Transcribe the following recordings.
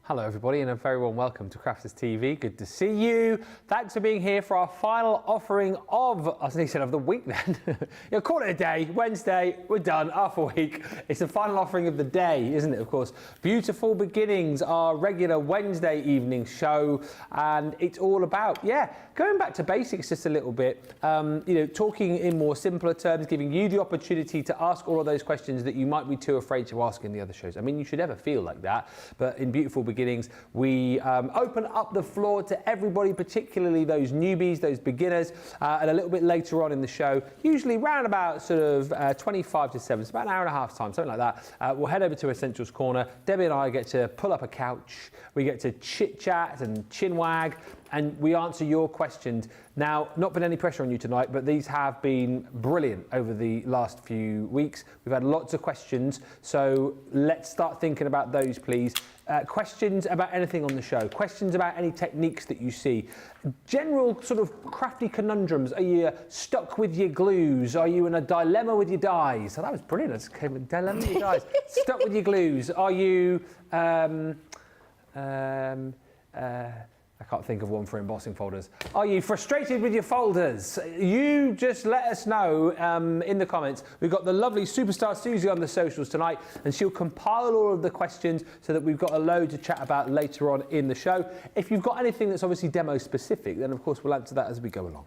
Hello everybody and a very warm welcome to Crafters TV. Good to see you. Thanks for being here for our final offering of, I was going to say of the week then. Yeah, call it a day, Wednesday, we're done, half a week. It's the final offering of the day, isn't it, of course. Beautiful Beginnings, our regular Wednesday evening show, and it's all about, going back to basics just a little bit, talking in more simpler terms, giving you the opportunity to ask all of those questions that you might be too afraid to ask in the other shows. I mean, you should never feel like that, but in Beautiful Beginnings, we open up the floor to everybody, particularly those newbies, those beginners, and a little bit later on in the show, usually round about sort of 25 to 7, it's about an hour and a half time, something like that. We'll head over to Essentials Corner. Debbie and I get to pull up a couch, we get to chit chat and chin wag, and we answer your questions. Now, not been any pressure on you tonight, but these have been brilliant over the last few weeks. We've had lots of questions, so let's start thinking about those, please. Questions about anything on the show, questions about any techniques that you see, general sort of crafty conundrums. Are you stuck with your glues? Are you in a dilemma with your dies? Oh, that was brilliant. That's a dilemma with your dies. Stuck with your glues. Are you I can't think of one for embossing folders. Are you frustrated with your folders? You just let us know in the comments. We've got the lovely superstar Susie on the socials tonight, and she'll compile all of the questions so that we've got a load to chat about later on in the show. If you've got anything that's obviously demo specific, then of course we'll answer that as we go along.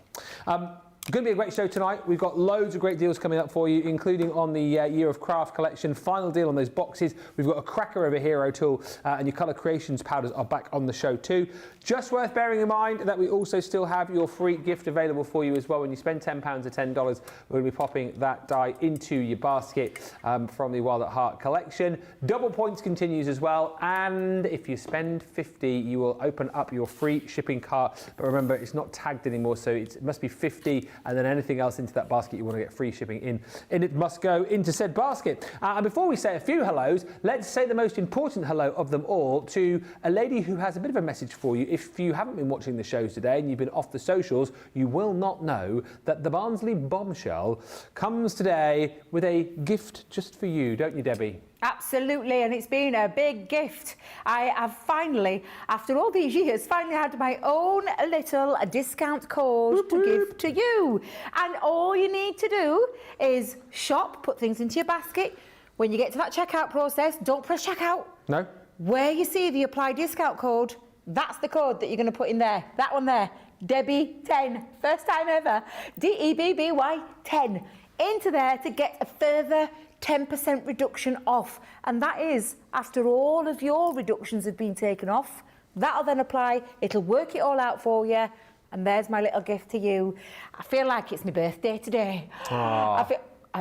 Going to be a great show tonight. We've got loads of great deals coming up for you, including on the Year of Craft collection. Final deal on those boxes. We've got a cracker of a hero tool, and your Colour Creations powders are back on the show too. Just worth bearing in mind that we also still have your free gift available for you as well. When you spend £10 or $10, we're going to be popping that die into your basket from the Wild at Heart collection. Double points continues as well, and if you spend 50, you will open up your free shipping cart. But remember, it's not tagged anymore, so it must be 50. And then anything else into that basket you want to get free shipping in, and it must go into said basket. And before we say a few hellos, let's say the most important hello of them all to a lady who has a bit of a message for you. If you haven't been watching the shows today and you've been off the socials, you will not know that the Barnsley Bombshell comes today with a gift just for you, don't you, Debbie? Absolutely, and it's been a big gift. I have finally, after all these years, finally had my own little discount code to give to you. And all you need to do is shop, put things into your basket. When you get to that checkout process, don't press checkout. No. Where you see the apply discount code, that's the code that you're going to put in there. That one there, Debby 10, first time ever, DEBBY 10, into there to get a further 10% reduction off, and that is after all of your reductions have been taken off. That'll then apply, it'll work it all out for you, and there's my little gift to you. I feel like it's my birthday today. I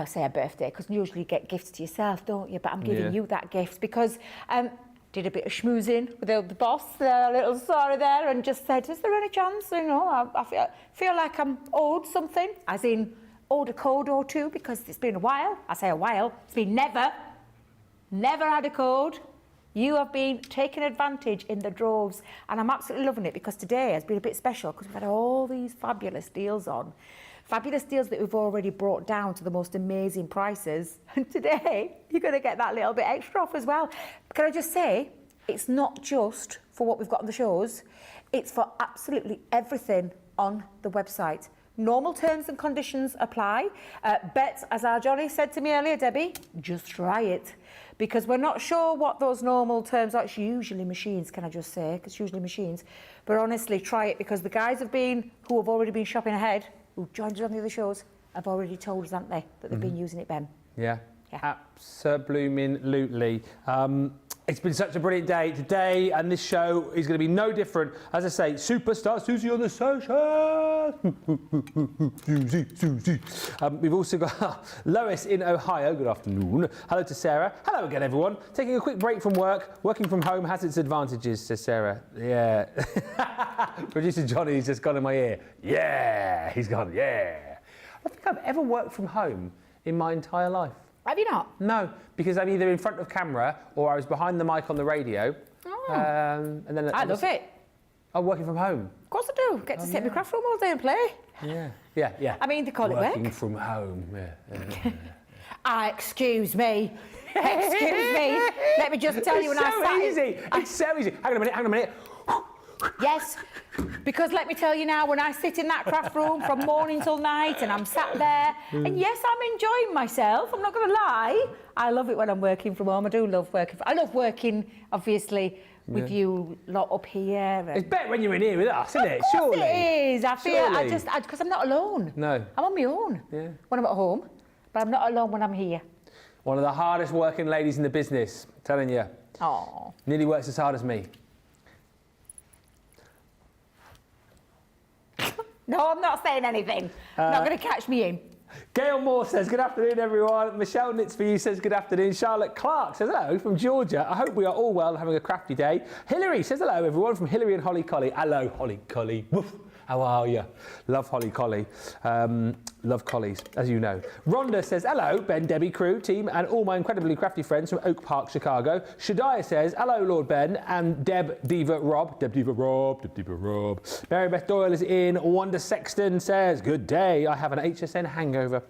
say a birthday because usually you get gifts to yourself, don't you? But I'm giving you that gift because did a bit of schmoozing with the boss, a little sorry there, and just said, is there any chance, I feel like I'm owed something, as in owed a code or two, because it's been a while. I say a while, it's been never had a code. You have been taking advantage in the droves, and I'm absolutely loving it because today has been a bit special because we've had all these fabulous deals on. Fabulous deals that we've already brought down to the most amazing prices. And today, you're going to get that little bit extra off as well. Can I just say, it's not just for what we've got on the shows, it's for absolutely everything on the website. Normal terms and conditions apply. But as our Johnny said to me earlier, Debbie, just try it. Because we're not sure what those normal terms are. It's usually machines, can I just say? It's usually machines. But honestly, try it, because the guys who have already been shopping ahead, who joined us on the other shows, have already told us, haven't they, that they've been using it, Ben? Yeah. Absolutely. It's been such a brilliant day today, and this show is going to be no different. As I say, superstar Susie on the social. Susie. We've also got Lois in Ohio. Good afternoon. Hello to Sarah. Hello again, everyone. Taking a quick break from work. Working from home has its advantages, says Sarah. Yeah. Producer Johnny's just gone in my ear. Yeah. He's gone, yeah. I don't think I've ever worked from home in my entire life. Have you not? No, because I'm either in front of camera or I was behind the mic on the radio. Oh. And then I love it. Oh, working from home. Of course I do. Get to sit in the craft room all day and play. Yeah. I mean, they call it work. Working from home. Yeah. Excuse me. Excuse me. Let me just tell you when I sat... It's so easy. Hang on a minute. Yes, because let me tell you now, when I sit in that craft room from morning till night and I'm sat there, and yes, I'm enjoying myself, I'm not going to lie. I love it when I'm working from home. I do love working. I love working, obviously, with you lot up here. It's better when you're in here with us, isn't it? Surely. It is. I feel, because I'm not alone. No. I'm on my own when I'm at home, but I'm not alone when I'm here. One of the hardest working ladies in the business, telling you. Oh. Nearly works as hard as me. No, I'm not saying anything. Not going to catch me in. Gail Moore says, good afternoon, everyone. Michelle Knits for You says, good afternoon. Charlotte Clark says, hello from Georgia. I hope we are all well and having a crafty day. Hilary says, hello, everyone, from Hilary and Holly Collie. Hello, Holly Collie. Woof. How are you? Love Holly Collie. Love collies, as you know. Rhonda says, hello, Ben, Debby, crew, team, and all my incredibly crafty friends from Oak Park, Chicago. Shadiah says, hello, Lord Ben, and Deb, Diva, Rob. Deb, Diva, Rob. Deb, Diva, Rob. Mary Beth Doyle is in. Wanda Sexton says, good day. I have an HSN hangover.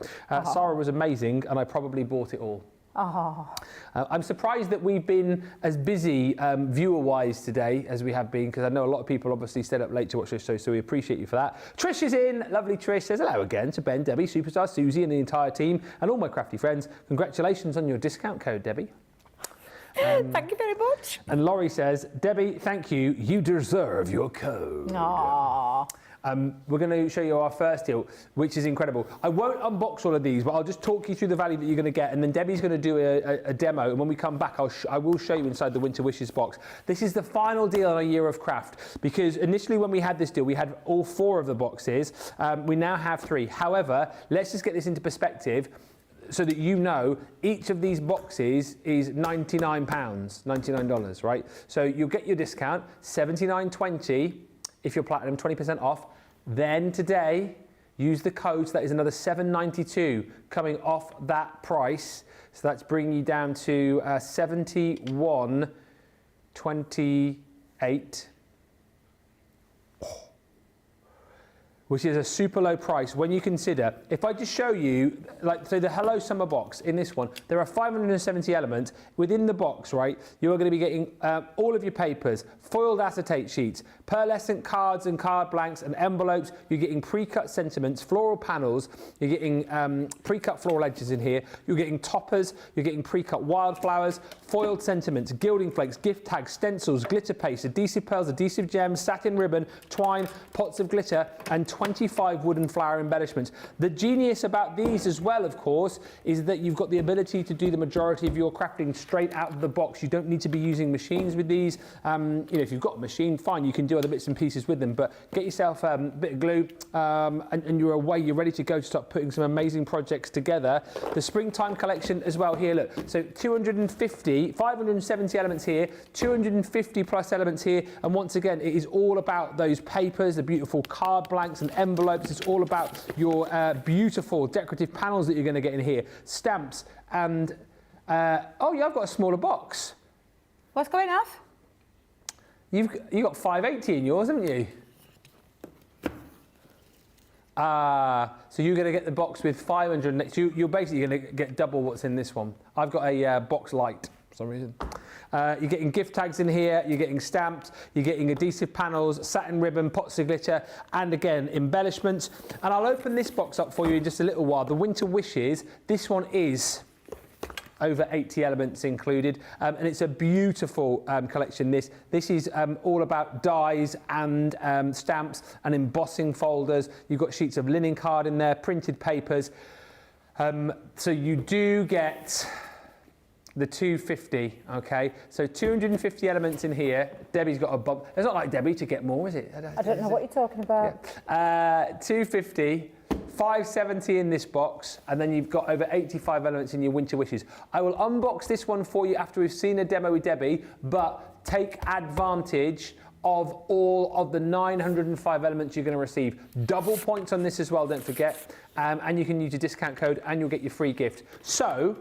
Sarah was amazing, and I probably bought it all. Oh. I'm surprised that we've been as busy viewer-wise today as we have been, because I know a lot of people obviously stayed up late to watch this show, so we appreciate you for that. Trish is in. Lovely Trish says hello again to Ben, Debbie, Superstar, Susie and the entire team and all my crafty friends. Congratulations on your discount code, Debbie. Thank you very much. And Laurie says, Debbie, thank you. You deserve your code. Aww. We're going to show you our first deal, which is incredible. I won't unbox all of these, but I'll just talk you through the value that you're going to get, and then Debbie's going to do a demo, and when we come back, I will show you inside the Winter Wishes box. This is the final deal on a year of craft, because initially when we had this deal, we had all 4 of the boxes. We now have 3. However, let's just get this into perspective, so that you know each of these boxes is £99, $99, right? So you'll get your discount, $79.20 if you're platinum, 20% off. Then today, use the code, so that is another $7.92 coming off that price. So that's bringing you down to $71.28. Which is a super low price when you consider, if I just show you, so the Hello Summer box in this one, there are 570 elements. Within the box, right, you are going to be getting all of your papers, foiled acetate sheets, pearlescent cards and card blanks and envelopes. You're getting pre-cut sentiments, floral panels. You're getting pre-cut floral edges in here. You're getting toppers. You're getting pre-cut wildflowers, foiled sentiments, gilding flakes, gift tags, stencils, glitter paste, adhesive pearls, adhesive gems, satin ribbon, twine, pots of glitter, and 25 wooden flower embellishments. The genius about these as well, of course, is that you've got the ability to do the majority of your crafting straight out of the box. You don't need to be using machines with these. You know, if you've got a machine, fine, you can do other bits and pieces with them, but get yourself a bit of glue and you're away, you're ready to go to start putting some amazing projects together. The springtime collection as well here, look, so 570 elements here, 250 plus elements here, and once again, it is all about those papers, the beautiful card blanks and envelopes. It's all about your beautiful decorative panels that you're going to get in here, stamps, and oh yeah, I've got a smaller box. What's going off? You got 580 in yours, haven't you? So you're going to get the box with 500 next. You're basically going to get double what's in this one. I've got a box light for some reason. You're getting gift tags in here, you're getting stamps, you're getting adhesive panels, satin ribbon, pots of glitter, and again, embellishments. And I'll open this box up for you in just a little while. The Winter Wishes, this one is over 80 elements included, and it's a beautiful collection. This is all about dies and stamps and embossing folders. You've got sheets of linen card in there, printed papers. So you do get the 250, okay? So 250 elements in here. Debbie's got a bump. It's not like Debbie to get more, is it? I don't know what you're talking about. Yeah. 250, 570 in this box, and then you've got over 85 elements in your Winter Wishes. I will unbox this one for you after we've seen a demo with Debbie, but take advantage of all of the 905 elements you're going to receive. Double points on this as well, don't forget. And you can use your discount code and you'll get your free gift. So,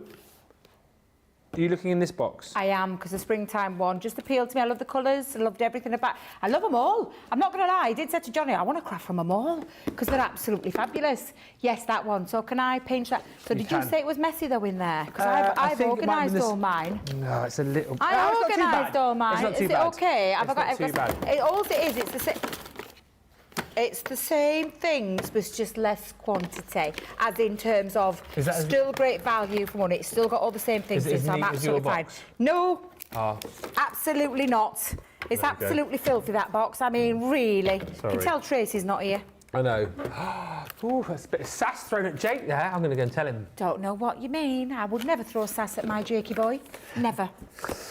Are you looking in this box? I am, because the springtime one just appealed to me. I love the colours, I loved everything about. I love them all. I'm not going to lie, I did say to Johnny, I want to craft from them all, because they're absolutely fabulous. Yes, that one. So can I pinch that? So did you say it was messy though in there? Because I've organised all mine. No, it's a little... I organised all mine. It's not too is bad. It okay? It's not too bad. All it is, it's the same. It's the same things, but it's just less quantity, as in terms of still great value for money. It's still got all the same things, so I'm absolutely fine. No, absolutely not. It's absolutely filthy, that box. I mean, really. Sorry. You can tell Tracy's not here. I know. Ooh, that's a bit of sass thrown at Jake there. I'm going to go and tell him. Don't know what you mean. I would never throw sass at my Jakey boy. Never.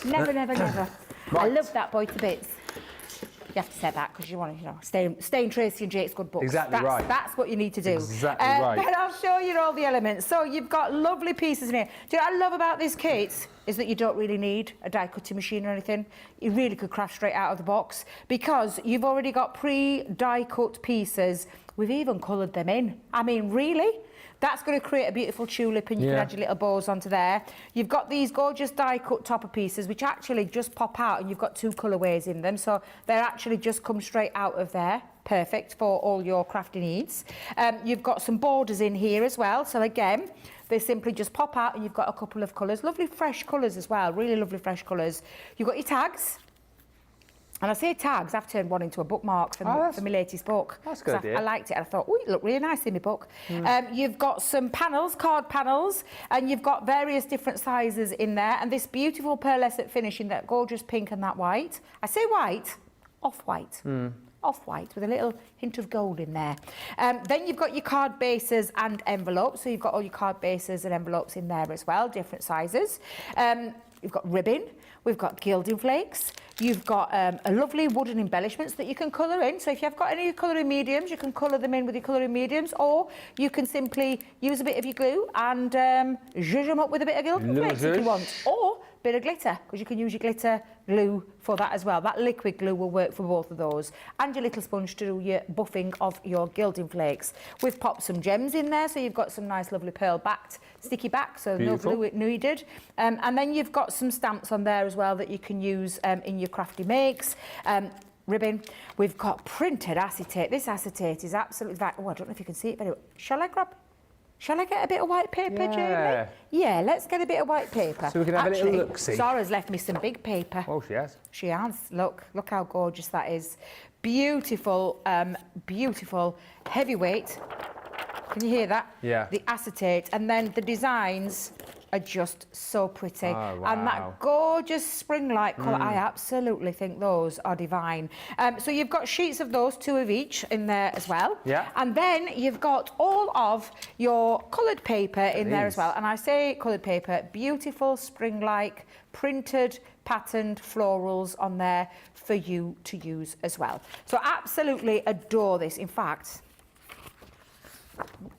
Never, never, never. Right. I love that boy to bits. You have to say that because you want to, stay in Tracy and Jake's good books. Exactly right. That's what you need to do. Exactly right. Then I'll show you all the elements. So you've got lovely pieces in here. Do you know what I love about this kit is that you don't really need a die cutting machine or anything. You really could craft straight out of the box because you've already got pre-die cut pieces. We've even coloured them in. I mean, really? That's going to create a beautiful tulip and you can add your little bows onto there. You've got these gorgeous die-cut topper pieces which actually just pop out and you've got 2 colourways in them. So they're actually just come straight out of there. Perfect for all your crafty needs. You've got some borders in here as well. So again, they simply just pop out and you've got a couple of colours. Lovely fresh colours as well. Really lovely fresh colours. You've got your tags. And I say tags, I've turned one into a bookmark for my latest book. That's a good idea. I liked it and I thought, oh, it looked really nice in my book. You've got some panels, card panels, and you've got various different sizes in there. And this beautiful pearlescent finish in that gorgeous pink and that white. I say white, off-white. Off-white with a little hint of gold in there. Then you've got your card bases and envelopes. So you've got all your card bases and envelopes in there as well, different sizes. You've got ribbon. We've got gilding flakes. You've got a lovely wooden embellishments that you can colour in. So if you've got any colouring mediums, you can colour them in with your colouring mediums, or you can simply use a bit of your glue and zhuzh them up with a bit of gilding flakes if you want. Or a bit of glitter, because you can use your glitter glue for that as well. That liquid glue will work for both of those. And your little sponge to do your buffing of your gilding flakes. We've popped some gems in there, so you've got some nice lovely pearl-backed, sticky back, so beautiful. No glue needed. And then you've got some stamps on there as well that you can use in your crafty makes. Ribbon. We've got printed acetate. This acetate is absolutely... Oh, I don't know if you can see it very well. Shall I get a bit of white paper, Jamie? Yeah, let's get a bit of white paper. So we can have a little look-see. Sarah's left me some big paper. Oh, she has. She has. Look how gorgeous that is. Beautiful, beautiful, heavyweight. Can you hear that? Yeah. The acetate, and then the designs are just so pretty. Oh, wow. And that gorgeous spring-like colour, I absolutely think those are divine. So you've got sheets of those, 2 of each in there as well. Yeah. And then you've got all of your coloured paper in there as well. And I say coloured paper, beautiful spring-like printed patterned florals on there for you to use as well. So absolutely adore this. In fact,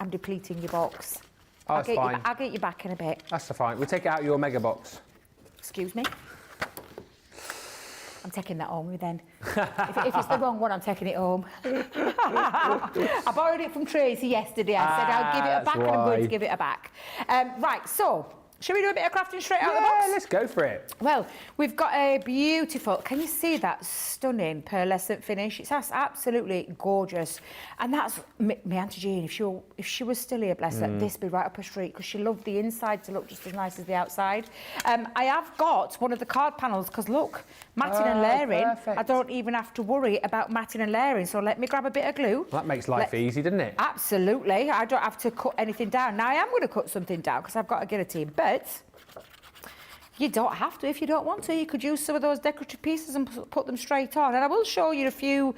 I'm depleting your box. Oh, that's fine. I'll get you back in a bit. That's fine. We'll take it out of your mega box. Excuse me? I'm taking that home with then. if it's the wrong one, I'm taking it home. I borrowed it from Tracy yesterday. I said I'll give it a back and I'm going to give it a back. Right, so... Shall we do a bit of crafting straight out of the box? Yeah, let's go for it. Well, we've got a beautiful, can you see that stunning pearlescent finish? It's absolutely gorgeous. And that's my Auntie Jean, if she was still here, bless her, this would be right up her street because she loved the inside to look just as nice as the outside. I have got one of the card panels because look, matting and layering, perfect. I don't even have to worry about matting and layering. So let me grab a bit of glue. Well, that makes life easy, doesn't it? Absolutely. I don't have to cut anything down. Now, I am going to cut something down because I've got a guillotine, but you don't have to if you don't want to. You could use some of those decorative pieces and put them straight on. And I will show you a few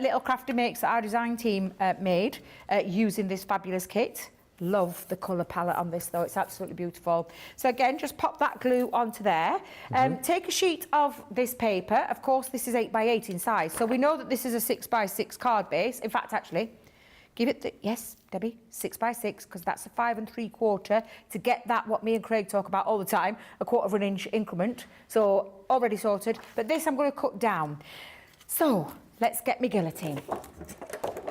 little crafty makes that our design team made using this fabulous kit. Love the colour palette on this though, it's absolutely beautiful. So again, just pop that glue onto there. Take a sheet of this paper. Of course, this is 8x8 in size. So we know that this is a 6x6 card base. In fact, actually, give it the, yes, Debbie, 6x6, because that's a 5 3/4 to get that, what me and Craig talk about all the time, a 1/4 inch increment. So already sorted, but this I'm going to cut down. So let's get my guillotine.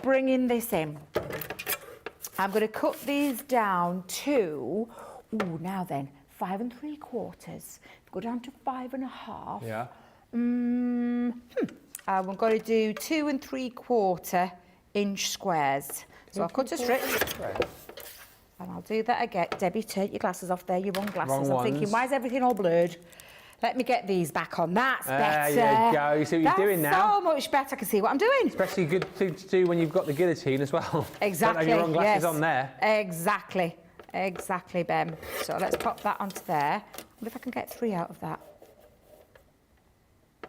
Bringing this in. I'm going to cut these down to, now then, 5 3/4. Go down to 5 1/2. Yeah. I'm going to do 2 3/4 inch squares. So I'll cut a strip. And I'll do that again. Debbie, take your glasses off there, your wrong glasses. Wrong I'm thinking, ones. why is everything all blurred? Let me get these back on. That's better. There you go. You see what you're doing now? That's so much better. I can see what I'm doing. Especially good thing to do when you've got the guillotine as well. Exactly. Don't have your wrong glasses yes. on there. Exactly. Exactly, Ben. So let's pop that onto there. I wonder if I can get 3 out of that.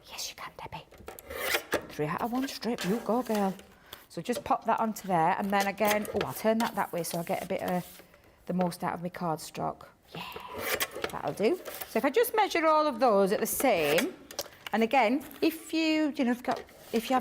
Yes, you can, Debbie. 3 out of 1 strip. You go, girl. So just pop that onto there, and then again, I'll turn that way so I get a bit of the most out of my cardstock. Yeah, that'll do. So if I just measure all of those at the same, and again, if you have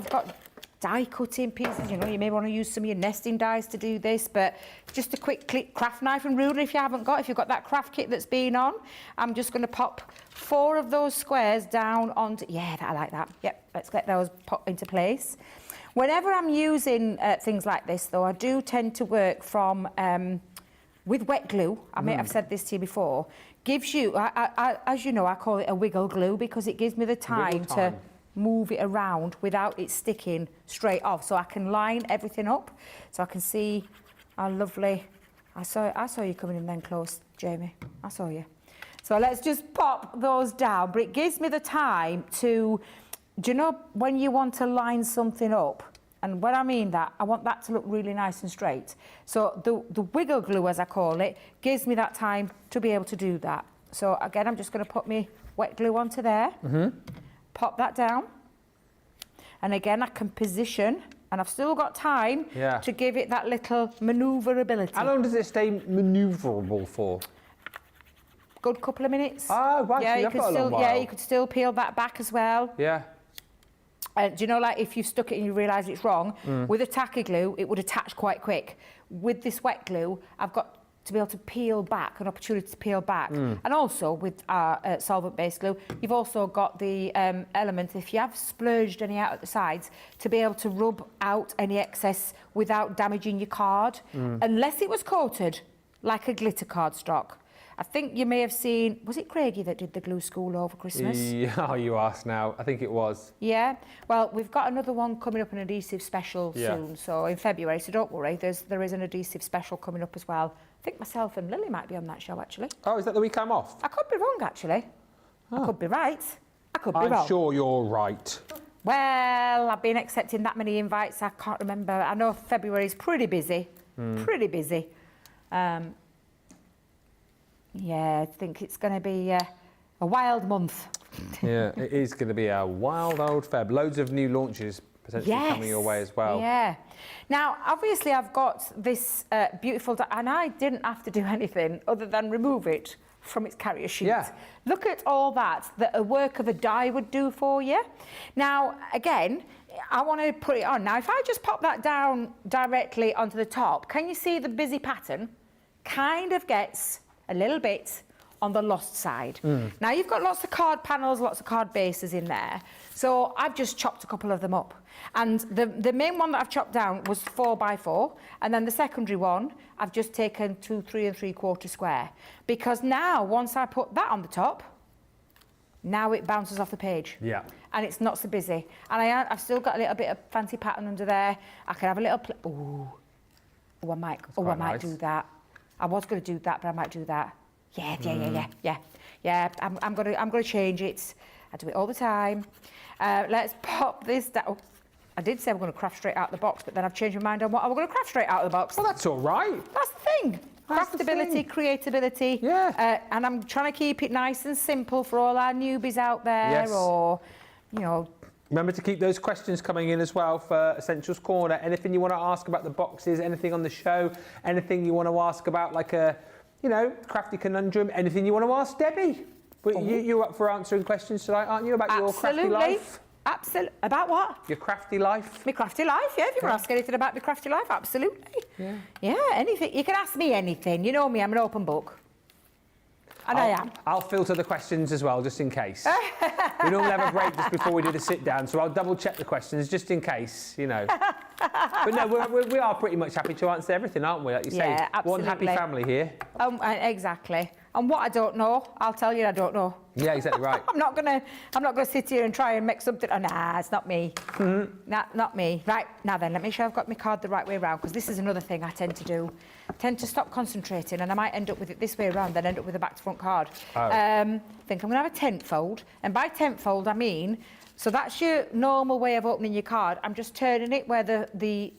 got die cutting pieces, you may want to use some of your nesting dies to do this, but just a quick click craft knife and ruler if you've got that craft kit that's been on. I'm just going to pop 4 of those squares down onto, yeah, I like that. Yep, let's get those pop into place. Whenever I'm using things like this, though, I do tend to work from with wet glue. I may have said this to you before. Gives you, as you know, I call it a wiggle glue because it gives me the time to move it around without it sticking straight off. So I can line everything up, so I can see how lovely. I saw you coming in then close, Jamie. I saw you. So let's just pop those down, but it gives me the time to. Do you know when you want to line something up? And when I mean that, I want that to look really nice and straight. So the wiggle glue, as I call it, gives me that time to be able to do that. So again, I'm just going to put my wet glue onto there. Pop that down. And again, I can position, and I've still got time to give it that little manoeuvrability. How long does it stay manoeuvrable for? Good couple of minutes. Oh, right. Yeah, so you could still, you could still peel that back as well. Yeah. Do you know, like if you stuck it and you realise it's wrong, with a tacky glue, it would attach quite quick. With this wet glue, I've got to be able to peel back, an opportunity to peel back. And also with our solvent-based glue, you've also got the element, if you have splurged any out at the sides, to be able to rub out any excess without damaging your card, unless it was coated like a glitter cardstock. I think you may have seen, was it Craigie that did the glue school over Christmas? Yeah, you ask now. I think it was. Yeah. Well, we've got another one coming up, an adhesive special soon, so in February, so don't worry, there is an adhesive special coming up as well. I think myself and Lily might be on that show, actually. Oh, is that the week I'm off? I could be wrong, actually. I could be right. I could be wrong. I'm sure you're right. Well, I've been accepting that many invites, I can't remember. I know February is pretty busy. Pretty busy. Yeah, I think it's going to be a wild month. Yeah, it is going to be a wild old Feb. Loads of new launches potentially coming your way as well. Yeah. Now, obviously, I've got this beautiful, and I didn't have to do anything other than remove it from its carrier sheet. Yeah. Look at all that a work of a die would do for you. Now, again, I want to put it on. Now, if I just pop that down directly onto the top, can you see the busy pattern kind of gets a little bit on the lost side. Now you've got lots of card panels, lots of card bases in there. So I've just chopped a couple of them up. And the main one that I've chopped down was 4x4. And then the secondary one, I've just taken 2 3 3/4 square. Because now, once I put that on the top, now it bounces off the page. Yeah. And it's not so busy. And I've still got a little bit of fancy pattern under there. I can have a little, I might do that. I was going to do that, but I might do that. Yeah. I'm going to change it. I do it all the time. Let's pop this down. Oh, I did say I'm going to craft straight out of the box, but then I've changed my mind on what I'm going to craft straight out of the box. Well, that's all right. That's the thing. Craftability, creativity. Yeah. And I'm trying to keep it nice and simple for all our newbies out there, or, Remember to keep those questions coming in as well for Essentials Corner. Anything you want to ask about the boxes, anything on the show, anything you want to ask about like a, crafty conundrum, anything you want to ask Debbie. You're up for answering questions tonight, aren't you, about your crafty life? Absolutely. About what? Your crafty life. My crafty life, yeah. If you want to ask anything about my crafty life, absolutely. Yeah, anything. You can ask me anything. You know me, I'm an open book. And I am. I'll filter the questions as well, just in case. We normally have a break just before we do the sit-down, so I'll double-check the questions just in case, But no, we are pretty much happy to answer everything, aren't we? Like you say, absolutely. one happy family here. Exactly. And what I don't know, I'll tell you I don't know. Yeah, exactly right. I'm not gonna sit here and try and make something. Oh, nah, it's not me. Not me. Right, now then, let me make sure I've got my card the right way around, because this is another thing I tend to do. I tend to stop concentrating, and I might end up with it this way around, then end up with a back to front card. Oh. Think I'm gonna have a tent fold, and by tent fold I mean, so that's your normal way of opening your card. I'm just turning it where the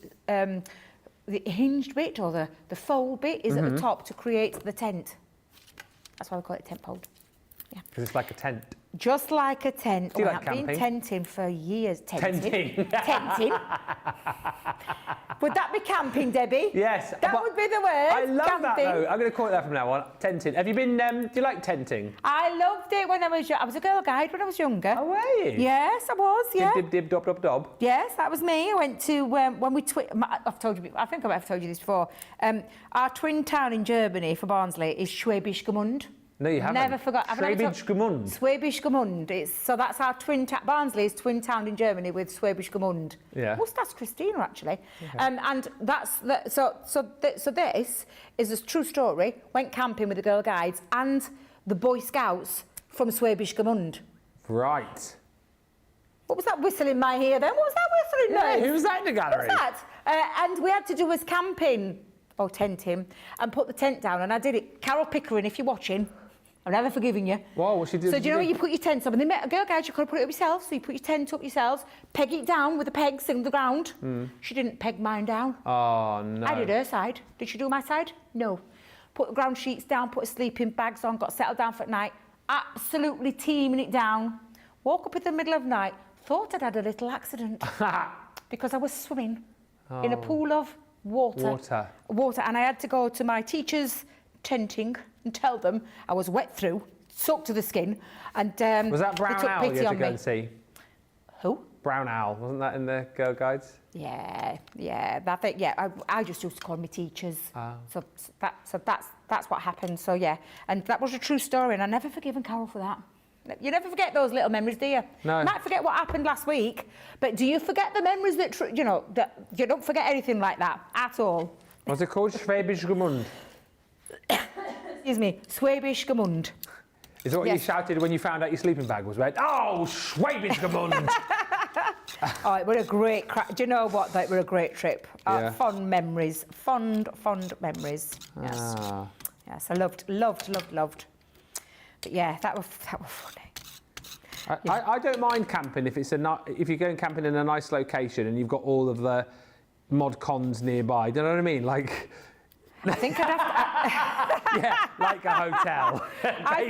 hinged bit or the fold bit is at the top to create the tent. That's why we call it tent fold. Yeah. Because it's like a tent. Just like a tent. Do you like I've camping? been tenting for years. Tenting. Tenting. Would that be camping, Debbie? Yes. That would be the word. I love camping. that though. I'm going to call it that from now on. Tenting. Have you been, do you like tenting? I loved it when I was young. I was a girl guide when I was younger. Oh, were you? Yes, I was, yeah. Dib, dib, dib, dob, dob, dob. Yes, that was me. I went to, when we, I've told you, I think I've told you this before. Our twin town in Germany for Barnsley is Schwäbisch Gmünd. No, you haven't. Never forgot. Schwäbisch Gmünd. Schwäbisch Gmünd. So that's our twin town. Barnsley is twin town in Germany with Schwäbisch Gmünd. Yeah. Well, that's Christina actually. Okay. And that's so this is a true story. Went camping with the Girl Guides and the Boy Scouts from Schwäbisch Gmünd. Right. What was that whistle in my ear then? What was that whistling Yeah, noise? who was that in the gallery? What was that? And we had to do was camping, or tenting, and put the tent down. And I did it. Carol Pickering, if you're watching, I've never forgiven you. Whoa, what she did? So do you know when you put your tent up, and they met a Girl Guide, you could put it up yourself, so you put your tent up yourselves, peg it down with the pegs in the ground. She didn't peg mine down. Oh, no. I did her side. Did she do my side? No. Put the ground sheets down, put her sleeping bags on, got settled down for the night, absolutely teaming it down. Woke up in the middle of the night, thought I'd had a little accident because I was swimming in a pool of water. And I had to go to my teacher's tenting and tell them I was wet through, soaked to the skin, and was that Brown they took Owl you pity had on to go me. and see? Who? Brown Owl, wasn't that in the Girl Guides? Yeah. I think I just used to call me teachers. Ah. So that's what happened. So yeah, and that was a true story, and I never forgiven Carol for that. You never forget those little memories, do you? No. You might forget what happened last week, but do you forget the memories that that you don't forget anything like that at all? What's it called? Schwäbisch Gmünd. Excuse me, Schwäbisch Gmünd. Is that what you Yes. shouted when you found out your sleeping bag was wet? Oh, Schwäbisch Gmünd! Oh, it was a great do you know what? That were a great trip. Yeah. Fond memories. Fond memories. Yes. Ah. Yes, I loved. But yeah, that was funny. I don't mind camping if if you're going camping in a nice location and you've got all of the mod cons nearby. Do you know what I mean? Like, I think I'd have to. yeah, like a hotel. I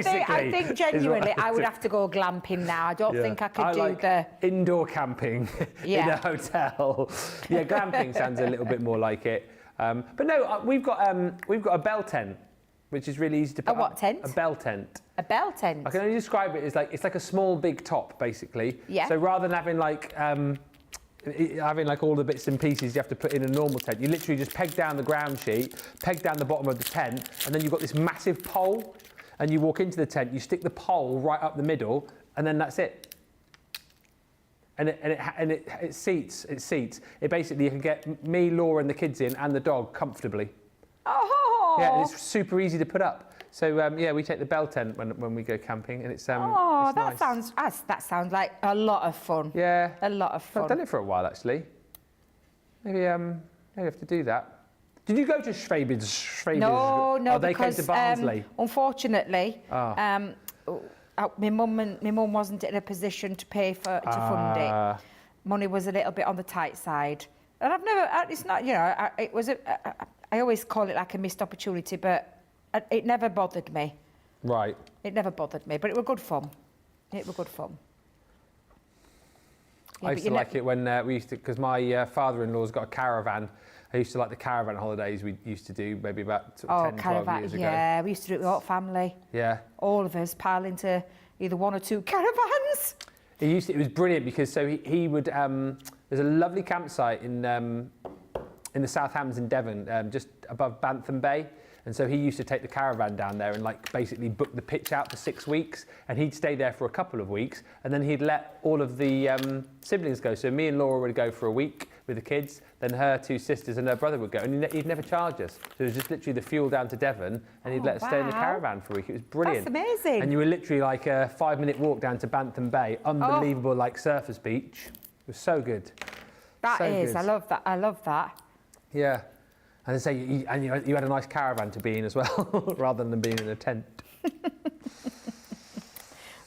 think genuinely is what I would have to go glamping now. I don't think I could do like the indoor camping in Yeah. a hotel. Yeah, glamping sounds a little bit more like it. But no, we've got a bell tent, which is really easy to put. what tent? A bell tent. a bell tent. I can only describe it as it's like a small big top basically. Yeah. So rather than having all the bits and pieces you have to put in a normal tent, you literally just peg down the ground sheet, peg down the bottom of the tent, and then you've got this massive pole, and you walk into the tent, you stick the pole right up the middle, and then that's it. And it seats. It basically, you can get me, Laura, and the kids in, and the dog comfortably. Oh. Yeah, and it's super easy to put up. So yeah, we take the bell tent when we go camping, and it's Oh, it's nice. that sounds like a lot of fun. Yeah, A lot of fun. I've done it for a while actually. Maybe I have to do that. Did you go to Schwäbisch? No, Oh, they because came to Barnsley. Unfortunately, Ah. my mum wasn't in a position to pay to fund it. Money was a little bit on the tight side, and I've never. It's not, it was. I always call it like a missed opportunity, but it never bothered me. Right. It never bothered me, but it was good fun. Yeah, I used to like it when we used to, because my father-in-law's got a caravan. I used to like the caravan holidays we used to do maybe about 10, 12 years ago. Yeah, we used to do it with our family. Yeah. All of us pile into either one or two caravans. It was brilliant because he would. There's a lovely campsite in the South Hams in Devon, just above Bantham Bay. And so he used to take the caravan down there and basically book the pitch out for 6 weeks, and he'd stay there for a couple of weeks, and then he'd let all of the siblings go. So me and Laura would go for a week, with the kids, then her 2 sisters and her brother would go, and he'd never charge us. So it was just literally the fuel down to Devon, and he'd let us stay in the caravan for a week. It was brilliant. That's amazing. And you were literally like a 5-minute walk down to Bantham Bay, unbelievable, like surfers beach. It was so good. That so is, good. I love that. I love that. Yeah. And say you had a nice caravan to be in as well, rather than being in a tent.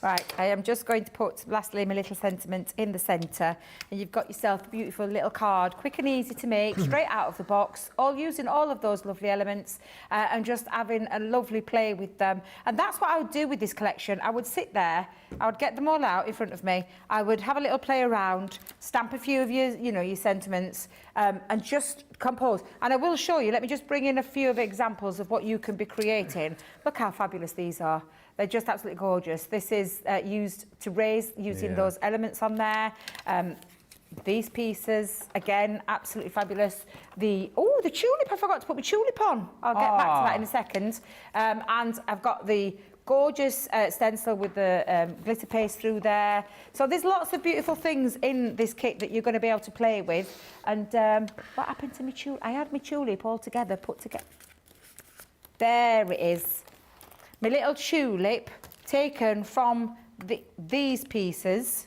Right, I am just going to put, lastly, my little sentiment in the centre. And you've got yourself a beautiful little card, quick and easy to make, straight out of the box, all using all of those lovely elements and just having a lovely play with them. And that's what I would do with this collection. I would sit there, I would get them all out in front of me, I would have a little play around, stamp a few of your sentiments, and just compose. And I will show you, let me just bring in a few of examples of what you can be creating. Look how fabulous these are. They're just absolutely gorgeous. This is used to raise, using those elements on there. These pieces, again, absolutely fabulous. The tulip, I forgot to put my tulip on. I'll get back to that in a second. And I've got the gorgeous stencil with the glitter paste through there. So there's lots of beautiful things in this kit that you're going to be able to play with. And what happened to my tulip? I had my tulip all together, put together. There it is. My little tulip taken from these pieces,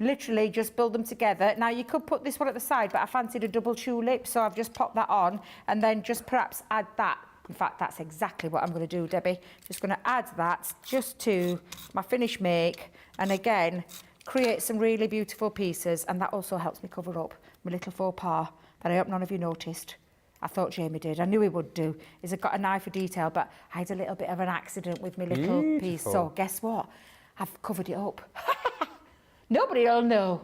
literally just build them together. Now you could put this one at the side, but I fancied a double tulip, so I've just popped that on and then just perhaps add that. In fact, that's exactly what I'm going to do, Debbie. Just going to add that just to my finish make, and again, create some really beautiful pieces, and that also helps me cover up my little faux pas that I hope none of you noticed. I thought Jamie did. I knew he would do. He's got an eye for detail, but I had a little bit of an accident with my little piece. So guess what? I've covered it up. Nobody will know.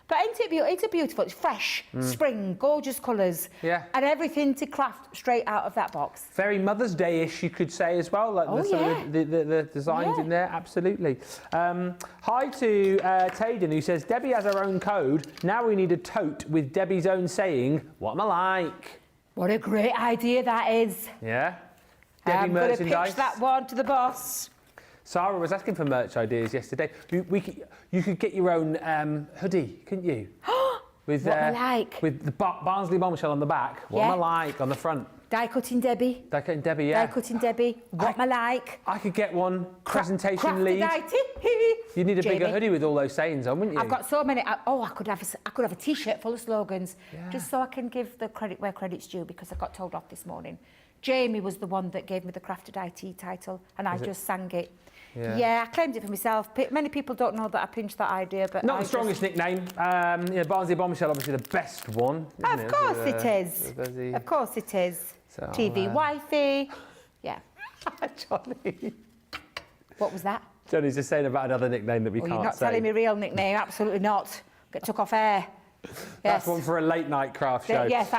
But it's a beautiful, it's fresh, spring, gorgeous colours. Yeah. And everything to craft straight out of that box. Very Mother's Day-ish, you could say as well. Like the designs in there, absolutely. Hi to Tayden, who says, Debbie has her own code. Now we need a tote with Debbie's own saying, what am I like? What a great idea that is. Yeah. Debbie I'm going to merchandise. pitch that one to the boss. Sarah was asking for merch ideas yesterday. You could get your own hoodie, couldn't you? With, what am I like? With the Barnsley bombshell on the back. What am I like on the front? Die cutting Debbie. Die cutting Debbie, yeah. Die cutting Debbie. What am I like? I could get one presentation lead. Crafty. You need a bigger hoodie with all those sayings on, wouldn't you? I've got so many. I could have a T-shirt full of slogans, just so I can give the credit where credit's due, because I got told off this morning. Jamie was the one that gave me the Crafted IT title, and I just sang it. Yeah, I claimed it for myself. Many people don't know that I pinched that idea, but not the strongest nickname. Barnsley Bombshell, obviously the best one. Of course it is. Of course it is. So, TV wifey. Yeah. Johnny. What was that? Johnny's just saying about another nickname that we can't say. You're not telling me real nickname. Absolutely not. Get took off air. That's one for a late night craft show. Yes.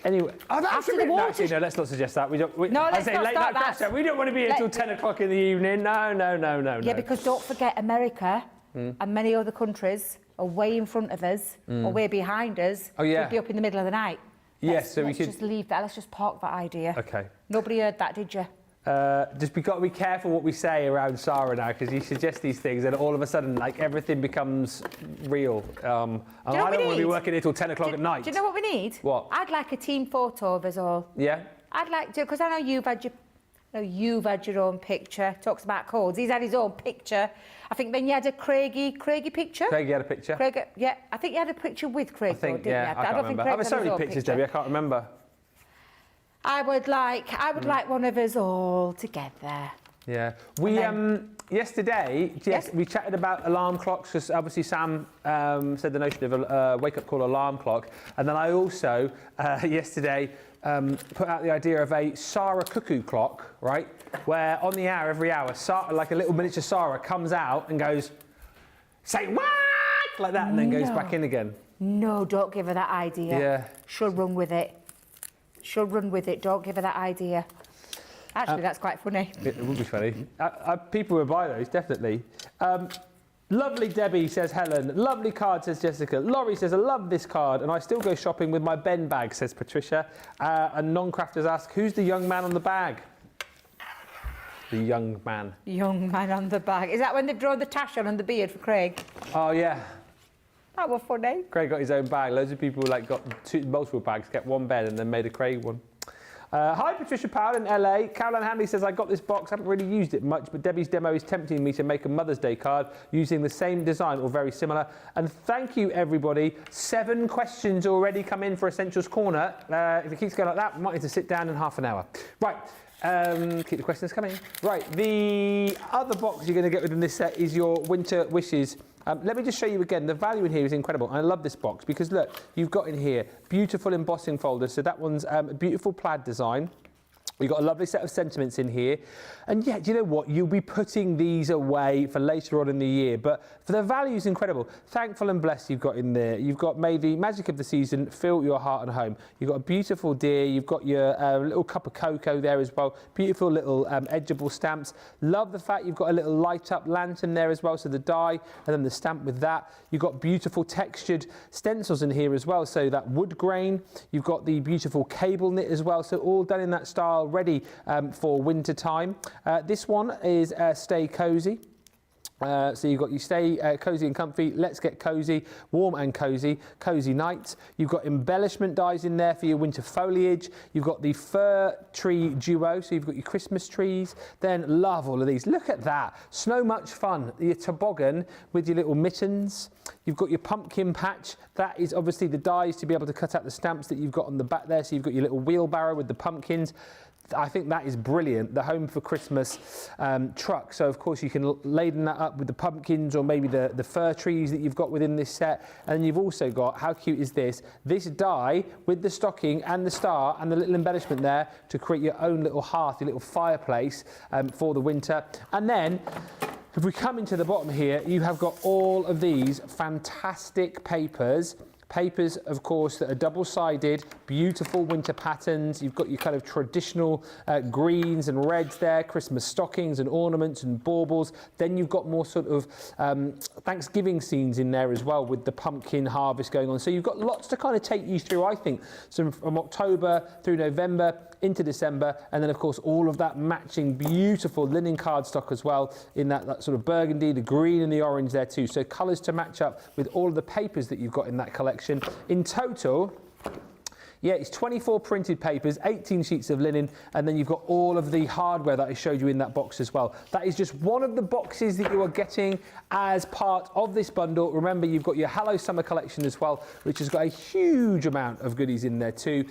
Anyway, After the water. Actually, no, let's not suggest that. No, let's I say not late start night craft show. We don't want to be here until 10 o'clock in the evening. No. Yeah, because don't forget America and many other countries are way in front of us or way behind us. Oh, yeah. Could be up in the middle of the night. Yes, so we let's could just leave that. Let's just park that idea. Okay. Nobody heard that, did you? We've got to be careful what we say around Sarah now, because you suggest these things and all of a sudden, like, everything becomes real. And I don't want to be working here till 10 o'clock at night. Do you know what we need? What? I'd like a team photo of us all. Yeah? I'd like to, because I know you've had your own picture. Talks about codes. He's had his own picture. I think then you had a Craigie picture. Craig had a picture. Yeah, I think you had a picture with Craig. I think, didn't you? I can't remember. I've had so many pictures, Debbie, I can't remember. I would like one of us all together. Yeah. We yesterday, we chatted about alarm clocks, because obviously Sam said the notion of a wake-up call alarm clock, and then I also yesterday put out the idea of a Sarah cuckoo clock, right? Where on the hour, every hour, Sarah, like a little miniature Sarah, comes out and goes, say what? Like that, and then goes back in again. No, don't give her that idea. Yeah. She'll run with it. Don't give her that idea. Actually, that's quite funny. It would be funny. People would buy those, definitely. Lovely Debbie, says Helen. Lovely card, says Jessica. Laurie says, I love this card, and I still go shopping with my Ben bag, says Patricia. And non-crafters ask, who's the young man on the bag? The young man. Young man on the bag. Is that when they've drawn the tash on and the beard for Craig? Oh, yeah. That was funny. Craig got his own bag. Loads of people like got multiple bags, kept one Ben and then made a Craig one. Hi, Patricia Powell in LA. Caroline Hanley says, I got this box, haven't really used it much, but Debbie's demo is tempting me to make a Mother's Day card using the same design or very similar. And thank you, everybody. 7 questions already come in for Essentials Corner. If it keeps going like that, we might need to sit down in half an hour. Right. Keep the questions coming. Right, the other box you're going to get within this set is your Winter Wishes. Let me just show you again, the value in here is incredible. I love this box because look, you've got in here beautiful embossing folders. So that one's a beautiful plaid design. We've got a lovely set of sentiments in here. And yeah, do you know what? You'll be putting these away for later on in the year. But for the value is incredible. Thankful and blessed you've got in there. You've got May the magic of the season, fill your heart and home. You've got a beautiful deer. You've got your little cup of cocoa there as well. Beautiful little edgeable stamps. Love the fact you've got a little light up lantern there as well. So the die and then the stamp with that. You've got beautiful textured stencils in here as well. So that wood grain. You've got the beautiful cable knit as well. So all done in that style, ready for winter time. This one is Stay Cozy. So you've got you stay cozy and comfy, let's get cozy, warm and cozy, cozy nights. You've got embellishment dies in there for your winter foliage. You've got the fir tree duo, so you've got your Christmas trees. Then love all of these. Look at that, so much fun. Your toboggan with your little mittens. You've got your pumpkin patch. That is obviously the dies to be able to cut out the stamps that you've got on the back there. So you've got your little wheelbarrow with the pumpkins. I think that is brilliant, the Home for Christmas truck. So, of course, you can laden that up with the pumpkins or maybe the fir trees that you've got within this set. And you've also got, how cute is this? This die with the stocking and the star and the little embellishment there to create your own little hearth, your little fireplace for the winter. And then, if we come into the bottom here, you have got all of these fantastic papers. Papers, of course, that are double-sided, beautiful winter patterns. You've got your kind of traditional greens and reds there, Christmas stockings and ornaments and baubles. Then you've got more sort of Thanksgiving scenes in there as well with the pumpkin harvest going on. So you've got lots to kind of take you through, I think, so from October through November into December, and then of course all of that matching beautiful linen cardstock as well in that sort of burgundy, the green and the orange there too. So colours to match up with all of the papers that you've got in that collection. In total, yeah, it's 24 printed papers, 18 sheets of linen, and then you've got all of the hardware that I showed you in that box as well. That is just one of the boxes that you are getting as part of this bundle. Remember, you've got your Hello Summer collection as well, which has got a huge amount of goodies in there too.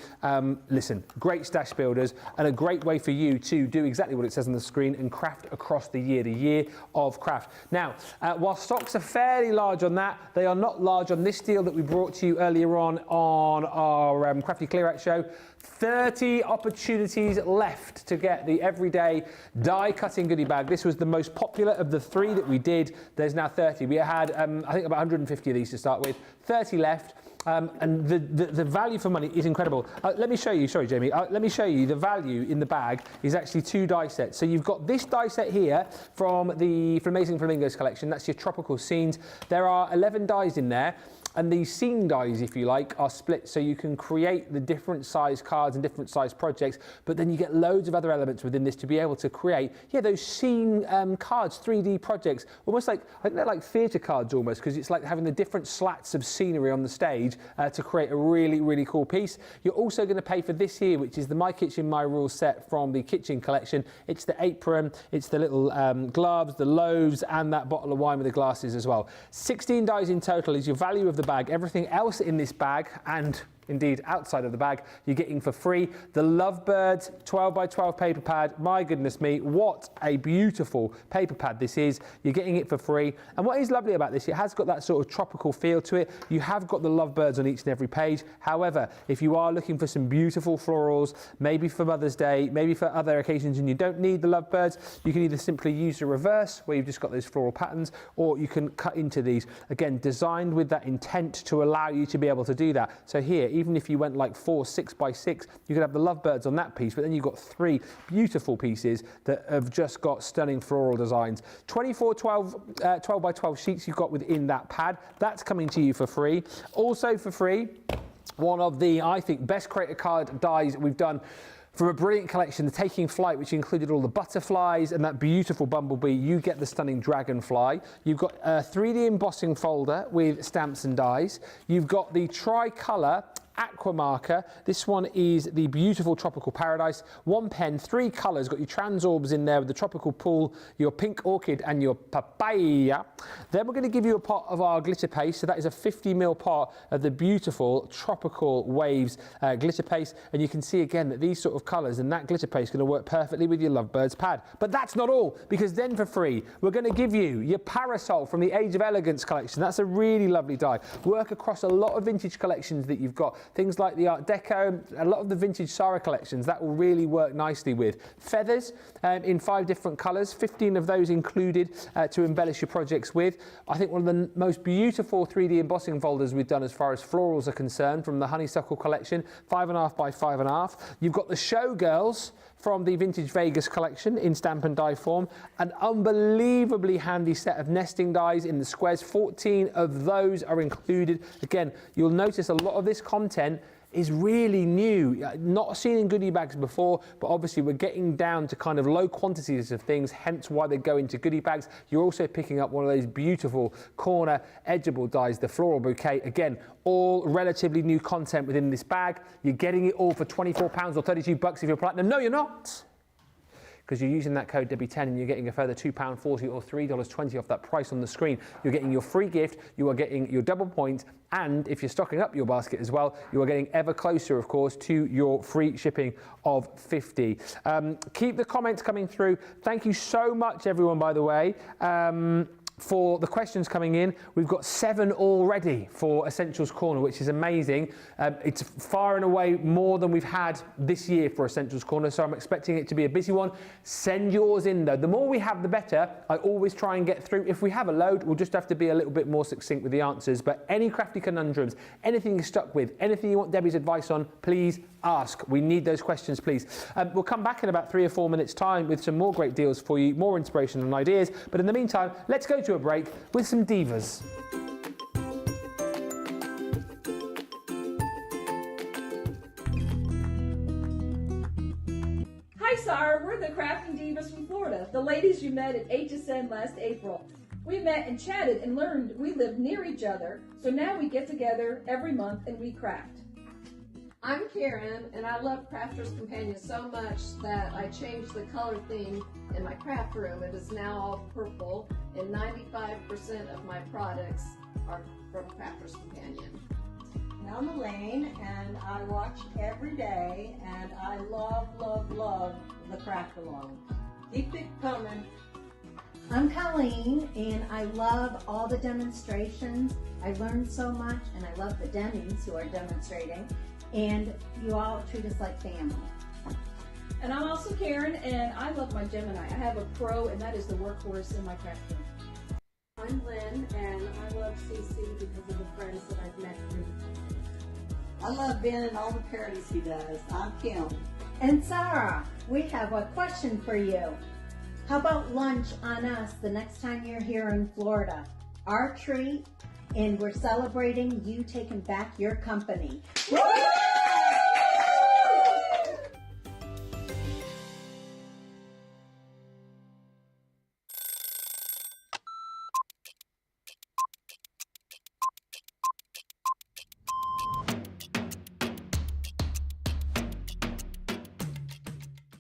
Listen, great stash builders and a great way for you to do exactly what it says on the screen and craft across the year of craft. Now, while stocks are fairly large on that, they are not large on this deal that we brought to you earlier on our Crafty Clear Out show. 30 opportunities left to get the everyday die cutting goodie bag. This was the most popular of the 3 that we did. There's now 30. We had, I think, about 150 of these to start with. 30 left. And the value for money is incredible. Let me show you, sorry Jamie, let me show you the value in the bag is actually 2 die sets. So you've got this die set here from Amazing Flamingos collection. That's your tropical scenes. There are 11 dies in there. And these scene dies, if you like, are split so you can create the different size cards and different size projects, but then you get loads of other elements within this to be able to create, those scene cards, 3D projects, almost like, I think they're like theatre cards almost, because it's like having the different slats of scenery on the stage to create a really, really cool piece. You're also going to pay for this here, which is the My Kitchen, My Rules set from the kitchen collection. It's the apron, it's the little gloves, the loaves, and that bottle of wine with the glasses as well. 16 dies in total is your value of the bag. Everything else in this bag and indeed outside of the bag you're getting for free. The Lovebirds 12x12 paper pad, my goodness me, what a beautiful paper pad this is. You're getting it for free, and what is lovely about this, it has got that sort of tropical feel to it. You have got the Lovebirds on each and every page. However, if you are looking for some beautiful florals, maybe for Mother's Day, maybe for other occasions and you don't need the Lovebirds, you can either simply use the reverse where you've just got those floral patterns, or you can cut into these, again designed with that intent to allow you to be able to do that. So here, even if you went like 4 6x6, you could have the Lovebirds on that piece, but then you've got 3 beautiful pieces that have just got stunning floral designs. 24 12x12 sheets you've got within that pad. That's coming to you for free. Also for free, one of the, I think, best creator card dies we've done For a brilliant collection, the Taking Flight, which included all the butterflies and that beautiful bumblebee, you get the stunning dragonfly. You've got a 3D embossing folder with stamps and dies. You've got the tricolour aqua marker. This one is the beautiful Tropical Paradise. One pen, 3 colours. Got your Transorbs in there with the Tropical Pool, your Pink Orchid and your Papaya. Then we're going to give you a pot of our glitter paste. So that is a 50ml pot of the beautiful Tropical Waves glitter paste. And you can see again that these sort of colours and that glitter paste is going to work perfectly with your Lovebirds pad. But that's not all, because then for free, we're going to give you your Parasol from the Age of Elegance collection. That's a really lovely die. Work across a lot of vintage collections that you've got. Things like the Art Deco, a lot of the vintage Sarah collections, that will really work nicely with. Feathers in 5 different colours, 15 of those included to embellish your projects with. I think one of the most beautiful 3D embossing folders we've done as far as florals are concerned from the Honeysuckle collection, 5.5 by 5.5. You've got the Showgirls from the Vintage Vegas collection in stamp and die form. An unbelievably handy set of nesting dies in the squares. 14 of those are included. Again, you'll notice a lot of this content is really new, not seen in goodie bags before, but obviously we're getting down to kind of low quantities of things, hence why they go into goodie bags. You're also picking up one of those beautiful corner edgeable dies, the Floral Bouquet. Again, all relatively new content within this bag. You're getting it all for £24 or $32 if you're platinum. No, you're not, because you're using that code Debby10 and you're getting a further £2.40 or $3.20 off that price on the screen. You're getting your free gift, you are getting your double points, and if you're stocking up your basket as well, you are getting ever closer, of course, to your free shipping of 50. Keep the comments coming through. Thank you so much, everyone, by the way. For the questions coming in, we've got 7 already for Essentials Corner, which is amazing. It's far and away more than we've had this year for Essentials Corner, so I'm expecting it to be a busy one. Send yours in though. The more we have, the better. I always try and get through. If we have a load, we'll just have to be a little bit more succinct with the answers. But any crafty conundrums, anything you're stuck with, anything you want Debbie's advice on, please ask. We need those questions, please. We'll come back in about 3 or 4 minutes' time with some more great deals for you, more inspiration and ideas. But in the meantime, let's go to a break with some divas. Hi, Sarah. We're the Crafty Divas from Florida, the ladies you met at HSN last April. We met and chatted and learned we live near each other, so now we get together every month and we craft. I'm Karen, and I love Crafters Companion so much that I changed the color theme in my craft room. It is now all purple, and 95% of my products are from Crafters Companion. And I'm Elaine, and I watch every day, and I love, love, love the craft along. Keep it coming. I'm Colleen, and I love all the demonstrations. I learned so much, and I love the Demmys who are demonstrating. And you all treat us like family. And I'm also Karen, and I love my Gemini. I have a Pro, and that is the workhorse in my craft room. I'm Lynn, and I love CC because of the friends that I've met through. I love Ben and all the parodies he does. I'm Kim. And Sarah, we have a question for you. How about lunch on us the next time you're here in Florida? Our treat, and we're celebrating you taking back your company. Woo!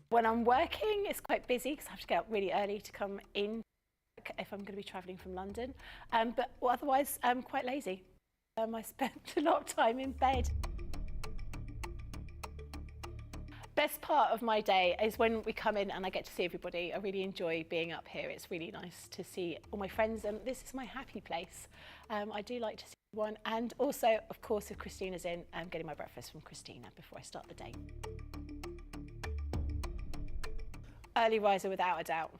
When I'm working, it's quite busy because I have to get up really early to come in if I'm going to be travelling from London. But otherwise, I'm quite lazy. I spend a lot of time in bed. Best part of my day is when we come in and I get to see everybody. I really enjoy being up here. It's really nice to see all my friends, and this is my happy place. I do like to see everyone, and also, of course, if Christina's in, I'm getting my breakfast from Christina before I start the day. Early riser without a doubt,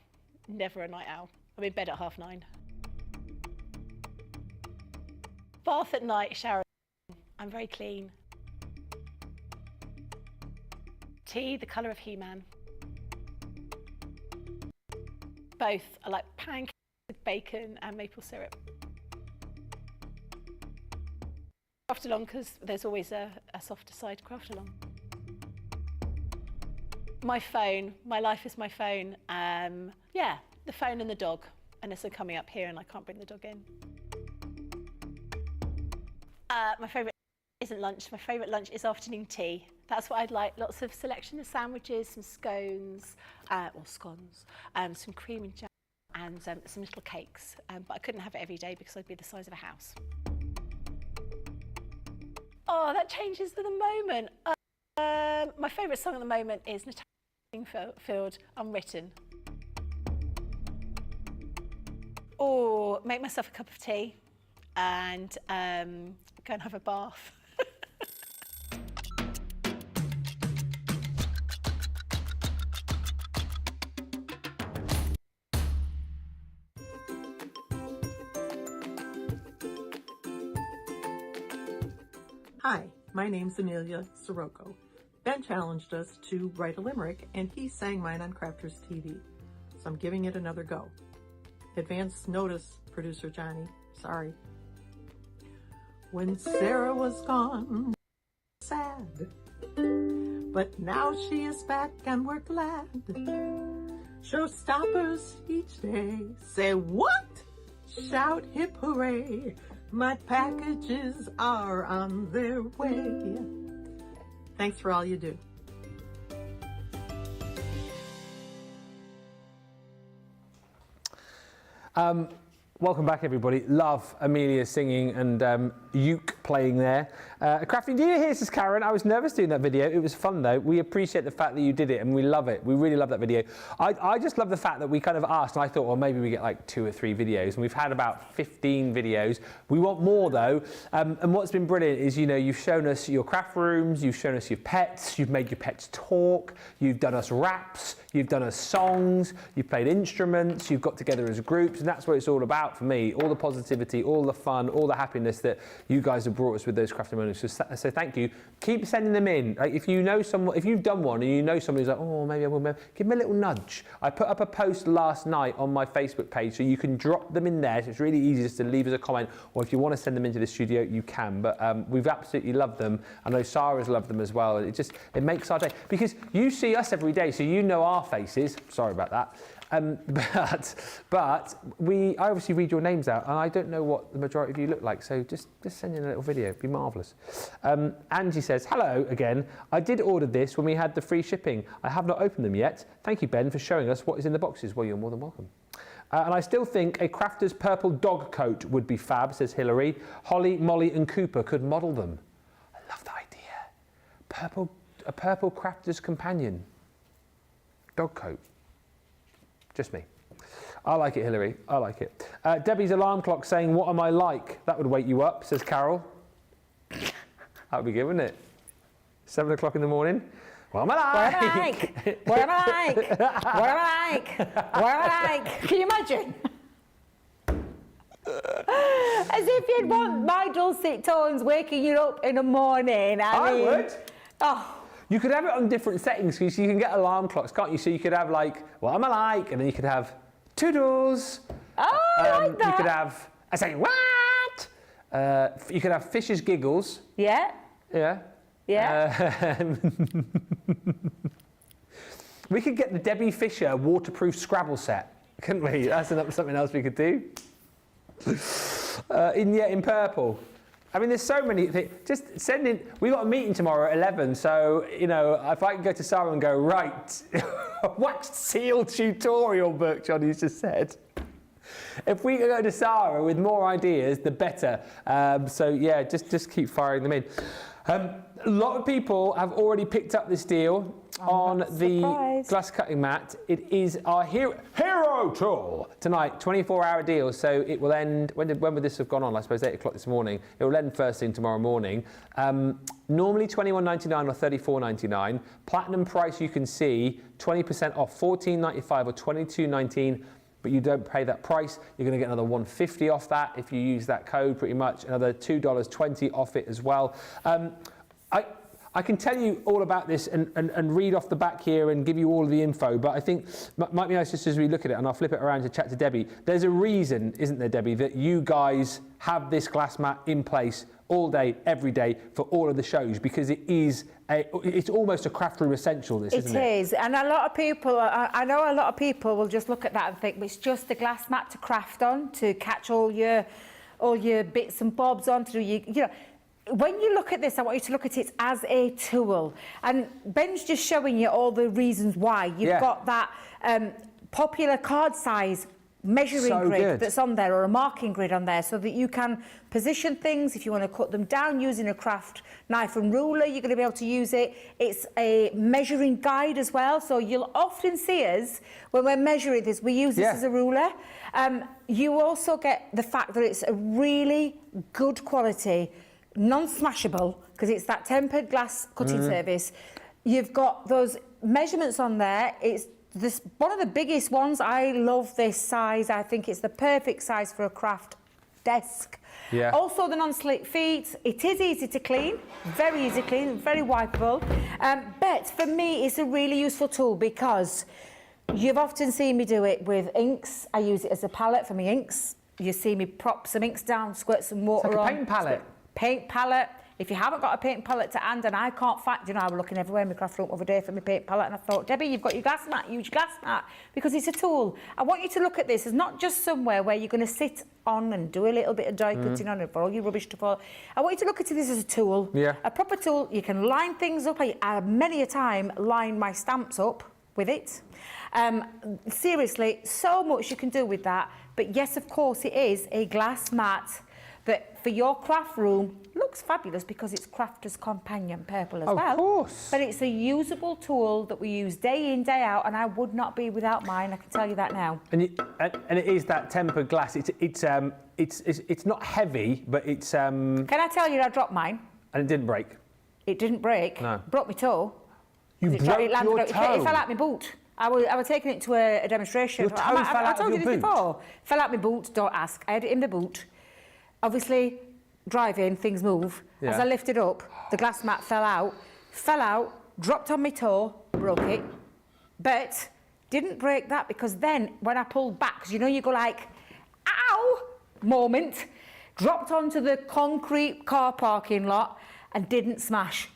never a night owl. I'm in bed at 9:30. Bath at night, shower. I'm very clean. Tea, the colour of He-Man. Both. I like pancakes with bacon and maple syrup. Craft along because there's always a softer side to craft along. My phone. My life is my phone. Yeah, the phone and the dog. Unless they're coming up here and I can't bring the dog in. My favourite isn't lunch. My favourite lunch is afternoon tea. That's what I'd like. Lots of selection of sandwiches, some scones, or scones, some cream and jam, and some little cakes. But I couldn't have it every day because I'd be the size of a house. Oh, that changes to the moment. My favourite song at the moment is Natalia Field, Unwritten. Or make myself a cup of tea and go and have a bath. Hi, my name's Amelia Sirocco. Ben challenged us to write a limerick, and he sang mine on Crafters TV, so I'm giving it another go. Advance notice, producer Johnny. Sorry. When Sarah was gone, sad, but now she is back and we're glad. Showstoppers each day say what? Shout hip hooray! My packages are on their way. Thanks for all you do. Welcome back, everybody. Love Amelia singing and uke playing there. Crafty, do you hear? This is Karen. I was nervous doing that video. It was fun, though. We appreciate the fact that you did it, and we love it. We really love that video. I just love the fact that we kind of asked, and I thought, well, maybe we get like 2 or 3 videos, and we've had about 15 videos. We want more, though. And what's been brilliant is, you know, you've shown us your craft rooms, you've shown us your pets, you've made your pets talk, you've done us raps, you've done us songs, you've played instruments, you've got together as groups, and that's what it's all about for me. All the positivity, all the fun, all the happiness that you guys have brought us with those crafting moments. So thank you. Keep sending them in. Like if you know someone, if you've done one and you know somebody who's like, oh, maybe I will, give them a little nudge. I put up a post last night on my Facebook page, so you can drop them in there. So it's really easy just to leave us a comment, or if you want to send them into the studio, you can. But we've absolutely loved them. I know Sarah's loved them as well. It makes our day, because you see us every day, so you know our faces. Sorry about that. But I obviously read your names out, and I don't know what the majority of you look like, so just send in a little video. It'd be marvellous. Angie says, hello again. I did order this when we had the free shipping. I have not opened them yet. Thank you, Ben, for showing us what is in the boxes. Well, you're more than welcome. And I still think a crafter's purple dog coat would be fab, says Hilary. Holly, Molly and Cooper could model them. I love the idea. A purple crafter's companion. Dog coat. Just me. I like it, Hilary. I like it. Debbie's alarm clock saying, what am I like? That would wake you up, says Carol. That would be good, wouldn't it? 7 o'clock in the morning. What am I like? What am I like? What am I like? What am I like? Can you imagine? As if you'd want my dulcet tones waking you up in the morning. I mean, would. Oh. You could have it on different settings, because you can get alarm clocks, can't you? So you could have like, what am I like? And then you could have toodles. Oh, I like that. You could have, I say, what? You could have Fish's giggles. Yeah. Yeah. Yeah. We could get the Debbie Fisher waterproof Scrabble set, couldn't we? That's something else we could do. In purple. I mean, there's so many things. Just send in. We've got a meeting tomorrow at 11, so, you know, if I can go to Sarah and go, right, wax seal tutorial book, Johnny's just said. If we can go to Sarah with more ideas, the better. So, yeah, just keep firing them in. A lot of people have already picked up this deal on the glass cutting mat. It is our hero tool tonight, 24-hour deal. So it will end, when would this have gone on? I suppose 8 o'clock this morning. It will end first thing tomorrow morning. Normally $21.99 or $34.99. Platinum price, you can see 20% off, $14.95 or $22.19. But you don't pay that price. You're going to get another $1.50 off that if you use that code, pretty much. Another $2.20 off it as well. I can tell you all about this and read off the back here and give you all of the info, but I think might be nice just as we look at it, and I'll flip it around to chat to Debbie. There's a reason, isn't there, Debbie, that you guys have this glass mat in place all day, every day for all of the shows, because it's almost a craft room essential, this, isn't it? It is, and a lot of people, I know a lot of people will just look at that and think it's just a glass mat to craft on, to catch all your bits and bobs on, to do you know. When you look at this, I want you to look at it as a tool. And Ben's just showing you all the reasons why. You've got that popular card size measuring grid that's on there, or a marking grid on there, so that you can position things. If you want to cut them down using a craft knife and ruler, you're going to be able to use it. It's a measuring guide as well, so you'll often see us when we're measuring this, we use this as a ruler. You also get the fact that it's a really good quality, non-smashable, because it's that tempered glass cutting surface. You've got those measurements on there. It's one of the biggest ones. I love this size. I think it's the perfect size for a craft desk. Yeah. Also the non-slip feet. It is easy to clean, very easy to clean, very wipeable. But for me, it's a really useful tool because you've often seen me do it with inks. I use it as a palette for my inks. You see me prop some inks down, squirt some water on. It's like a paint palette. Paint palette. If you haven't got a paint palette to hand, and I can't find, you know, I was looking everywhere in my craft room the other day for my paint palette, and I thought, Debbie, you've got your glass mat, use your glass mat, because it's a tool. I want you to look at this as not just somewhere where you're going to sit on and do a little bit of die cutting on it for all your rubbish to fall. I want you to look at this as a tool, a proper tool. You can line things up. I many a time line my stamps up with it. Seriously, so much you can do with that. But yes, of course, it is a glass mat that for your craft room looks fabulous because it's Crafter's Companion purple as well. Of course. But it's a usable tool that we use day in, day out, and I would not be without mine, I can tell you that now. And it is that tempered glass. It's not heavy, but it's... Can I tell you I dropped mine? And it didn't break? It didn't break. No. Broke my toe. You broke your toe? It fell out my boot. I was taking it to a demonstration. Your toe fell out of your boot? I told you this before. Fell out my boot, don't ask. I had it in the boot. Obviously, driving, things move. Yeah. As I lifted up, the glass mat fell out, dropped on my toe, broke it. But didn't break that, because then when I pulled back, because you know you go like, ow, moment, dropped onto the concrete car parking lot and didn't smash.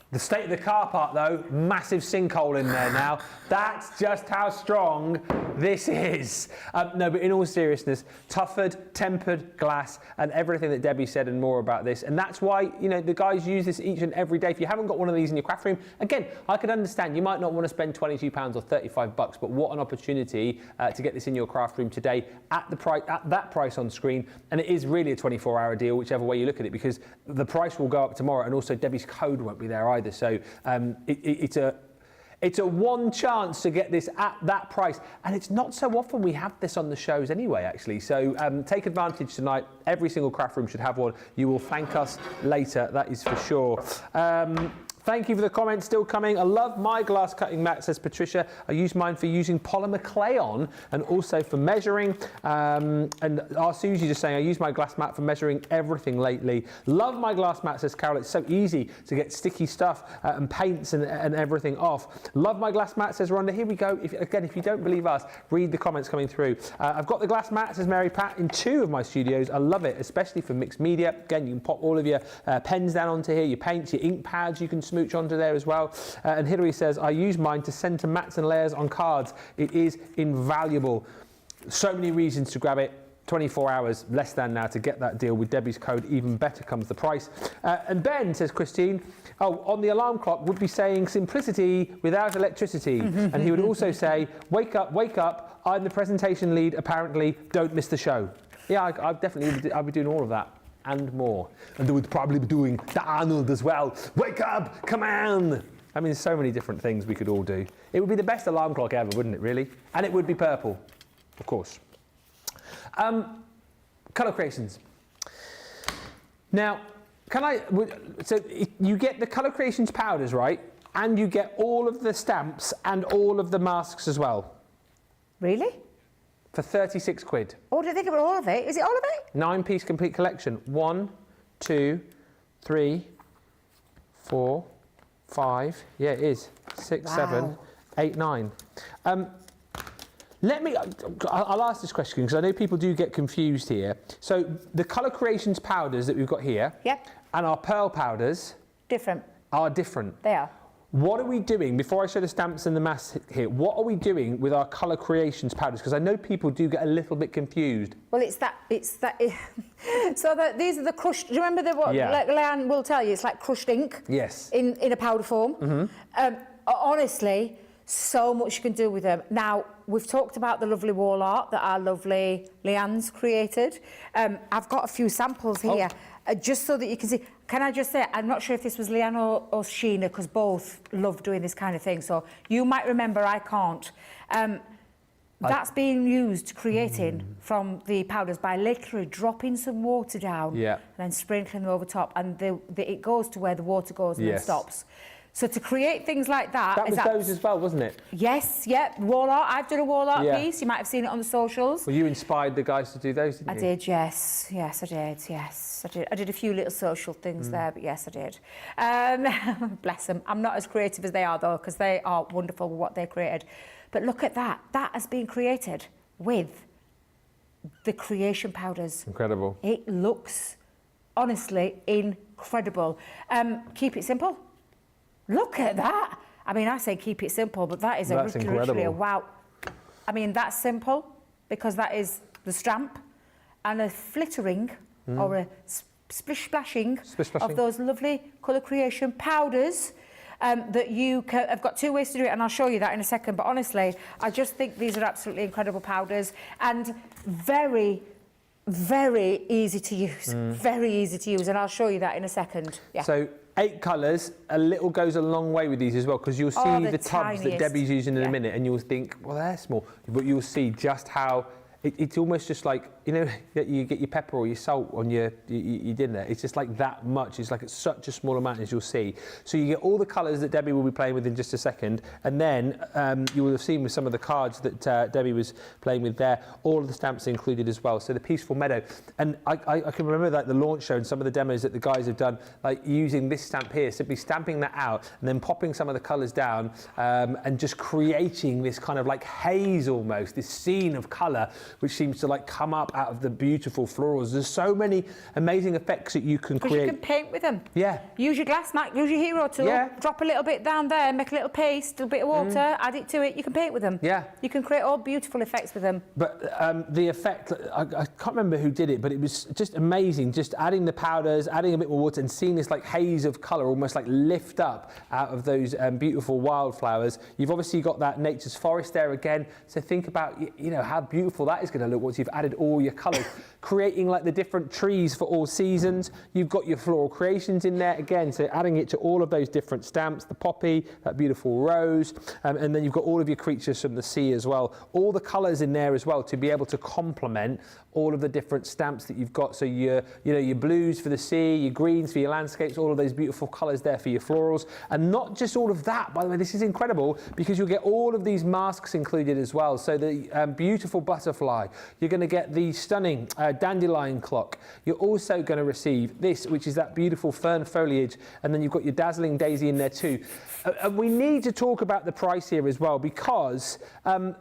The state of the car park, though, massive sinkhole in there now. That's just how strong this is. No, but in all seriousness, toughened, tempered glass, and everything that Debbie said and more about this. And that's why, you know, the guys use this each and every day. If you haven't got one of these in your craft room, again, I can understand you might not want to spend £22 or $35, but what an opportunity to get this in your craft room today at that price on screen. And it is really a 24-hour deal, whichever way you look at it, because the price will go up tomorrow, and also Debbie's code won't be there either. So it's a one chance to get this at that price, and it's not so often we have this on the shows anyway, actually. So take advantage tonight. Every single craft room should have one. You will thank us later, that is for sure. Thank you for the comments still coming. I love my glass cutting mat, says Patricia. I use mine for using polymer clay on and also for measuring. And our Susie just saying, I use my glass mat for measuring everything lately. Love my glass mat, says Carol. It's so easy to get sticky stuff and paints and everything off. Love my glass mat, says Rhonda. Here we go. If you don't believe us, read the comments coming through. I've got the glass mat, says Mary Pat, in 2 of my studios. I love it, especially for mixed media. Again, you can pop all of your pens down onto here, your paints, your ink pads, you can smooch onto there as well. And Hilary says, I use mine to center mats and layers on cards. It is invaluable. So many reasons to grab it. 24 hours less than now to get that deal with Debbie's code. Even better comes the price. And Ben, says Christine, on the alarm clock would be saying simplicity without electricity. And he would also say, wake up, I'm the presentation lead, apparently, don't miss the show. Yeah, I'd be doing all of that and more. And they would probably be doing the Arnold as well. Wake up, come on. I mean, so many different things we could all do. It would be the best alarm clock ever, wouldn't it, really? And it would be purple, of course. Colour creations. Now, so you get the Colour Creations powders, right? And you get all of the stamps and all of the masks as well. Really? For 36 quid. Oh, did they give it all of it? Is it all of it? 9-piece complete collection. 1, 2, 3, 4, 5. Yeah, it is. 6, Wow. 7, 8, 9. I'll ask this question because I know people do get confused here. So the Colour Creations powders that we've got here Yep. and our pearl powders Different. are different. They are. What are we doing, before I show the stamps and the mask here, what are we doing with our Colour Creations powders? Because I know people do get a little bit confused. Well, it's that. So these are the crushed. Do you remember what Yeah. like Leanne will tell you? It's like crushed ink. Yes. In a powder form. Honestly, so much you can do with them. Now, we've talked about the lovely wall art that our lovely Leanne's created. I've got a few samples here, just so that you can see. Can I just say, I'm not sure if this was Leanne or Sheena, because both love doing this kind of thing. So you might remember, I can't. That's being used, creating from the powders by literally dropping some water down and then sprinkling them over top, and it goes to where the water goes and then stops. So to create things like that... That was those as well, wasn't it? Yes, yep. Wall art. I've done a wall art piece. You might have seen it on the socials. Well, you inspired the guys to do those, didn't you? I did, yes. Yes, I did. Yes, I did. I did a few little social things there, but yes, I did. Bless them. I'm not as creative as they are, though, because they are wonderful with what they created. But look at that. That has been created with the creation powders. Incredible. It looks, honestly, incredible. Keep it simple. Look at that. I mean, I say keep it simple, but that is literally a wow. I mean, that's simple because that is the stamp and a flittering or a splish-splashing of those lovely Colour Creation powders that you have got two ways to do it, and I'll show you that in a second. But honestly, I just think these are absolutely incredible powders and very, very easy to use. Very easy to use, and I'll show you that in a second. Yeah. So 8 colours, a little goes a long way with these as well, because you'll see the tubs that Debbie's using in a minute, and you'll think, well, they're small, but you'll see just how it's almost just like, you know, you get your pepper or your salt on your dinner. It's just like that much. It's like it's such a small amount, as you'll see. So you get all the colours that Debbie will be playing with in just a second, and then you will have seen with some of the cards that Debbie was playing with there, all of the stamps included as well. So the Peaceful Meadow, and I can remember like the launch show and some of the demos that the guys have done, like using this stamp here, simply stamping that out and then popping some of the colours down and just creating this kind of like haze almost, this scene of colour which seems to like come up out of the beautiful florals. There's so many amazing effects that you can create. You can paint with them. Yeah. Use your glass mat, use your hero tool, drop a little bit down there, make a little paste, a little bit of water, add it to it. You can paint with them. Yeah. You can create all beautiful effects with them. But the effect, I can't remember who did it, but it was just amazing. Just adding the powders, adding a bit more water and seeing this like haze of colour almost like lift up out of those beautiful wildflowers. You've obviously got that nature's forest there again. So think about, you know, how beautiful that is going to look once you've added all your colours. Creating like the different trees for all seasons. You've got your floral creations in there again, so adding it to all of those different stamps, the poppy, that beautiful rose, and then you've got all of your creatures from the sea as well. All the colours in there as well to be able to complement all of the different stamps that you've got. So your blues for the sea, your greens for your landscapes, all of those beautiful colours there for your florals. And not just all of that, by the way, this is incredible because you'll get all of these masks included as well. So the beautiful butterfly, you're going to get the stunning dandelion clock. You're also going to receive this, which is that beautiful fern foliage, and then you've got your dazzling daisy in there too. And we need to talk about the price here as well, because £36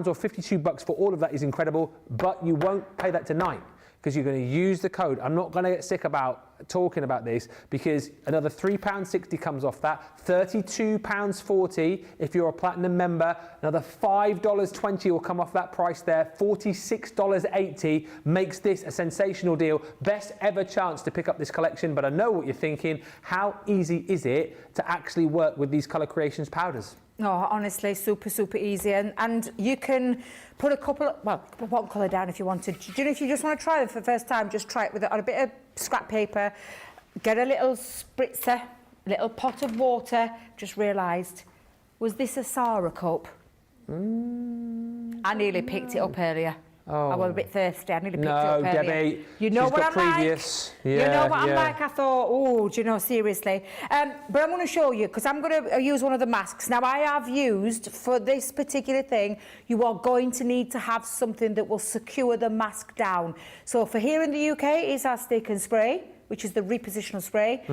or $52 for all of that is incredible, but you won't pay that tonight because you're going to use the code. I'm not going to get sick about talking about this because another £3.60 comes off that, £32.40 if you're a platinum member, another $5.20 will come off that price there, $46.80 makes this a sensational deal. Best ever chance to pick up this collection, but I know what you're thinking. How easy is it to actually work with these Colour Creations powders? No, honestly, super, super easy. And you can put a couple, one colour down if you wanted. Do you know, if you just want to try them for the first time, just try it with it on a bit of scrap paper, get a little spritzer, a little pot of water. Just realised, was this a Sarah cup? I nearly picked it up earlier. Oh. I was a bit thirsty. I nearly picked it up earlier. Debbie, you know what I'm previous. like. You know what I'm like. I thought, oh, do you know, seriously. But I'm going to show you, because I'm going to use one of the masks. Now, I have used, for this particular thing, you are going to need to have something that will secure the mask down. So for here in the UK, it's our stick and spray. which is the repositional spray.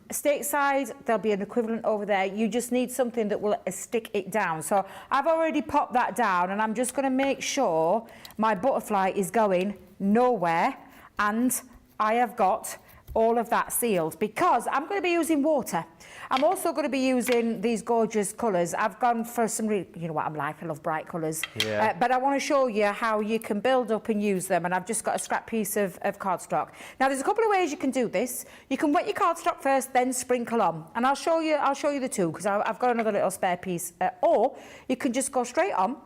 Stateside, there'll be an equivalent over there. You just need something that will stick it down. So I've already popped that down, and I'm just going to make sure my butterfly is going nowhere, and I have got all of that sealed, because I'm going to be using water. I'm also going to be using these gorgeous colours. I've gone for some, you know what I'm like, I love bright colours. Yeah. But I want to show you how you can build up and use them, and I've just got a scrap piece of cardstock. Now, there's a couple of ways you can do this. You can wet your cardstock first, then sprinkle on, and I'll show you the two, because I've got another little spare piece. Or you can just go straight on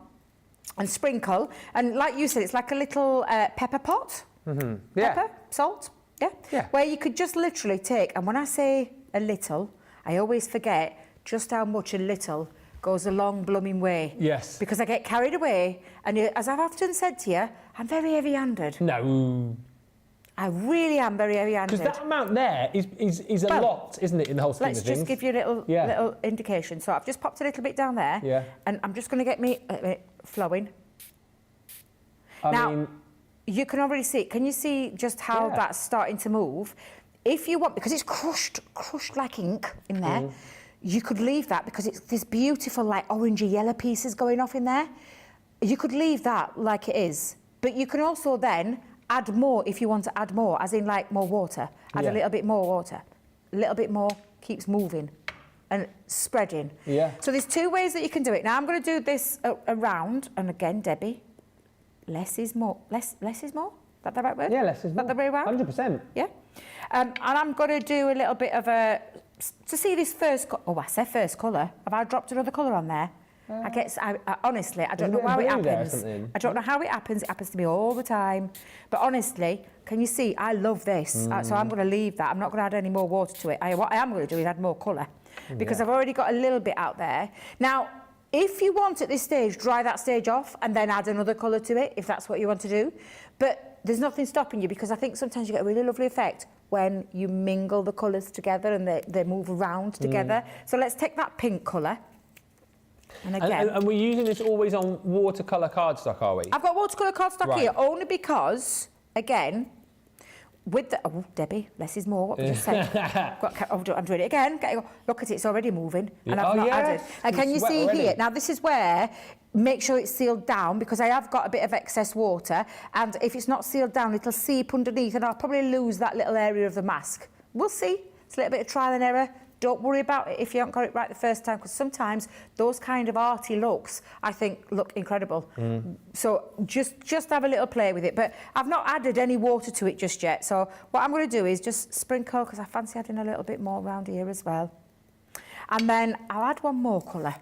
and sprinkle, and like you said, it's like a little pepper pot. Yeah. Pepper, salt. Yeah. Where you could just literally take, and when I say a little, I always forget just how much a little goes a long blooming way. Yes. Because I get carried away, and as I've often said to you, I'm very heavy-handed. No. I really am very heavy-handed. Because that amount there is a lot, isn't it, in the whole scheme of things? Let's just give you a little indication. So I've just popped a little bit down there. Yeah. And I'm just going to get me flowing. I mean, you can already see, can you see just how that's starting to move? If you want, because it's crushed like ink in there, you could leave that, because it's this beautiful like orangey yellow pieces going off in there. You could leave that like it is, but you can also then add more if you want to add more, as in like more water. Add a little bit more water. A little bit more, keeps moving and spreading. Yeah. So there's two ways that you can do it. Now I'm going to do this around, and again, Debbie, less is more. Less is more? Is that the right word? Yeah, less is more. Is that the way around? 100%. Yeah. And I'm going to do a little bit of a... To see this first... I said first colour. Have I dropped another colour on there? I honestly, I don't know how it happens. I don't know how it happens. It happens to me all the time. But honestly, can you see? I love this. So I'm going to leave that. I'm not going to add any more water to it. What I am going to do is add more colour, because I've already got a little bit out there. Now, if you want at this stage, dry that stage off and then add another colour to it, if that's what you want to do. But there's nothing stopping you, because I think sometimes you get a really lovely effect when you mingle the colours together and they move around together. So let's take that pink colour. And again... And we're using this always on watercolour cardstock, are we? I've got watercolour cardstock here, only because, again, with the... Oh, Debbie, less is more, what we just said. I'm doing it again. Look at it, it's already moving. And I've not added. And can you see here? Now, this is where... Make sure it's sealed down, because I have got a bit of excess water, and if it's not sealed down, it'll seep underneath, and I'll probably lose that little area of the mask. We'll see. It's a little bit of trial and error. Don't worry about it if you haven't got it right the first time, because sometimes those kind of arty looks, I think, look incredible. So just have a little play with it. But I've not added any water to it just yet. So what I'm going to do is just sprinkle, because I fancy adding a little bit more around here as well. And then I'll add one more colour.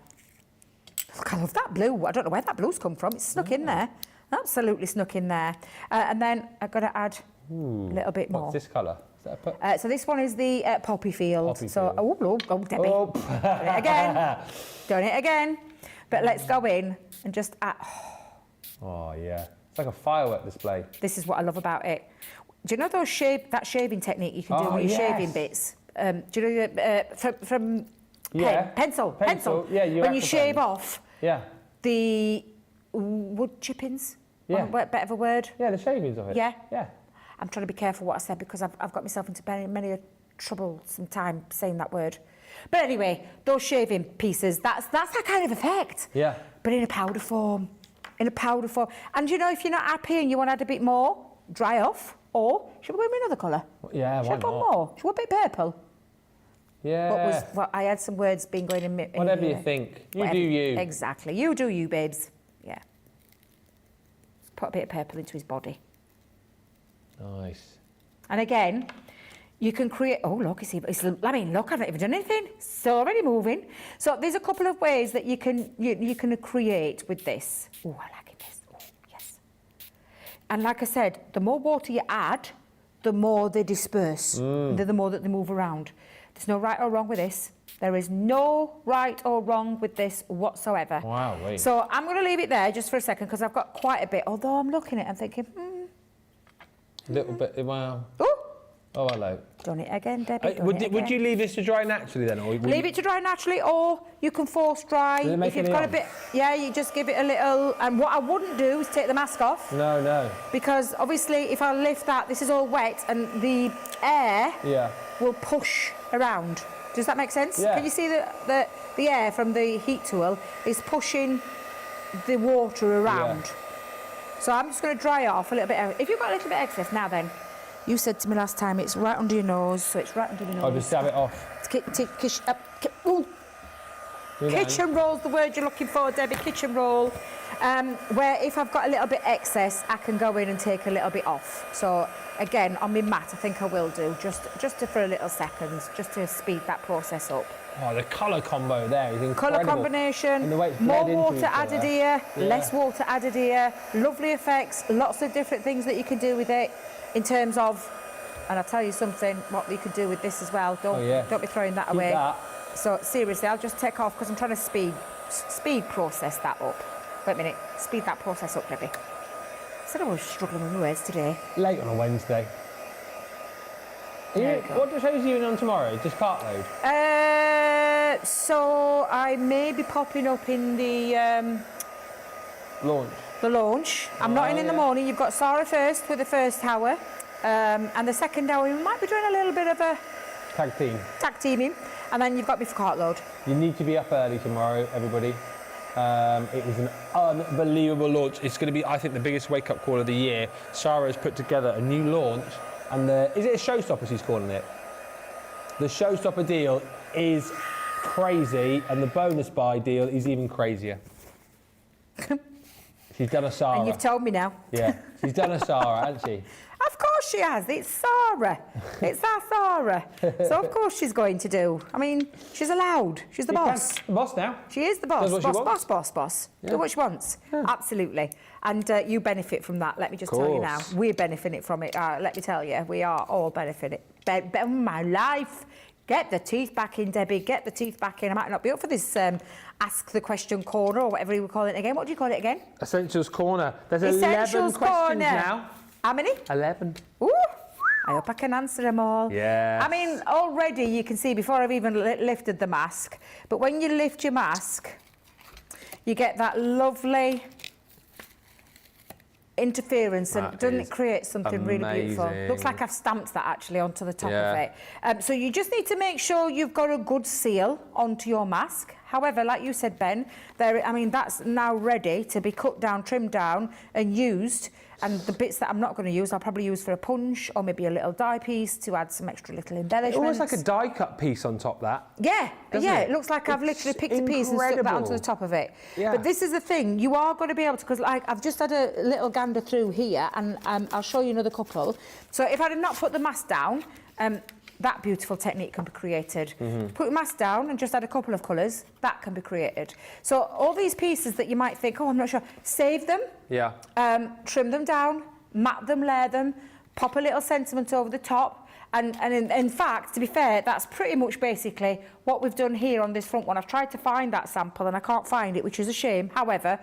Look, I love that blue. I don't know where that blue's come from. It's snuck in there. Absolutely snuck in there. And then I'm going to add a little bit more. What's this colour? Is that so this one is the poppy field. Poppy so, field. Oh, Debbie. Oh. Done it again. Done it again. But let's go in and just add... Oh, yeah. It's like a firework display. This is what I love about it. Do you know that shaving technique you can do with your shaving bits? Do you know from pencil? Yeah, when you shave off the wood chippings. Yeah. Better of a word. Yeah, the shavings of it. Yeah. Yeah. I'm trying to be careful what I said, because I've got myself into many a trouble some time saying that word. But anyway, those shaving pieces, that's that kind of effect. Yeah. But in a powder form. And you know, if you're not happy and you want to add a bit more, dry off. Or should we go with another colour? Yeah, why not? Should I go more? Should we go a bit purple? Yeah. I had some words being going in whatever here. you think. You do you. Exactly. You do you, babes. Yeah. Let's put a bit of purple into his body. Nice. And again, you can create... Oh, look, you see, look, I haven't even done anything. It's already moving. So there's a couple of ways that you can create with this. Oh, I like this. Oh, yes. And like I said, the more water you add, the more they disperse. The more that they move around. There's no right or wrong with this. There is no right or wrong with this whatsoever. Wow, wait. So I'm going to leave it there just for a second, because I've got quite a bit. Although I'm looking at it and thinking, A little bit, wow. Oh, Oh, hello. Done it again, Debbie. Would you leave this to dry naturally then? Or Leave it to dry naturally, or you can force dry. Does it make if you've any got a odds? bit, yeah, you just give it a little. And what I wouldn't do is take the mask off. No. Because obviously, if I lift that, this is all wet, and the air will push around. Does that make sense? Yeah. Can you see the air from the heat tool is pushing the water around? Yeah. So I'm just going to dry it off a little bit. If you've got a little bit excess, now then. You said to me last time it's right under your nose, so it's right under your nose. I'll just dab it off. Kitchen roll's the word you're looking for, Debbie, kitchen roll. Where if I've got a little bit excess, I can go in and take a little bit off. So again, on my mat, I think I will do, just for a little seconds, just to speed that process up. Oh, the colour combo there is incredible. Colour combination, And the way it's more bled into water each added other. here, Yeah. less water added here, lovely effects, lots of different things that you can do with it in terms of, and I'll tell you something, what you could do with this as well. Don't be throwing that Keep away. that. So seriously, I'll just take off because I'm trying to speed process that up. Wait a minute, speed that process up, Debbie. I said I was struggling with my words today. Late on a Wednesday. What shows are you in on tomorrow? Just cartload? So I may be popping up in the Launch. the launch. I'm not in the morning. You've got Sarah first with the first hour, and the second hour we might be doing a little bit of a tag teaming, and then you've got me for cartload. You need to be up early tomorrow, everybody. It is an unbelievable launch. It's going to be, I think, the biggest wake-up call of the year. Sarah has put together a new launch, and is it a showstopper she's calling it? The showstopper deal is crazy, and the bonus buy deal is even crazier. She's done a Sarah. And you've told me now. Yeah, she's done a Sarah, hasn't she? Of course she has. It's Sarah. It's our Sarah. So of course she's going to do. I mean, she's allowed. She's the boss. The boss now. She is the boss. Does what she wants. Boss. Yeah. Do what she wants. Yeah. Absolutely. And you benefit from that. Let me just tell you now. We're benefiting from it. Let me tell you, we are all benefiting. My life. Get the teeth back in, Debbie. Get the teeth back in. I might not be up for this Ask the Question Corner or whatever you call it again. What do you call it again? Essentials Corner. There's Essentials 11 questions Corner. now. How many? 11. Ooh, I hope I can answer them all. Yeah. I mean, already you can see before I've even lifted the mask, but when you lift your mask, you get that lovely interference, and doesn't it create something really beautiful? Looks like I've stamped that actually onto the top of it. So you just need to make sure you've got a good seal onto your mask. However, like you said, Ben, that's now ready to be cut down, trimmed down and used. And the bits that I'm not going to use, I'll probably use for a punch or maybe a little die piece to add some extra little embellishments. Almost like a die cut piece on top of that. Yeah, it looks like I've literally picked a piece and stuck that onto the top of it. Yeah. But this is the thing, you are going to be able to, because like I've just had a little gander through here, and I'll show you another couple. So if I did not put the mask down, that beautiful technique can be created. Put your mask down and just add a couple of colours, that can be created. So all these pieces that you might think, oh, I'm not sure, save them, trim them down, mat them, layer them, pop a little sentiment over the top, and in fact, to be fair, that's pretty much basically what we've done here on this front one. I've tried to find that sample and I can't find it, which is a shame. However,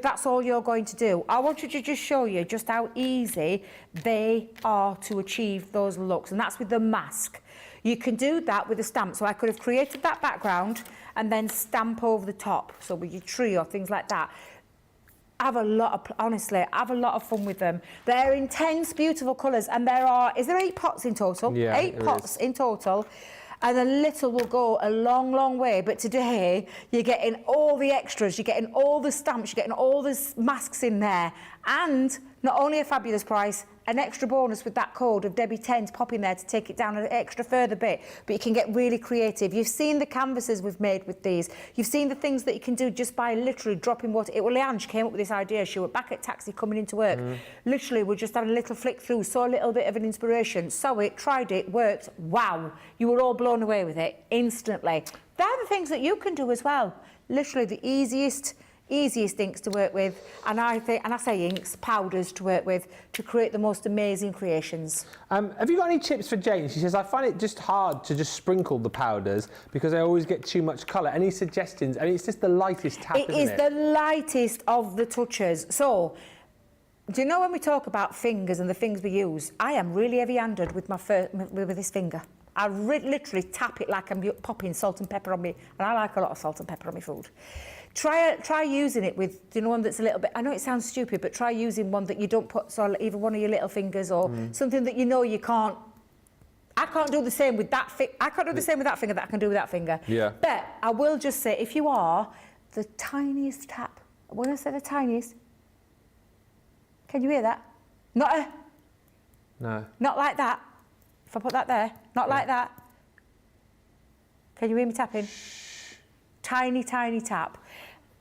that's all you're going to do. I wanted to just show you just how easy they are to achieve those looks, and that's with the mask. You can do that with a stamp. So I could have created that background and then stamp over the top, so with your tree or things like that. Honestly, have a lot of fun with them. They're intense, beautiful colours, and is there 8 pots in total? Yeah, 8 pots in total. And a little will go a long, long way. But today, you're getting all the extras, you're getting all the stamps, you're getting all the masks in there. And not only a fabulous price, an extra bonus with that code of Debby10 to pop in there to take it down an extra further bit. But you can get really creative. You've seen the canvases we've made with these. You've seen the things that you can do just by literally dropping water. Leanne came up with this idea. She was back at taxi coming into work. Literally, we just had a little flick through, saw a little bit of an inspiration, saw it, tried it, worked. Wow. You were all blown away with it instantly. They're the things that you can do as well. Literally the easiest inks to work with, and I say inks, powders to work with to create the most amazing creations. Have you got any tips for Jane? She says, I find it just hard to just sprinkle the powders because I always get too much colour. Any suggestions? I mean, it's just the lightest tap, isn't it? It is the lightest of the touches. So Do you know when we talk about fingers and the things we use, I am really heavy-handed with with this finger. I literally tap it like I'm popping salt and pepper on me, and I like a lot of salt and pepper on my food. Try using it with, you know, one that's a little bit, I know it sounds stupid, but try using one that you don't put either one of your little fingers or something that you know you can't. I can't do the same with that I can't do the same with that finger that I can do with that finger. Yeah. But I will just say, if you are the tiniest tap, when I say the tiniest, can you hear that? No. Not like that. If I put that there, not like that. Can you hear me tapping? Tiny, tiny tap.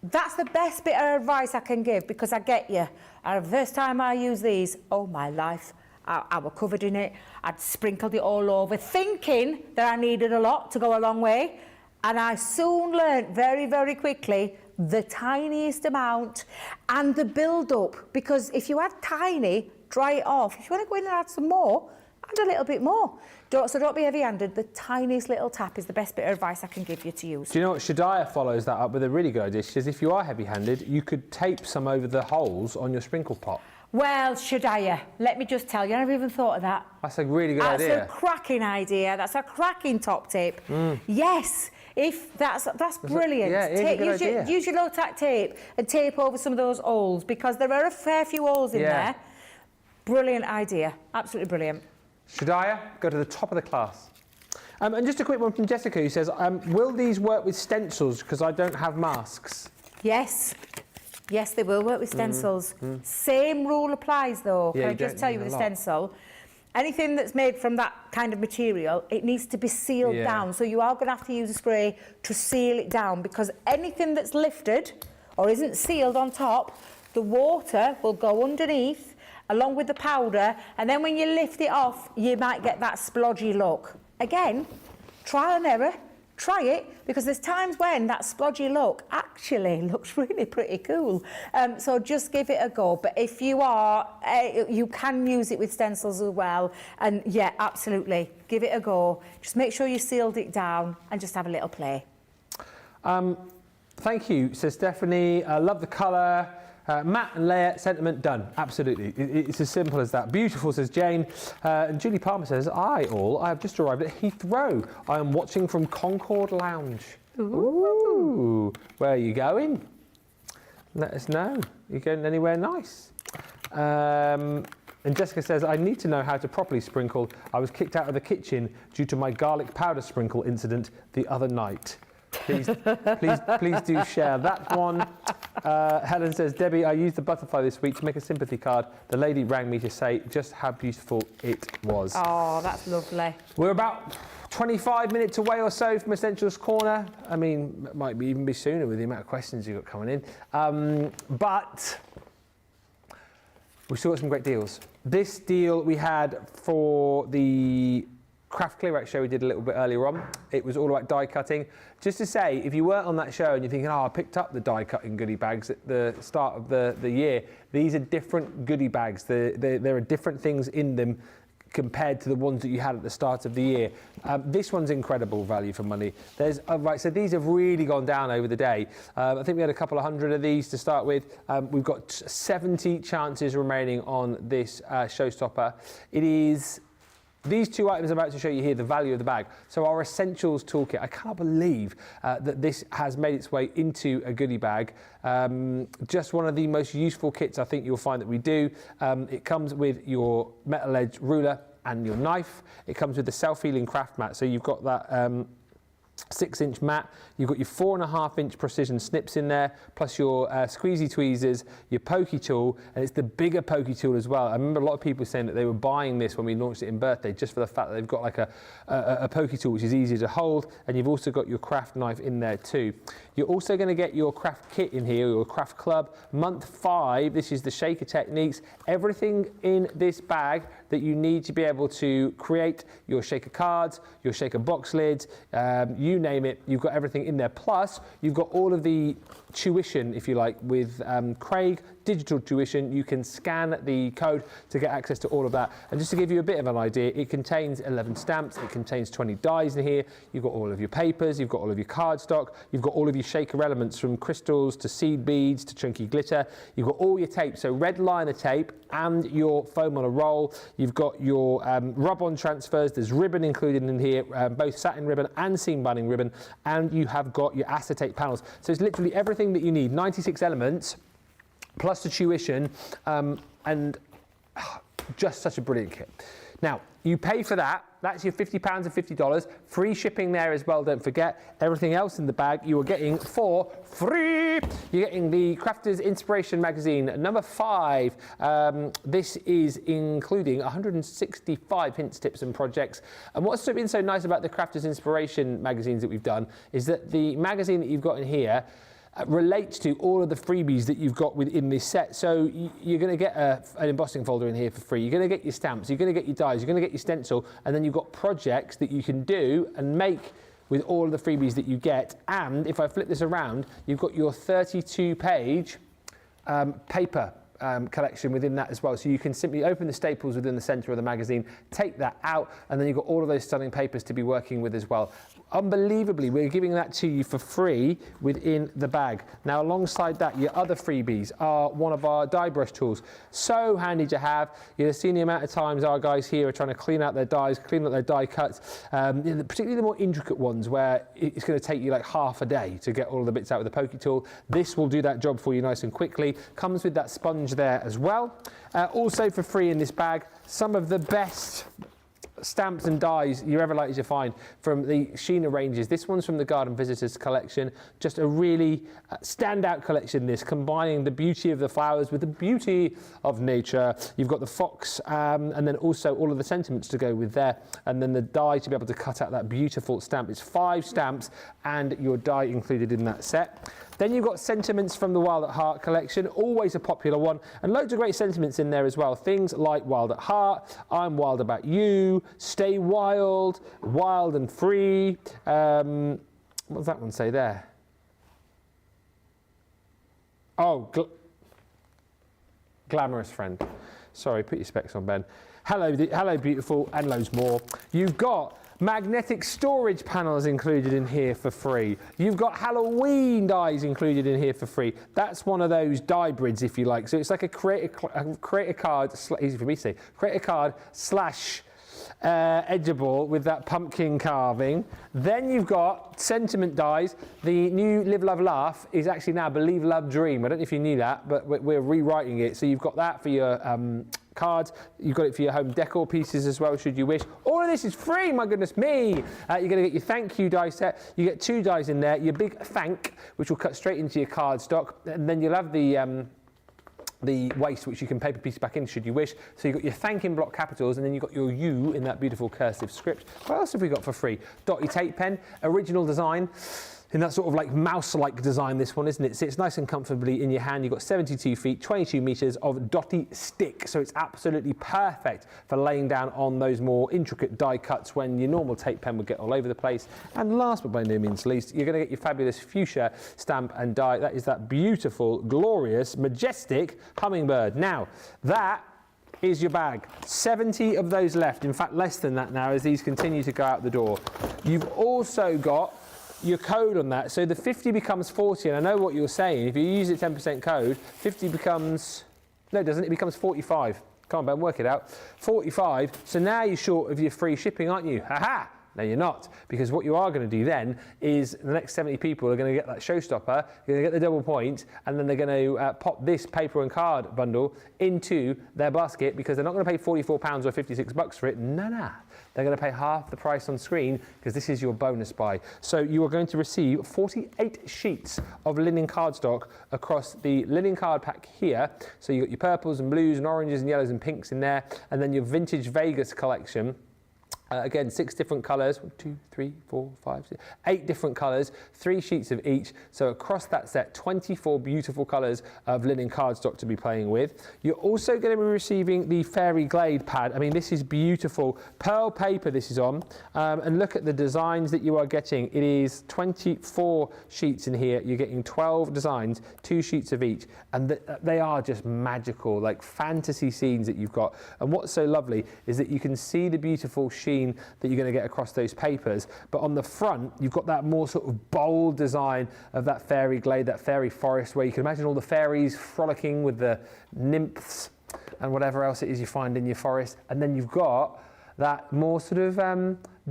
That's the best bit of advice I can give, because I get you. The first time I used these, oh my life, I was covered in it. I'd sprinkled it all over, thinking that I needed a lot to go a long way. And I soon learnt very, very quickly the tiniest amount and the build-up. Because if you add tiny, dry it off. If you want to go in and add some more, add a little bit more. So don't be heavy-handed. The tiniest little tap is the best bit of advice I can give you to use. Do you know what? Shadiah follows that up with a really good idea. She says if you are heavy-handed, you could tape some over the holes on your sprinkle pot. Well, Shadiah, let me just tell you, I never even thought of that. That's a really good idea. That's a cracking idea. That's a cracking top tip. Yes, if that's brilliant. Yeah, it is a good idea. Use your low-tack tape and tape over some of those holes, because there are a fair few holes in there. Brilliant idea. Absolutely brilliant. Shadiah, go to the top of the class. And just a quick one from Jessica, who says, will these work with stencils, because I don't have masks? Yes. Yes, they will work with stencils. Same rule applies, though. Yeah, Can I just tell you with a stencil? Anything that's made from that kind of material, it needs to be sealed down. So you are going to have to use a spray to seal it down, because anything that's lifted or isn't sealed on top, the water will go underneath along with the powder, and then when you lift it off, you might get that splodgy look. Again, trial and error. Try it, because there's times when that splodgy look actually looks really pretty cool. So just give it a go. But if you are, you can use it with stencils as well. And yeah, absolutely, give it a go. Just make sure you sealed it down and just have a little play. Thank you, says Stephanie. I love the colour. Matt and Leia, sentiment done. Absolutely. It's as simple as that. Beautiful, says Jane. And Julie Palmer says, I have just arrived at Heathrow. I am watching from Concord Lounge. Ooh. Where are you going? Let us know. You going anywhere nice? And Jessica says, I need to know how to properly sprinkle. I was kicked out of the kitchen due to my garlic powder sprinkle incident the other night. Please do share that one. Helen says, Debbie, I used the butterfly this week to make a sympathy card. The lady rang me to say just how beautiful it was. Oh, that's lovely. We're about 25 minutes away or so from Essentials Corner. I mean, it might even be sooner with the amount of questions you've got coming in. But we've still got some great deals. This deal we had for the Craft Clear Out show we did a little bit earlier on. It was all about die cutting. Just to say, if you weren't on that show and you're thinking, oh, I picked up the die cutting goodie bags at the start of the year, these are different goodie bags. There are different things in them compared to the ones that you had at the start of the year. This one's incredible value for money. There's right, so these have really gone down over the day. I think we had a couple of hundred of these to start with. We've got 70 chances remaining on this showstopper. It is these two items I'm about to show you here, the value of the bag. So our Essentials Toolkit, I cannot believe that this has made its way into a goodie bag. Just one of the most useful kits I think you'll find that we do. It comes with your metal edge ruler and your knife. It comes with the self-healing craft mat. So you've got that 6-inch mat, you've got your 4.5-inch precision snips in there, plus your squeezy tweezers, your pokey tool, and it's the bigger pokey tool as well. I remember a lot of people saying that they were buying this when we launched it in birthday, just for the fact that they've got like a pokey tool which is easier to hold, and you've also got your craft knife in there too. You're also going to get your craft kit in here, your craft club. Month 5, this is the shaker techniques. Everything in this bag that you need to be able to create your shaker cards, your shaker box lids, you name it, you've got everything in there. Plus, you've got all of the tuition, if you like, with Craig digital tuition. You can scan the code to get access to all of that. And just to give you a bit of an idea, it contains 11 stamps, it contains 20 dies in here, you've got all of your papers, you've got all of your cardstock, you've got all of your shaker elements from crystals to seed beads to chunky glitter, you've got all your tape, so red liner tape and your foam on a roll, you've got your rub-on transfers, there's ribbon included in here, both satin ribbon and seam binding ribbon, and you have got your acetate panels. So it's literally everything that you need, 96 elements, plus the tuition, and just such a brilliant kit. Now, you pay for that, that's your £50 and $50, free shipping there as well, don't forget. Everything else in the bag you are getting for free. You're getting the Crafters Inspiration Magazine, number 5. This is including 165 hints, tips and projects. And what's been so nice about the Crafters Inspiration magazines that we've done is that the magazine that you've got in here relates to all of the freebies that you've got within this set. So you're going to get an embossing folder in here for free. You're going to get your stamps, you're going to get your dies, you're going to get your stencil, and then you've got projects that you can do and make with all of the freebies that you get. And if I flip this around, you've got your 32-page paper collection within that as well. So you can simply open the staples within the centre of the magazine, take that out, and then you've got all of those stunning papers to be working with as well. Unbelievably, we're giving that to you for free within the bag. Now, alongside that, your other freebies are one of our die brush tools. So handy to have. You'll have seen the amount of times our guys here are trying to clean out their dies, clean out their die cuts, particularly the more intricate ones where it's going to take you like half a day to get all of the bits out with the pokey tool. This will do that job for you nice and quickly. Comes with that sponge there as well. Also for free in this bag, some of the best stamps and dies you're ever likely to find from the Sheena ranges. This one's from the Garden Visitors collection. Just a really standout collection, this, combining the beauty of the flowers with the beauty of nature. You've got the fox and then also all of the sentiments to go with there, and then the die to be able to cut out that beautiful stamp. It's 5 stamps and your die included in that set. Then you've got sentiments from the Wild at Heart collection, always a popular one, and loads of great sentiments in there as well. Things like Wild at Heart, I'm Wild About You, Stay Wild, Wild and Free. What does that one say there? Oh, Glamorous Friend. Sorry, put your specs on, Ben. Hello Beautiful, and loads more. You've got magnetic storage panels included in here for free. You've got Halloween dies included in here for free. That's one of those die brids, if you like. So it's like a create a card, easy for me to say, create a card slash edgeable with that pumpkin carving. Then you've got sentiment dies. The new Live, Love, Laugh is actually now Believe, Love, Dream. I don't know if you knew that, but we're rewriting it. So you've got that for your cards. You've got it for your home decor pieces as well, should you wish. All of this is free, my goodness me. You're going to get your thank you die set. You get 2 dies in there. Your big thank, which will cut straight into your cardstock. And then you'll have the waste, which you can paper piece back in should you wish. So you've got your thank in block capitals, and then you've got your U in that beautiful cursive script. What else have we got for free? Dotty tape pen, original design. In that sort of like mouse-like design, this one, isn't it? Sits nice and comfortably in your hand. You've got 72 feet, 22 metres of dotty stick. So it's absolutely perfect for laying down on those more intricate die cuts when your normal tape pen would get all over the place. And last but by no means least, you're going to get your fabulous fuchsia stamp and die. That is that beautiful, glorious, majestic hummingbird. Now, that is your bag. 70 of those left. In fact, less than that now as these continue to go out the door. You've also got your code on that, so the 50 becomes 40, and I know what you're saying. If you use it 10% code, 50 becomes, no it doesn't, it becomes 45. Come on Ben, work it out. 45, so now you're short of your free shipping, aren't you? Ha-ha! No, you're not, because what you are going to do then is the next 70 people are going to get that showstopper, you're going to get the double point, and then they're going to pop this paper and card bundle into their basket, because they're not going to pay £44 or $56 for it. No. They're going to pay half the price on screen, because this is your bonus buy. So you are going to receive 48 sheets of linen cardstock across the linen card pack here. So you've got your purples and blues and oranges and yellows and pinks in there, and then your vintage Vegas collection. Again, 6 different colours, 1, 2, 3, 4, 5, 6, 8 different colours, 3 sheets of each. So across that set, 24 beautiful colours of linen cardstock to be playing with. You're also going to be receiving the Fairy Glade pad. I mean, this is beautiful. Pearl paper this is on. And look at the designs that you are getting. It is 24 sheets in here. You're getting 12 designs, 2 sheets of each. And they are just magical, like fantasy scenes that you've got. And what's so lovely is that you can see the beautiful sheen that you're going to get across those papers, but on the front you've got that more sort of bold design of that fairy glade, that fairy forest, where you can imagine all the fairies frolicking with the nymphs and whatever else it is you find in your forest. And then you've got that more sort of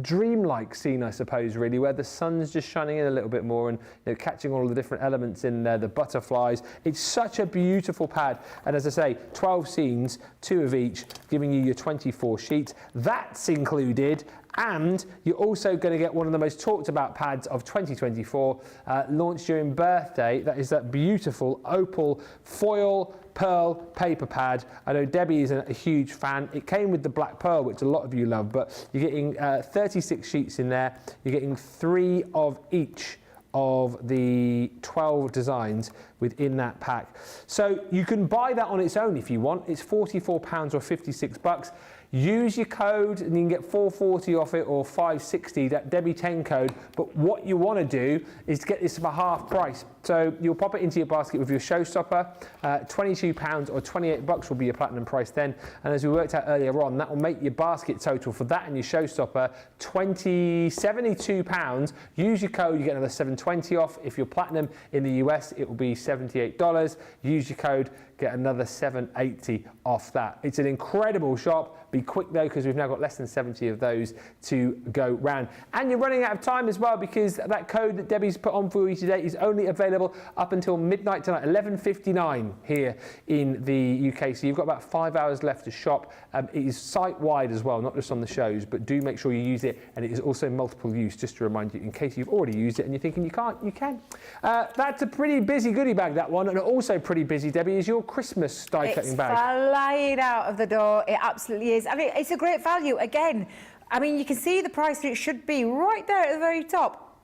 dreamlike scene, I suppose, really, where the sun's just shining in a little bit more and catching all of the different elements in there, the butterflies. It's such a beautiful pad. And as I say, 12 scenes, 2 of each, giving you your 24 sheets. That's included. And you're also going to get one of the most talked about pads of 2024, launched during birthday. That is that beautiful opal foil pearl paper pad. I know Debbie is a huge fan. It came with the black pearl, which a lot of you love, but you're getting 36 sheets in there. You're getting 3 of each of the 12 designs within that pack. So you can buy that on its own if you want. It's £44 or $56. Use your code and you can get $4.40 off it, or $5.60, that Debby 10 code. But what you want to do is to get this for half price. So you'll pop it into your basket with your showstopper. £22 or $28 will be your platinum price then. And as we worked out earlier on, that will make your basket total for that and your showstopper £72. Use your code, you get another $7.20 off. If you're platinum in the US, it will be $78. Use your code, get another $7.80 off that. It's an incredible shop. Be quick though, because we've now got less than 70 of those to go round. And you're running out of time as well, because that code that Debbie's put on for you today is only available up until midnight tonight, 11:59 here in the UK. So you've got about 5 hours left to shop. It is site-wide as well, not just on the shows, but do make sure you use it. And it is also multiple use, just to remind you, in case you've already used it and you're thinking you can't, you can. That's a pretty busy goodie bag, that one. And also pretty busy, Debbie, is your Christmas die-cutting bag. It's flying out of the door. It absolutely is. I mean, it's a great value. Again, I mean, you can see the price that it should be right there at the very top.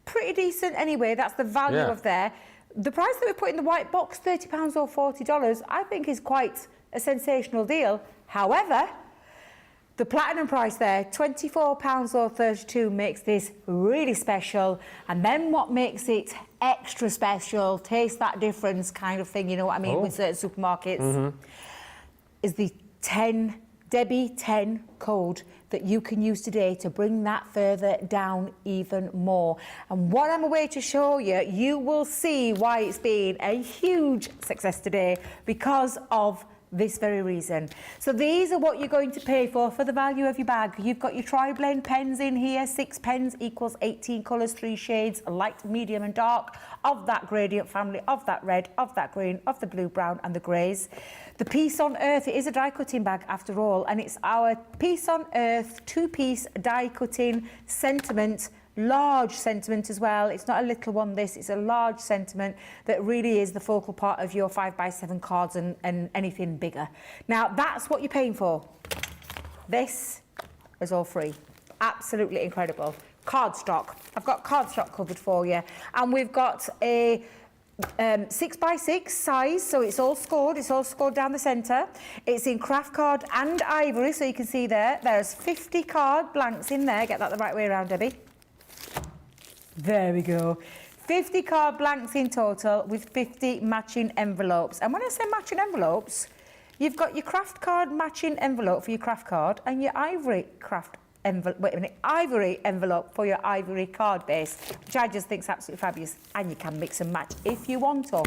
Pretty decent anyway. That's the value of there. The price that we put in the white box, £30 or $40, I think is quite a sensational deal. However, the platinum price there, £24 or $32, makes this really special. And then what makes it extra special, taste that difference kind of thing, you know what I mean, with certain supermarkets, is the Debby 10 code that you can use today to bring that further down even more. And what I'm away to show you, you will see why it's been a huge success today, because of this very reason. So these are what you're going to pay for the value of your bag. You've got your tri-blend pens in here. 6 pens equals 18 colours, 3 shades, light, medium and dark, of that gradient family, of that red, of that green, of the blue, brown and the greys. The Piece on Earth, it is a die cutting bag after all, and it's our Piece on Earth 2-piece die cutting sentiment, large sentiment as well. It's not a little one, this, it's a large sentiment that really is the focal part of your 5x7 cards and anything bigger. Now, that's what you're paying for. This is all free. Absolutely incredible. Cardstock. I've got cardstock covered for you. And we've got a 6x6 size, so it's all scored down the centre. It's in craft card and ivory, so you can see there's 50 card blanks in there. Get that the right way around, Debbie. There we go. 50 card blanks in total with 50 matching envelopes. And when I say matching envelopes, you've got your craft card matching envelope for your craft card and your ivory ivory envelope for your ivory card base, which I just think is absolutely fabulous. And you can mix and match if you want to.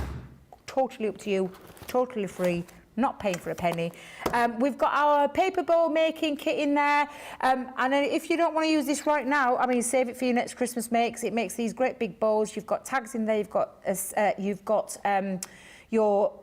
Totally up to you, totally free. Not paying for a penny. We've got our paper bowl making kit in there, and if you don't want to use this right now, I mean, save it for your next Christmas makes. It makes these great big bowls. You've got tags in there. You've got your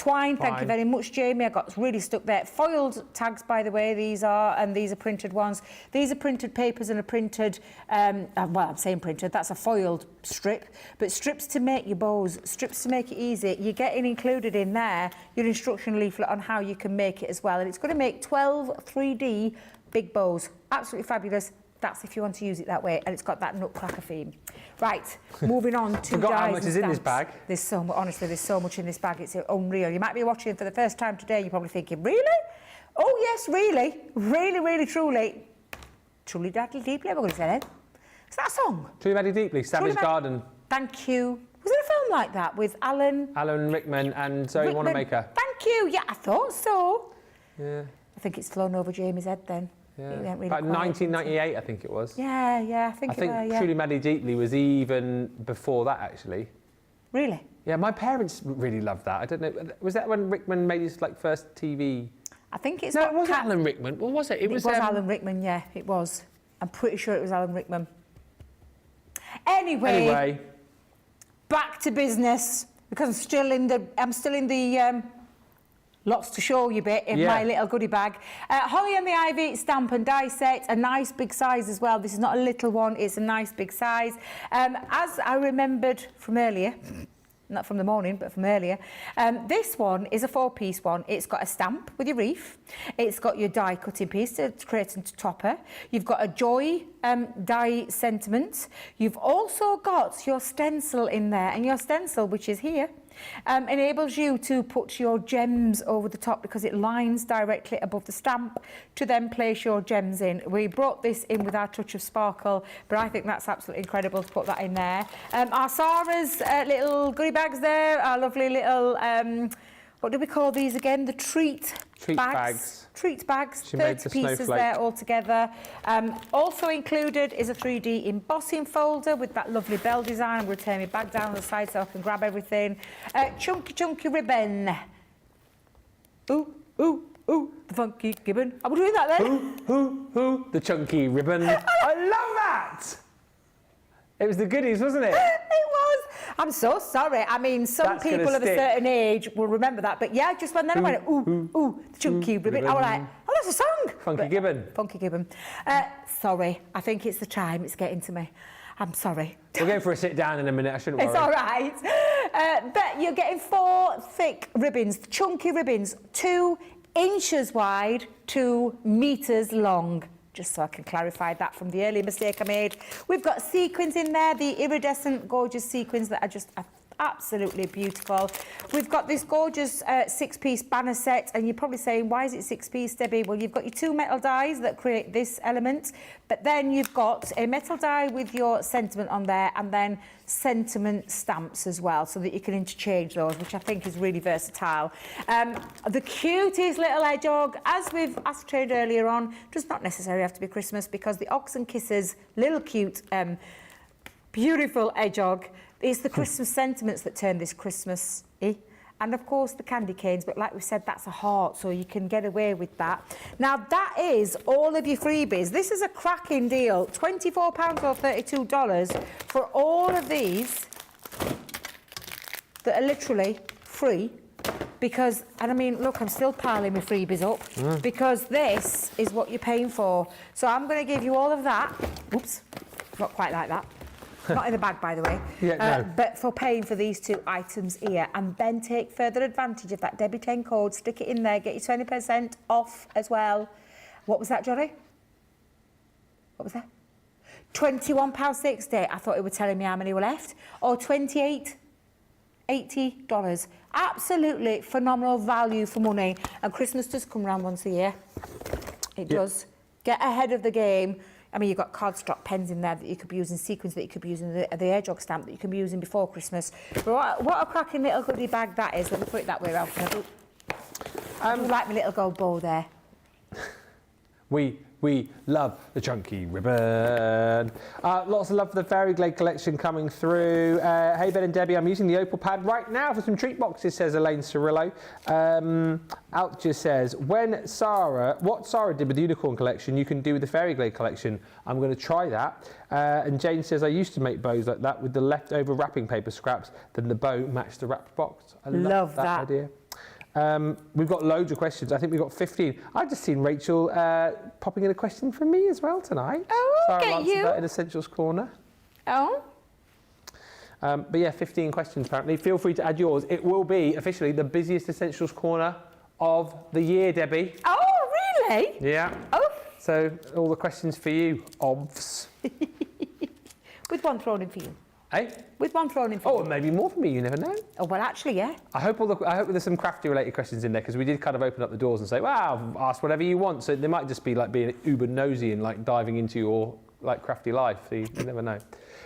Twine, thank you very much, Jamie. I got really stuck there. Foiled tags, by the way, these are, and these are printed ones. These are printed papers and a printed, well, I'm saying printed, that's a foiled strip, but strips to make your bows, strips to make it easy. You're getting included in there your instruction leaflet on how you can make it as well, and it's going to make 12 3D big bows. Absolutely fabulous. That's if you want to use it that way, and it's got that nutcracker theme. Right, moving on to Forgot dies how much and is in this stamps. bag. There's so much, honestly, there's so much in this bag, it's unreal. You might be watching it for the first time today, you're probably thinking, really? Oh yes, really, really, really, truly. Truly, Daddy, deeply, we're going to say it. Is that a song? Truly, Madly, Deeply, Savage Garden. Thank you. Was there a film like that with Alan Rickman and Zoe Wanamaker? Thank you. Yeah, I thought so. Yeah. I think it's flown over Jamie's head then. Yeah. Really About 1998, I think it was. Yeah, I think Truly Madly Deeply was even before that, actually. Really? Yeah, my parents really loved that. I don't know. Was that when Rickman made his first TV? I think it's. No, it wasn't Alan Rickman. What was it? It was Alan Rickman. Yeah, it was. I'm pretty sure it was Alan Rickman. Anyway, back to business because I'm still in the lots to show you bit in my little goodie bag. Holly and the Ivy stamp and die set, a nice big size as well. This is not a little one, it's a nice big size. As I remembered from earlier, not from the morning, but from earlier, this one is a 4-piece one. It's got a stamp with your reef. It's got your die cutting piece to create into topper. You've got a joy die sentiment. You've also got your stencil in there, and your stencil, which is here, enables you to put your gems over the top because it lines directly above the stamp to then place your gems in. We brought this in with our touch of sparkle, but I think that's absolutely incredible to put that in there. Our Sarah's little goodie bags there, our lovely little, what do we call these again? The treat bags. Treat bags, 30 pieces there altogether. Also included is a 3D embossing folder with that lovely bell design. I'm going to turn my bag down on the side so I can grab everything. Chunky ribbon. Ooh, the funky gibbon. Are we doing that then? The chunky ribbon. I love that! It was the goodies, wasn't it? It was. I'm so sorry. I mean, some people of a certain age will remember that. But yeah, just when then I went, the chunky ribbon. I was like, oh, that's a song. Funky gibbon. Funky gibbon. Sorry. I think it's the time. It's getting to me. I'm sorry. We're going for a sit down in a minute. I shouldn't worry. It's all right. But you're getting 4 thick ribbons, chunky ribbons, 2 inches wide, 2 meters long. Just so I can clarify that from the earlier mistake I made. We've got sequins in there, the iridescent, gorgeous sequins that are just absolutely beautiful. We've got this gorgeous 6-piece banner set, and you're probably saying, why is it 6-piece, Debbie? Well, you've got your 2 metal dies that create this element, but then you've got a metal die with your sentiment on there, and then sentiment stamps as well, so that you can interchange those, which I think is really versatile. The cutest little hedgehog, as we've ascertained earlier on, does not necessarily have to be Christmas, because the Ox and Kisses little cute beautiful hedgehog is the Christmas sentiments that turn this Christmas-y. And of course the candy canes, but like we said, that's a heart, so you can get away with that. Now that is all of your freebies. This is a cracking deal, £24 or $32 for all of these that are literally free. Because, and I mean, look, I'm still piling my freebies up because this is what you're paying for. So I'm going to give you all of that. Oops, not quite like that. Not in the bag, by the way. Yeah, no. But for paying for these 2 items here, and then take further advantage of that Debbie 10 code, stick it in there, get you 20% off as well. What was that, Johnny? What was that? £21.60. I thought it was telling me how many were left. Or $80. Absolutely phenomenal value for money. And Christmas does come around once a year. It does. Get ahead of the game. I mean, you've got cardstock pens in there that you could be using, sequins that you could be using, the hedgehog stamp that you can be using before Christmas. But what a cracking little goodie bag that is. Let me put it that way around. I do like my little gold bow there. We love the chunky ribbon. Lots of love for the Fairy Glade collection coming through. Hey Ben and Debbie, I'm using the Opal pad right now for some treat boxes, says Elaine Cirillo. Altja says, what Sarah did with the Unicorn collection, you can do with the Fairy Glade collection. I'm going to try that. And Jane says, I used to make bows like that with the leftover wrapping paper scraps, then the bow matched the wrapped box. I love that idea. We've got loads of questions. I think we've got 15. I've just seen Rachel popping in a question from me as well tonight. Oh, so okay, I'll answer that in Essentials Corner. Oh. But yeah, 15 questions apparently. Feel free to add yours. It will be officially the busiest Essentials Corner of the year, Debbie. Oh, really? Yeah. Oh. So all the questions for you, obvs. With one thrown in for you. Eh? With one thrown in for you. Oh, maybe more for me, you never know. Oh, well, actually, yeah. I hope there's some crafty related questions in there, because we did kind of open up the doors and say, wow, ask whatever you want. So they might just be like being uber nosy and like diving into your like crafty life. So you never know.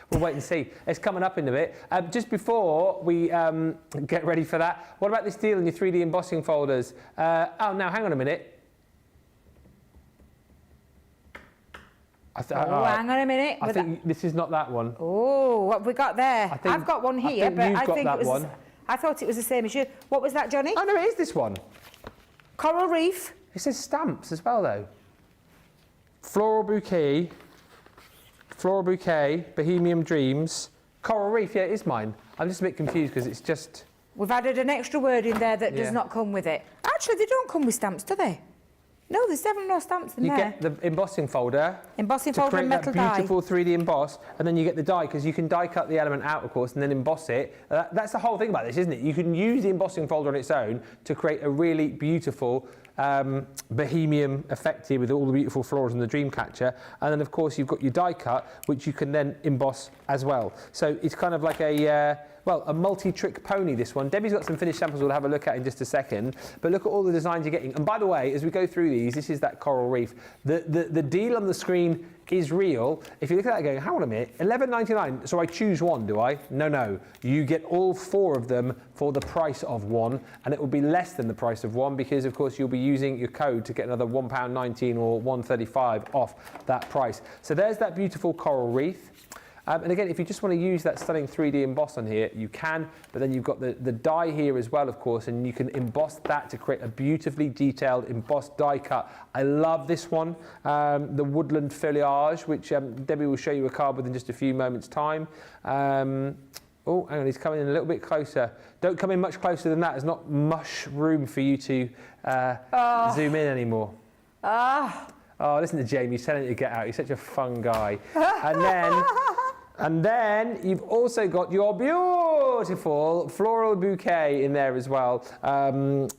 We'll wait and see. It's coming up in a bit. Just before we get ready for that, what about this deal on your 3D embossing folders? Oh, now hang on a minute. Hang on a minute. I think this is not that one. Oh, what have we got there? I've got one here, but I think it was. I thought it was the same as you. What was that, Johnny? Oh no, it is this one. Coral Reef. It says stamps as well, though. Floral bouquet, Bohemian Dreams, Coral Reef. Yeah, it is mine. I'm just a bit confused because it's just. We've added an extra word in there that does not come with it. Actually, they don't come with stamps, do they? No, there's definitely no stamps in there. You get the embossing folder. Embossing folder and metal die. Beautiful 3D emboss, and then you get the die, because you can die cut the element out, of course, and then emboss it. That's the whole thing about this, isn't it? You can use the embossing folder on its own to create a really beautiful bohemian effect here with all the beautiful florals and the dream catcher, and then of course you've got your die cut, which you can then emboss as well. So it's kind of like a multi-trick pony, this one. Debbie's got some finished samples we'll have a look at in just a second, but look at all the designs you're getting. And by the way, as we go through these, this is that Coral Reef. The deal on the screen is real. If you look at that going, hang on a minute, $11.99, so I choose one, do I? No. You get all 4 of them for the price of one, and it will be less than the price of one, because of course you'll be using your code to get another £1.19 or £1.35 off that price. So there's that beautiful Coral Reef. And again, if you just want to use that stunning 3D emboss on here, you can, but then you've got the die here as well, of course, and you can emboss that to create a beautifully detailed embossed die cut. I love this one, the woodland foliage, which Debbie will show you a card with in just a few moments' time. Oh, hang on, he's coming in a little bit closer. Don't come in much closer than that. There's not much room for you to zoom in anymore. Oh, listen to Jamie, he's telling you to get out. He's such a fun guy. And then you've also got your beautiful floral bouquet in there as well,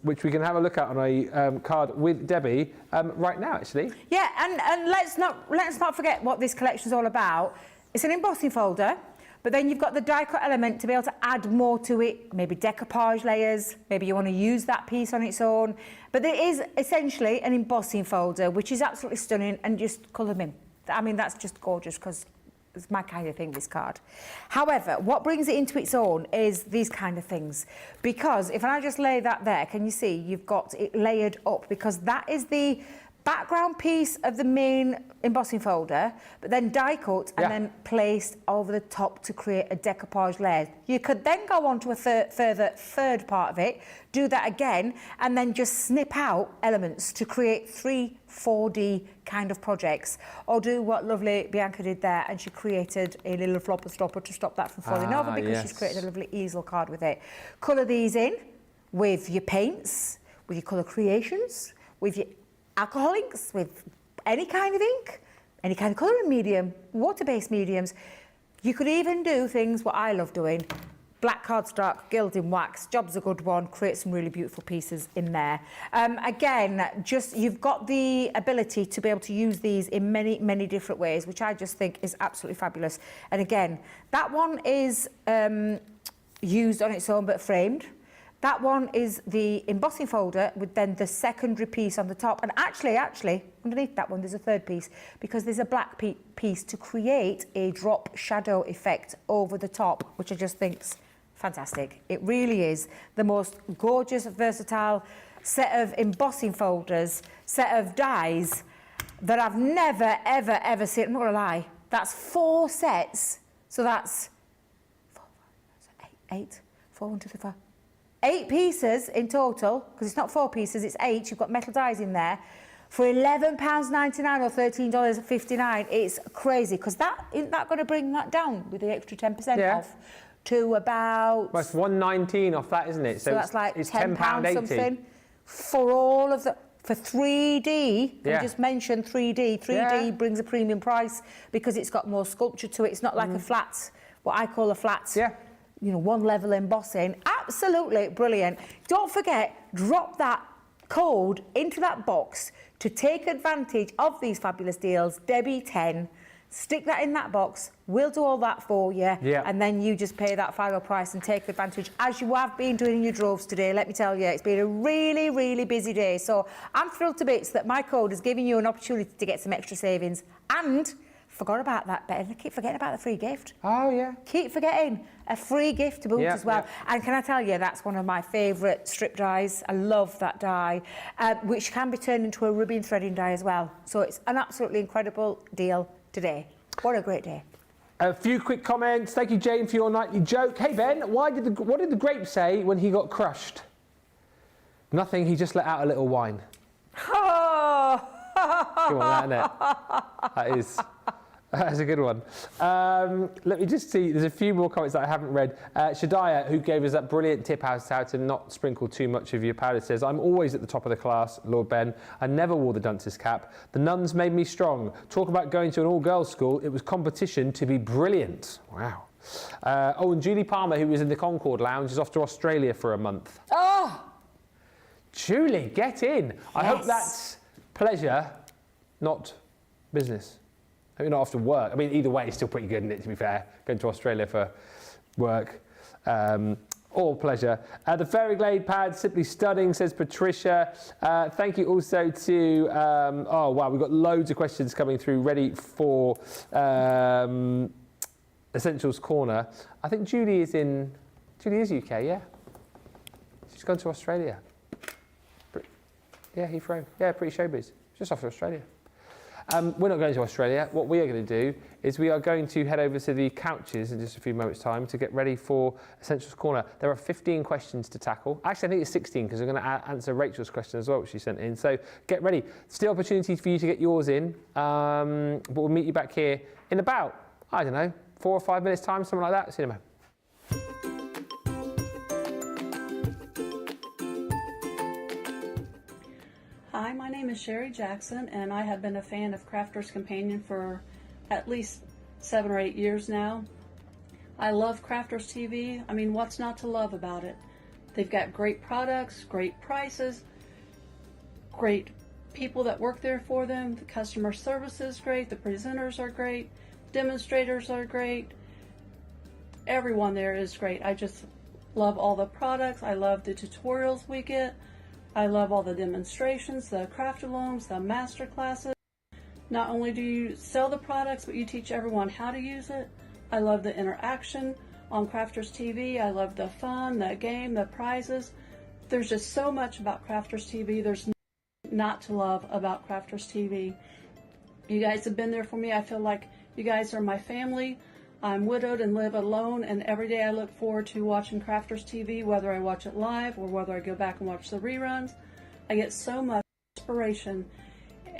which we can have a look at on a card with Debbie right now, actually. Yeah, and let's not forget what this collection's all about. It's an embossing folder, but then you've got the die cut element to be able to add more to it, maybe decoupage layers, maybe you want to use that piece on its own. But there is essentially an embossing folder, which is absolutely stunning, and just colour them in. I mean, that's just gorgeous, because it's my kind of thing, this card. However, what brings it into its own is these kind of things. Because if I just lay that there, can you see you've got it layered up? Because that is the background piece of the main embossing folder, but then die cut and then placed over the top to create a decoupage layer. You could then go on to a third part of it, do that again, and then just snip out elements to create 3-4D kind of projects, or do what lovely Bianca did there, and she created a little flopper stopper to stop that from falling over, because she's created a lovely easel card with it. Colour these in with your paints, with your colour creations, with your alcohol inks, with any kind of ink, any kind of colouring medium, water-based mediums. You could even do things what I love doing, black cardstock, gilding wax, job's a good one, create some really beautiful pieces in there. Again, just you've got the ability to be able to use these in many, many different ways, which I just think is absolutely fabulous. And again, that one is used on its own but framed. That one is the embossing folder with then the secondary piece on the top. And actually, underneath that one, there's a third piece, because there's a black piece to create a drop shadow effect over the top, which I just think's fantastic. It really is the most gorgeous, versatile set of embossing folders, set of dies that I've never, ever, ever seen. I'm not gonna lie, that's 4 sets. So that's 8 pieces in total, because it's not 4 pieces, it's 8. You've got metal dies in there for £11.99 or $13.59. It's crazy, because isn't that going to bring that down with the extra 10% off? to about... Well, it's $1.19 off that, isn't it? So that's like it's £10 something for all of the... For 3D, Yeah. I just mentioned 3D. 3D brings a premium price because it's got more sculpture to it. It's not like a flat, what I call a flat, you know, one level embossing. Absolutely brilliant. Don't forget, drop that code into that box to take advantage of these fabulous deals. Debby 10. Stick that in that box. We'll do all that for you. Yeah. And then you just pay that final price and take advantage, as you have been doing in your droves today. Let me tell you, it's been a really, really busy day. So I'm thrilled to bits that my code is giving you an opportunity to get some extra savings. And forgot about that, Ben. I keep forgetting about the free gift. Oh, yeah. Keep forgetting a free gift to boot as well. And can I tell you, that's one of my favourite strip dies. I love that die, which can be turned into a ribbon threading die as well. So it's an absolutely incredible deal today. What a great day. A few quick comments. Thank you, Jane, for your nightly joke. Hey, Ben, what did the grape say when he got crushed? Nothing, he just let out a little whine. Oh! Come on, that, isn't it? That's a good one. Let me just see. There's a few more comments that I haven't read. Shadiah, who gave us that brilliant tip as to how to not sprinkle too much of your powder, says, I'm always at the top of the class, Lord Ben. I never wore the dunce's cap. The nuns made me strong. Talk about going to an all-girls school. It was competition to be brilliant. Wow. Oh, and Julie Palmer, who was in the Concord Lounge, is off to Australia for a month. Oh! Julie, get in. Yes. I hope that's pleasure, not business. Maybe not after work. I mean, either way, it's still pretty good, isn't it, to be fair? Going to Australia for work. All pleasure. The Fairy Glade pad, simply stunning, says Patricia. Thank you also to... oh, wow, we've got loads of questions coming through, ready for Essentials Corner. I think Julie is UK, yeah? She's gone to Australia. Yeah, Heathrow. Yeah, pretty showbiz. Just off to Australia. We're not going to Australia. What we are going to do is we are going to head over to the couches in just a few moments' time to get ready for Essentials Corner. There are 15 questions to tackle. Actually, I think it's 16 because we're going to answer Rachel's question as well, which she sent in. So get ready. Still opportunity for you to get yours in. But we'll meet you back here in about, I don't know, 4 or 5 minutes' time, something like that. See you in a moment. Hi, my name is Sherry Jackson, and I have been a fan of Crafter's Companion for at least 7 or 8 years now. I love Crafter's TV. I mean, what's not to love about it? They've got great products, great prices, great people that work there for them. The customer service is great. The presenters are great. Demonstrators are great. Everyone there is great. I just love all the products. I love the tutorials we get. I love all the demonstrations, the craft-alongs, the master classes. Not only do you sell the products, but you teach everyone how to use it. I love the interaction on Crafters TV. I love the fun, the game, the prizes. There's just so much about Crafters TV. There's nothing not to love about Crafters TV. You guys have been there for me. I feel like you guys are my family. I'm widowed and live alone, and every day I look forward to watching Crafters TV, whether I watch it live or whether I go back and watch the reruns. I get so much inspiration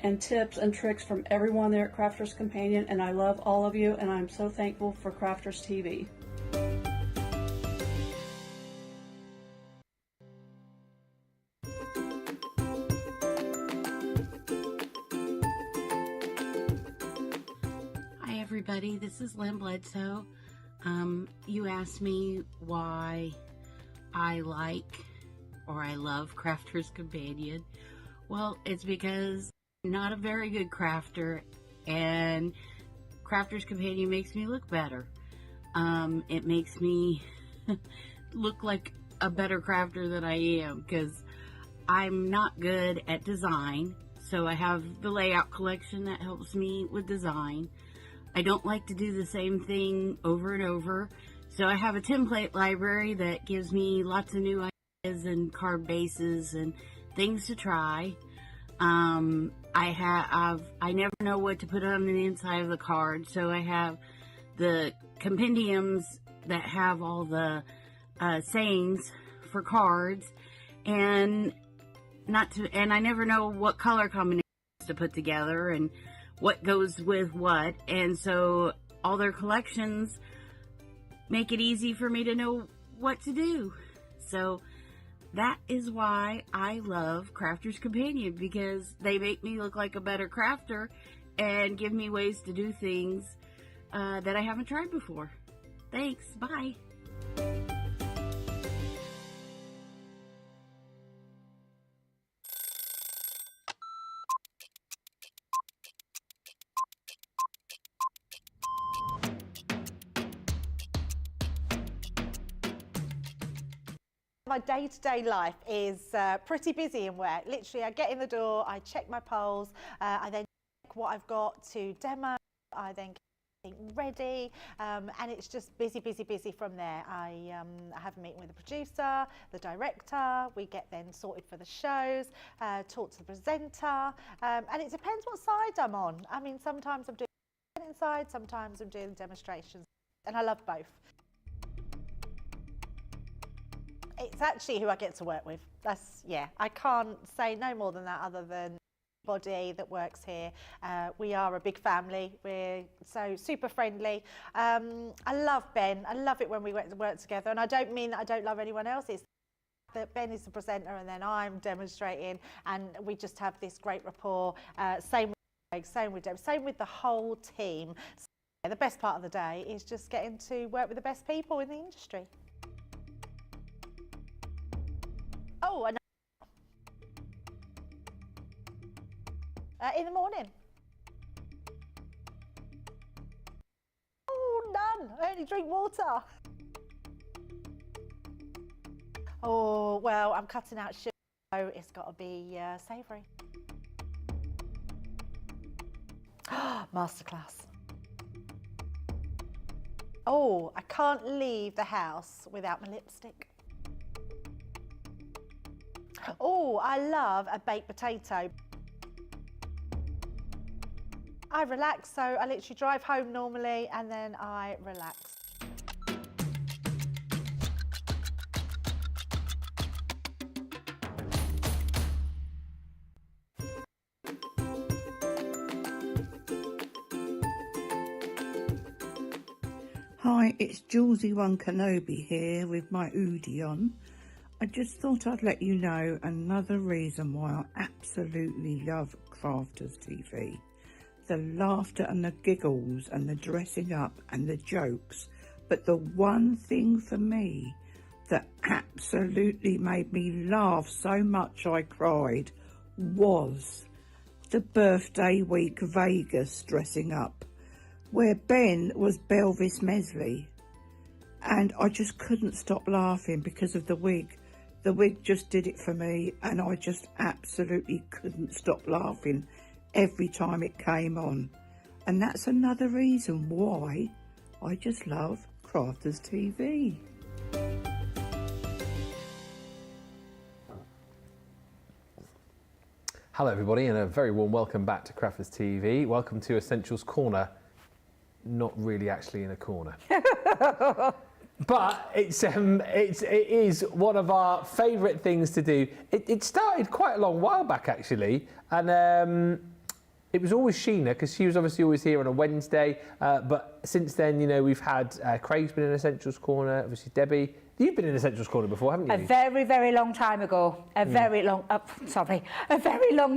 and tips and tricks from everyone there at Crafters Companion, and I love all of you, and I'm so thankful for Crafters TV. Everybody, this is Lynn Bledsoe. You asked me why I like or I love Crafter's Companion. Well, it's because I'm not a very good crafter, and Crafter's Companion makes me look better. It makes me look like a better crafter than I am, because I'm not good at design. So I have the layout collection that helps me with design. I don't like to do the same thing over and over, so I have a template library that gives me lots of new ideas and card bases and things to try. I never know what to put on the inside of the card, so I have the compendiums that have all the sayings for cards, and I never know what color combinations to put together and what goes with what, and so all their collections make it easy for me to know what to do. So that is why I love Crafter's Companion, because they make me look like a better crafter and give me ways to do things that I haven't tried before. Thanks. Bye. My day-to-day life is pretty busy in work. Literally, I get in the door, I check my polls, I then check what I've got to demo, I then get everything ready, and it's just busy, busy, busy from there. I have a meeting with the producer, the director, we get then sorted for the shows, talk to the presenter, and it depends what side I'm on. I mean, sometimes I'm doing the inside, sometimes I'm doing demonstrations, and I love both. It's actually who I get to work with. That's, yeah, I can't say no more than that other than everybody that works here. We are a big family. We're so super friendly. I love Ben. I love it when we work together. And I don't mean that I don't love anyone else. It's that Ben is the presenter and then I'm demonstrating and we just have this great rapport. Same with Greg, same with Deb, same with the whole team. So, yeah, the best part of the day is just getting to work with the best people in the industry. Oh, and in the morning. Oh, none. I only drink water. Oh, well, I'm cutting out sugar, so it's got to be savoury. Masterclass. Oh, I can't leave the house without my lipstick. Oh, I love a baked potato. I relax, so I literally drive home normally and then I relax. Hi, it's Julesy One Kenobi here with my hoodie on. I just thought I'd let you know another reason why I absolutely love Crafters TV. The laughter and the giggles and the dressing up and the jokes. But the one thing for me that absolutely made me laugh so much I cried was the birthday week Vegas dressing up, where Ben was Belvis Mesley. And I just couldn't stop laughing because of the wig. The wig just did it for me, and I just absolutely couldn't stop laughing every time it came on. And that's another reason why I just love Crafters TV. Hello everybody and a very warm welcome back to Crafters TV. Welcome to Essentials Corner. Not really actually in a corner. But it is one of our favourite things to do. It started quite a long while back actually, and it was always Sheena because she was obviously always here on a Wednesday. But since then, you know, we've had Craig's been in Essentials Corner, obviously Debbie. You've been in Essentials Corner before, haven't you? A very, very long time ago. A very long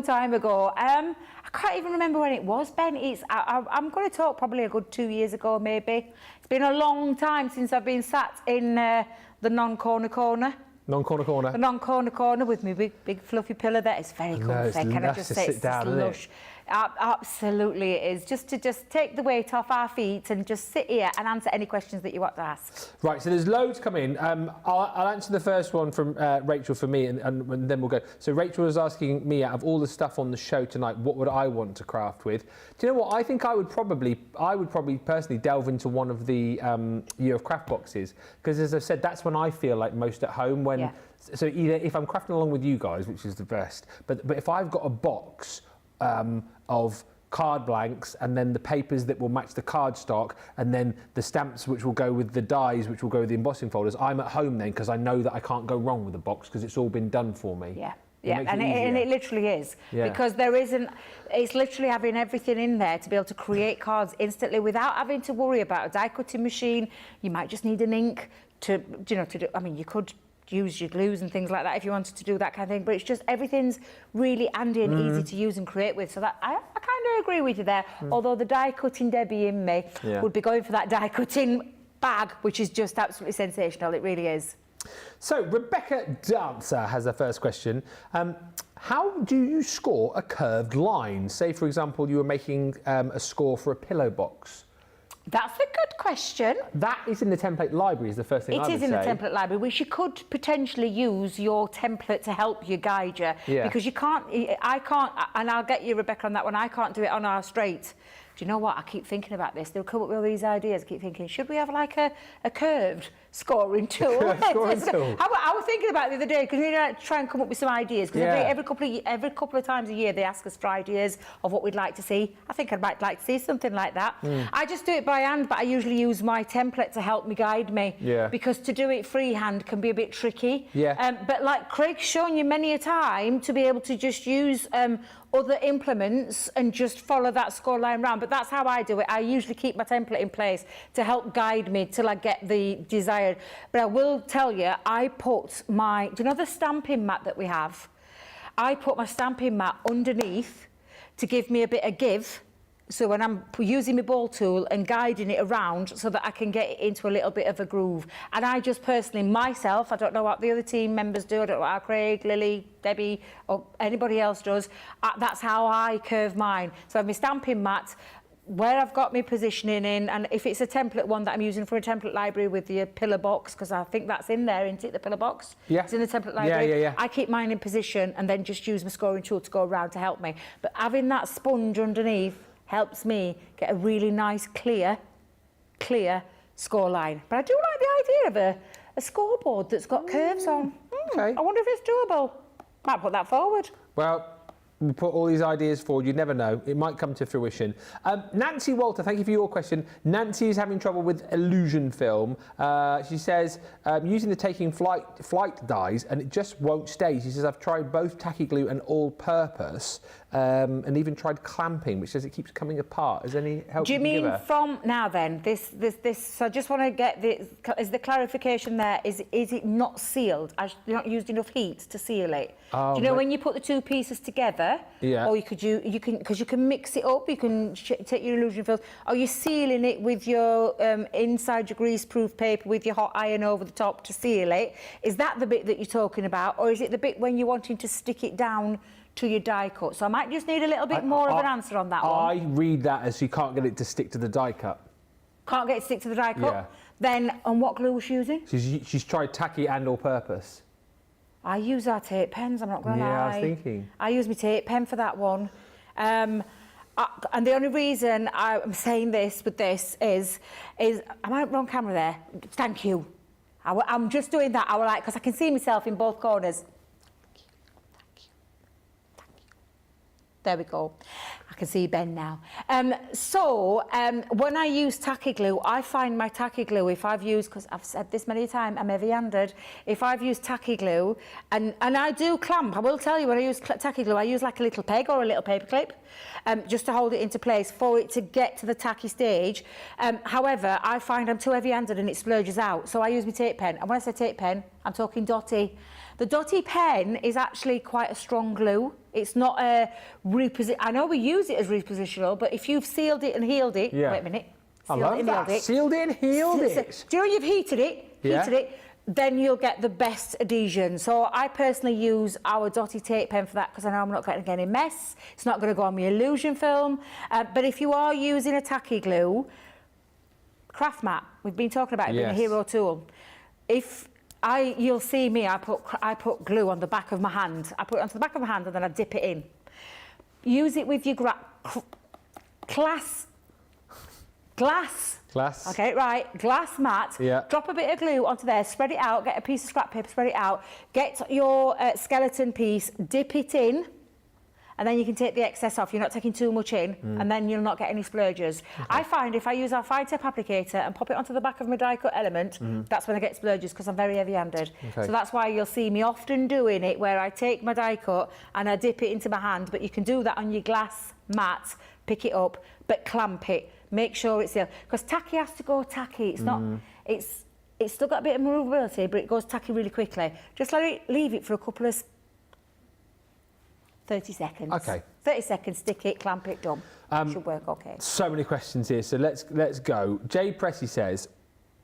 time ago. I can't even remember when it was, Ben. I'm going to talk probably a good 2 years ago, maybe. It's been a long time since I've been sat in the non-corner corner. Non-corner corner. The non-corner corner with me big fluffy pillow there. It's very comfy. Can I just say it's down, just lush. Absolutely it is. Just to take the weight off our feet and just sit here and answer any questions that you want to ask. Right, so there's loads coming. I'll answer the first one from Rachel for me and then we'll go. So Rachel was asking me, out of all the stuff on the show tonight, what would I want to craft with? Do you know what? I think I would probably personally delve into one of the Year of Craft boxes, because as I said, that's when I feel like most at home. So either if I'm crafting along with you guys, which is the best, but if I've got a box of card blanks and then the papers that will match the card stock and then the stamps which will go with the dies which will go with the embossing folders, I'm at home then because I know that I can't go wrong with the box because it's all been done for me. Yeah. Yeah, and it literally is. Yeah. Because there isn't, it's literally having everything in there to be able to create cards instantly without having to worry about a die cutting machine. You might just need an ink to, you know, to do, I mean, you could use your glues and things like that if you wanted to do that kind of thing, but it's just everything's really handy and easy to use and create with. So that I kind of agree with you there, although the die cutting Debbie in me would be going for that die cutting bag, which is just absolutely sensational. It really is. So Rebecca Dancer has the first question. How do you score a curved line? Say, for example, you were making a score for a pillow box. That's a good question. That is in the template library, is the first thing I would say. It is in the template library, which you could potentially use your template to help you guide you. Yeah. Because you can't, I can't, and I'll get you, Rebecca, on that one, I can't do it on our straight. Do you know what? I keep thinking about this. They'll come up with all these ideas. I keep thinking, should we have like a curved scoring tool? Scoring tool. I was thinking about it the other day because we need to try and come up with some ideas. Because every couple of times a year they ask us for ideas of what we'd like to see. I think I'd like to see something like that. I just do it by hand, but I usually use my template to help me guide me. Yeah. Because to do it freehand can be a bit tricky. Yeah. But like Craig's shown you many a time to be able to just use other implements and just follow that score line round. But that's how I do it. I usually keep my template in place to help guide me till I get the desired. But I will tell you, I put my, do you know the stamping mat that we have? I put my stamping mat underneath to give me a bit of give. So when I'm using my ball tool and guiding it around so that I can get it into a little bit of a groove. And I just personally, myself, I don't know what the other team members do, I don't know what Craig, Lily, Debbie or anybody else does, that's how I curve mine. So I have my stamping mat, where I've got my positioning in, and if it's a template one that I'm using for a template library with the pillar box, because I think that's in there, isn't it, the pillar box? Yeah. It's in the template library. Yeah. I keep mine in position and then just use my scoring tool to go around to help me. But having that sponge underneath helps me get a really nice, clear score line. But I do like the idea of a scoreboard that's got curves on. Okay. I wonder if it's doable. Might put that forward. Well, we put all these ideas forward. You never know. It might come to fruition. Nancy Walter, thank you for your question. Nancy is having trouble with illusion film. She says, using the taking flight dies and it just won't stay. She says, I've tried both tacky glue and all-purpose and even tried clamping, which says it keeps coming apart. Is there any help Do you can give mean her? from now then? This. So I just want to get is the clarification there? Is it not sealed? You're not used enough heat to seal it. Do you know when you put the two pieces together? Yeah. Or you can because you can mix it up. You can take your illusion film. Are you sealing it with your inside your greaseproof paper with your hot iron over the top to seal it? Is that the bit that you're talking about, or is it the bit when you're wanting to stick it down to your die cut? So I might just need a little bit more of an answer on that one. I read that as you can't get it to stick to the die cut. Can't get it to stick to the die cut? Yeah. Then, and what glue was she using? She's tried tacky and all-purpose. I use our tape pens, I'm not going to lie. Yeah, I was thinking. I use my tape pen for that one. And the only reason I'm saying this with this is am I on camera there? Thank you. I'm just doing that. I was like, because I can see myself in both corners. There we go. I can see Ben now. When I use tacky glue, I find my tacky glue, if I've used, because I've said this many times, I'm heavy-handed, if I've used tacky glue, and I do clamp, I will tell you when I use tacky glue, I use like a little peg or a little paper clip, just to hold it into place for it to get to the tacky stage. However, I find I'm too heavy-handed and it splurges out, so I use my tape pen. And when I say tape pen, I'm talking Dotty. The Dotty pen is actually quite a strong glue. It's not a reposition. I know we use it as repositional, but if you've sealed it and healed it, wait a minute. I love that. Sealed it and healed it. Do you know you've heated it, then you'll get the best adhesion. So I personally use our Dotty tape pen for that because I know I'm not going to get any mess. It's not going to go on my illusion film. But if you are using a tacky glue, craft mat, we've been talking about it being a hero tool. You'll see me, I put glue on the back of my hand. I put it onto the back of my hand and then I dip it in. Use it with your glass. Okay, right, glass mat. Yeah. Drop a bit of glue onto there, spread it out, get a piece of scrap paper, spread it out. Get your skeleton piece, dip it in, and then you can take the excess off. You're not taking too much in, and then you'll not get any splurges. I find if I use our fine tip applicator and pop it onto the back of my die cut element, that's when I get splurges because I'm very heavy-handed. So that's why you'll see me often doing it where I take my die cut and I dip it into my hand, but you can do that on your glass mat, pick it up, but clamp it. Make sure it's there. Because tacky has to go tacky. It's not, it's still got a bit of movability, but it goes tacky really quickly. Just leave it for a couple of 30 seconds. Okay. 30 seconds, stick it, clamp it, done. Should work okay. So many questions here, so let's go. Jay Pressy says,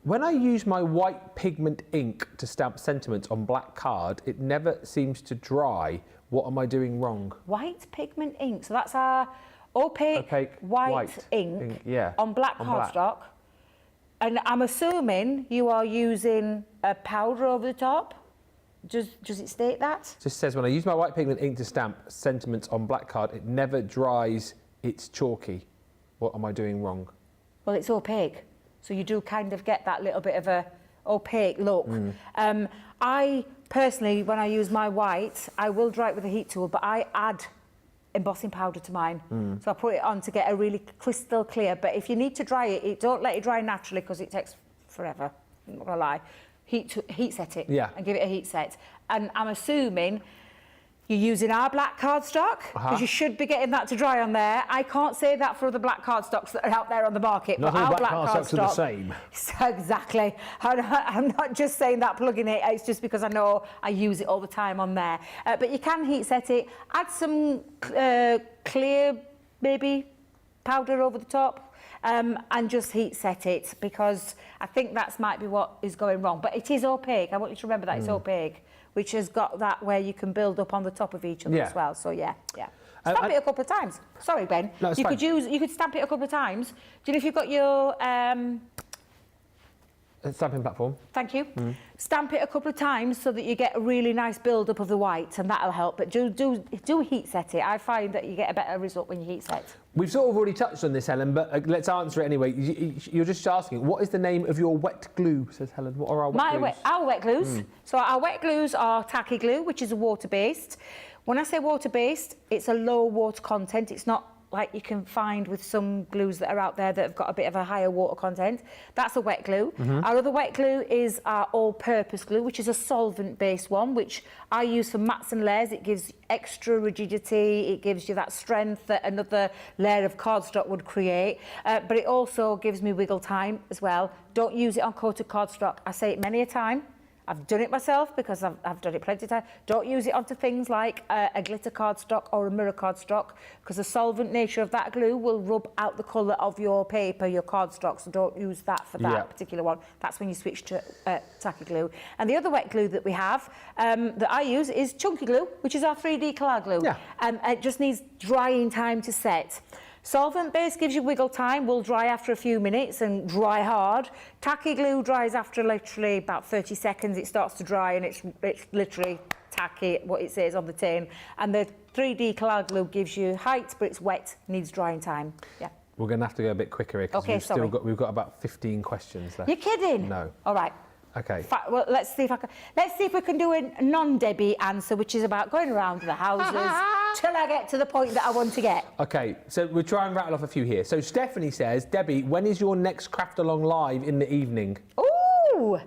when I use my white pigment ink to stamp sentiments on black card, it never seems to dry. What am I doing wrong? White pigment ink, so that's our opaque white ink on black cardstock. And I'm assuming you are using a powder over the top. Does it state that? Just says, when I use my white pigment ink to stamp sentiments on black card, it never dries, it's chalky. What am I doing wrong? Well, it's opaque, so you do kind of get that little bit of a opaque look. I personally, when I use my white, I will dry it with a heat tool, but I add embossing powder to mine. So I put it on to get a really crystal clear, but if you need to dry it, don't let it dry naturally because it takes forever, I'm not gonna lie. Heat set it and give it a heat set. And I'm assuming you're using our black cardstock because you should be getting that to dry on there. I can't say that for other black cardstocks that are out there on the market. Not all black cardstocks are the same. Exactly. I'm not just saying that plugging it. It's just because I know I use it all the time on there. But you can heat set it. Add some clear maybe powder over the top. And just heat set it because I think that might be what is going wrong. But it is opaque. I want you to remember that it's opaque, which has got that where you can build up on the top of each other as well. So yeah. Stamp it a couple of times. Sorry, Ben. No, you could stamp it a couple of times. Do you know if you've got your stamping platform? Thank you. Stamp it a couple of times so that you get a really nice build up of the white, and that'll help. But do heat set it. I find that you get a better result when you heat set. We've sort of already touched on this, Helen, but let's answer it anyway. You're just asking, what is the name of your wet glue, says Helen. What are our wet glues? Our wet glues. So our wet glues are tacky glue, which is a water-based. When I say water-based, it's a low water content. It's not like you can find with some glues that are out there that have got a bit of a higher water content. That's a wet glue. Our other wet glue is our all-purpose glue, which is a solvent-based one, which I use for mats and layers. It gives extra rigidity, it gives you that strength that another layer of cardstock would create, but it also gives me wiggle time as well. Don't use it on coated cardstock. I say it many a time. I've done it myself because I've done it plenty of times. Don't use it onto things like a glitter cardstock or a mirror cardstock because the solvent nature of that glue will rub out the colour of your paper, your cardstock, so don't use that for that particular one. That's when you switch to tacky glue. And the other wet glue that we have, that I use, is chunky glue, which is our 3D colour glue. It just needs drying time to set. Solvent base gives you wiggle time, will dry after a few minutes and dry hard. Tacky glue dries after literally about 30 seconds. It starts to dry and it's literally tacky, what it says on the tin. And the 3D colour glue gives you height, but it's wet, needs drying time. We're going to have to go a bit quicker here because we've got about 15 questions left. You're kidding? No. All right. Okay. Well, let's see if we can do a non-Debby answer, which is about going around the houses till I get to the point that I want to get. Okay, so we'll try and rattle off a few here. So Stephanie says, Debbie, when is your next craft along live in the evening? Well,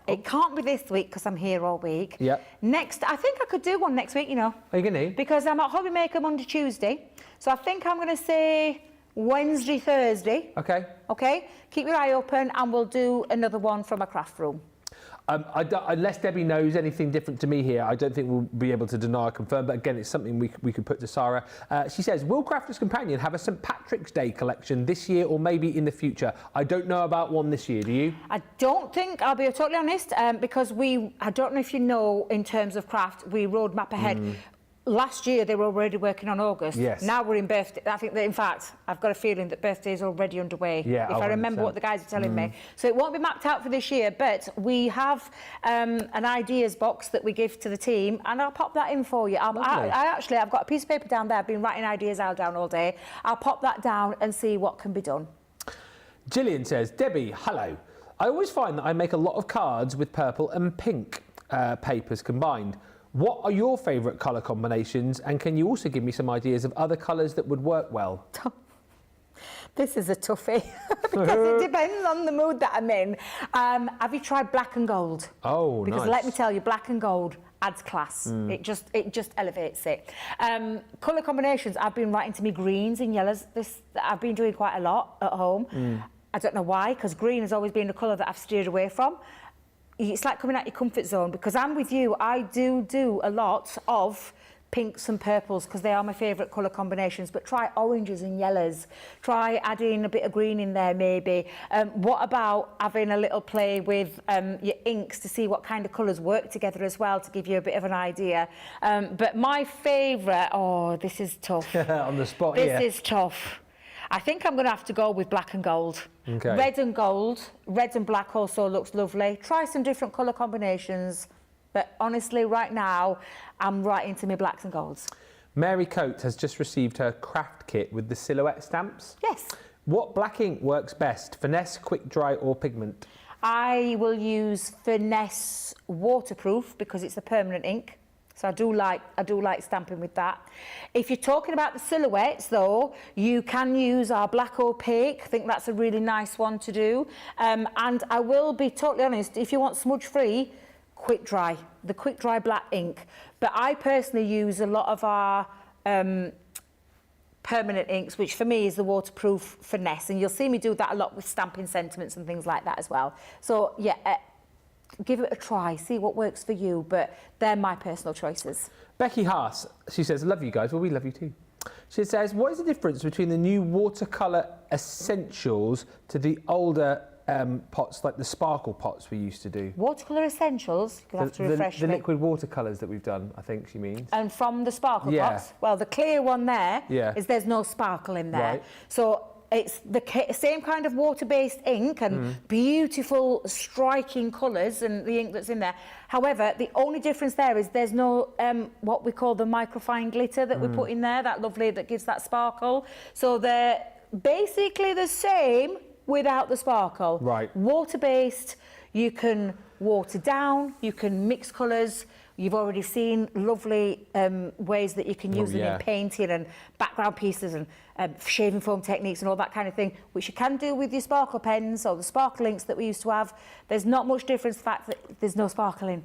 it can't be this week because I'm here all week. Next, I think I could do one next week, you know. Are you going to? Because I'm at Hobby Maker Monday, Tuesday. So I think I'm going to say Wednesday, Thursday. Okay. Keep your eye open and we'll do another one from a craft room. Unless Debbie knows anything different to me here, I don't think we'll be able to deny or confirm, but again, it's something we could put to Sarah. She says, will Crafter's Companion have a St Patrick's Day collection this year or maybe in the future? I don't know about one this year, do you? I don't think, I'll be totally honest, because I don't know if you know, in terms of craft, we roadmap ahead. Last year, they were already working on August. Now we're in birthday. I think that, in fact, I've got a feeling that birthday is already underway, if I remember what the guys are telling me. So it won't be mapped out for this year, but we have an ideas box that we give to the team, and I'll pop that in for you. I've got a piece of paper down there. I've been writing ideas out down all day. I'll pop that down and see what can be done. Gillian says, Debbie, hello. I always find that I make a lot of cards with purple and pink papers combined. What are your favourite colour combinations, and can you also give me some ideas of other colours that would work well? This is a toughie because it depends on the mood that I'm in. Have you tried black and gold? Oh, because nice. let me tell you, black and gold adds class. It just elevates it. Colour combinations, I've been writing to me greens and yellows. I've been doing quite a lot at home. I don't know why, because green has always been a colour that I've steered away from. It's like coming out your comfort zone, because I'm with you. I do a lot of pinks and purples because they are my favourite colour combinations, but try oranges and yellows. Try adding a bit of green in there maybe. What about having a little play with your inks to see what kind of colours work together as well, to give you a bit of an idea. But my favourite, oh, this is tough. On the spot, This is tough. I think I'm going to have to go with black and gold. Okay. Red and gold, red and black also looks lovely. Try some different colour combinations. But honestly, right now, I'm right into my blacks and golds. Mary Coates has just received her craft kit with the silhouette stamps. Yes. What black ink works best? Finesse, quick dry or pigment? I will use Finesse waterproof because it's a permanent ink. So I do like stamping with that. If you're talking about the silhouettes though, you can use our black opaque. I think that's a really nice one to do. And I will be totally honest, if you want smudge free, quick dry, the quick dry black ink. But I personally use a lot of our permanent inks, which for me is the waterproof Finesse, and you'll see me do that a lot with stamping sentiments and things like that as well. So yeah, give it a try, see what works for you, but they're my personal choices. Becky Haas, she says, love you guys. Well, we love you too. She says, what is the difference between the new watercolour essentials to the older pots, like the sparkle pots we used to do? Watercolour essentials, you'll have to refresh the me. liquid watercolours that we've done, I think she means. And from the sparkle Yeah. pots, well, the clear one there Yeah. is there's no sparkle in there. Right. So it's the same kind of water-based ink and beautiful, striking colours and the ink that's in there. However, the only difference there is there's no what we call the microfine glitter that we put in there, that lovely, that gives that sparkle. So they're basically the same without the sparkle. Right. Water-based, you can water down, you can mix colours. You've already seen lovely ways that you can use them in painting and background pieces and shaving foam techniques and all that kind of thing, which you can do with your sparkle pens or the sparkle inks that we used to have. There's not much difference, the fact that there's no sparkle in.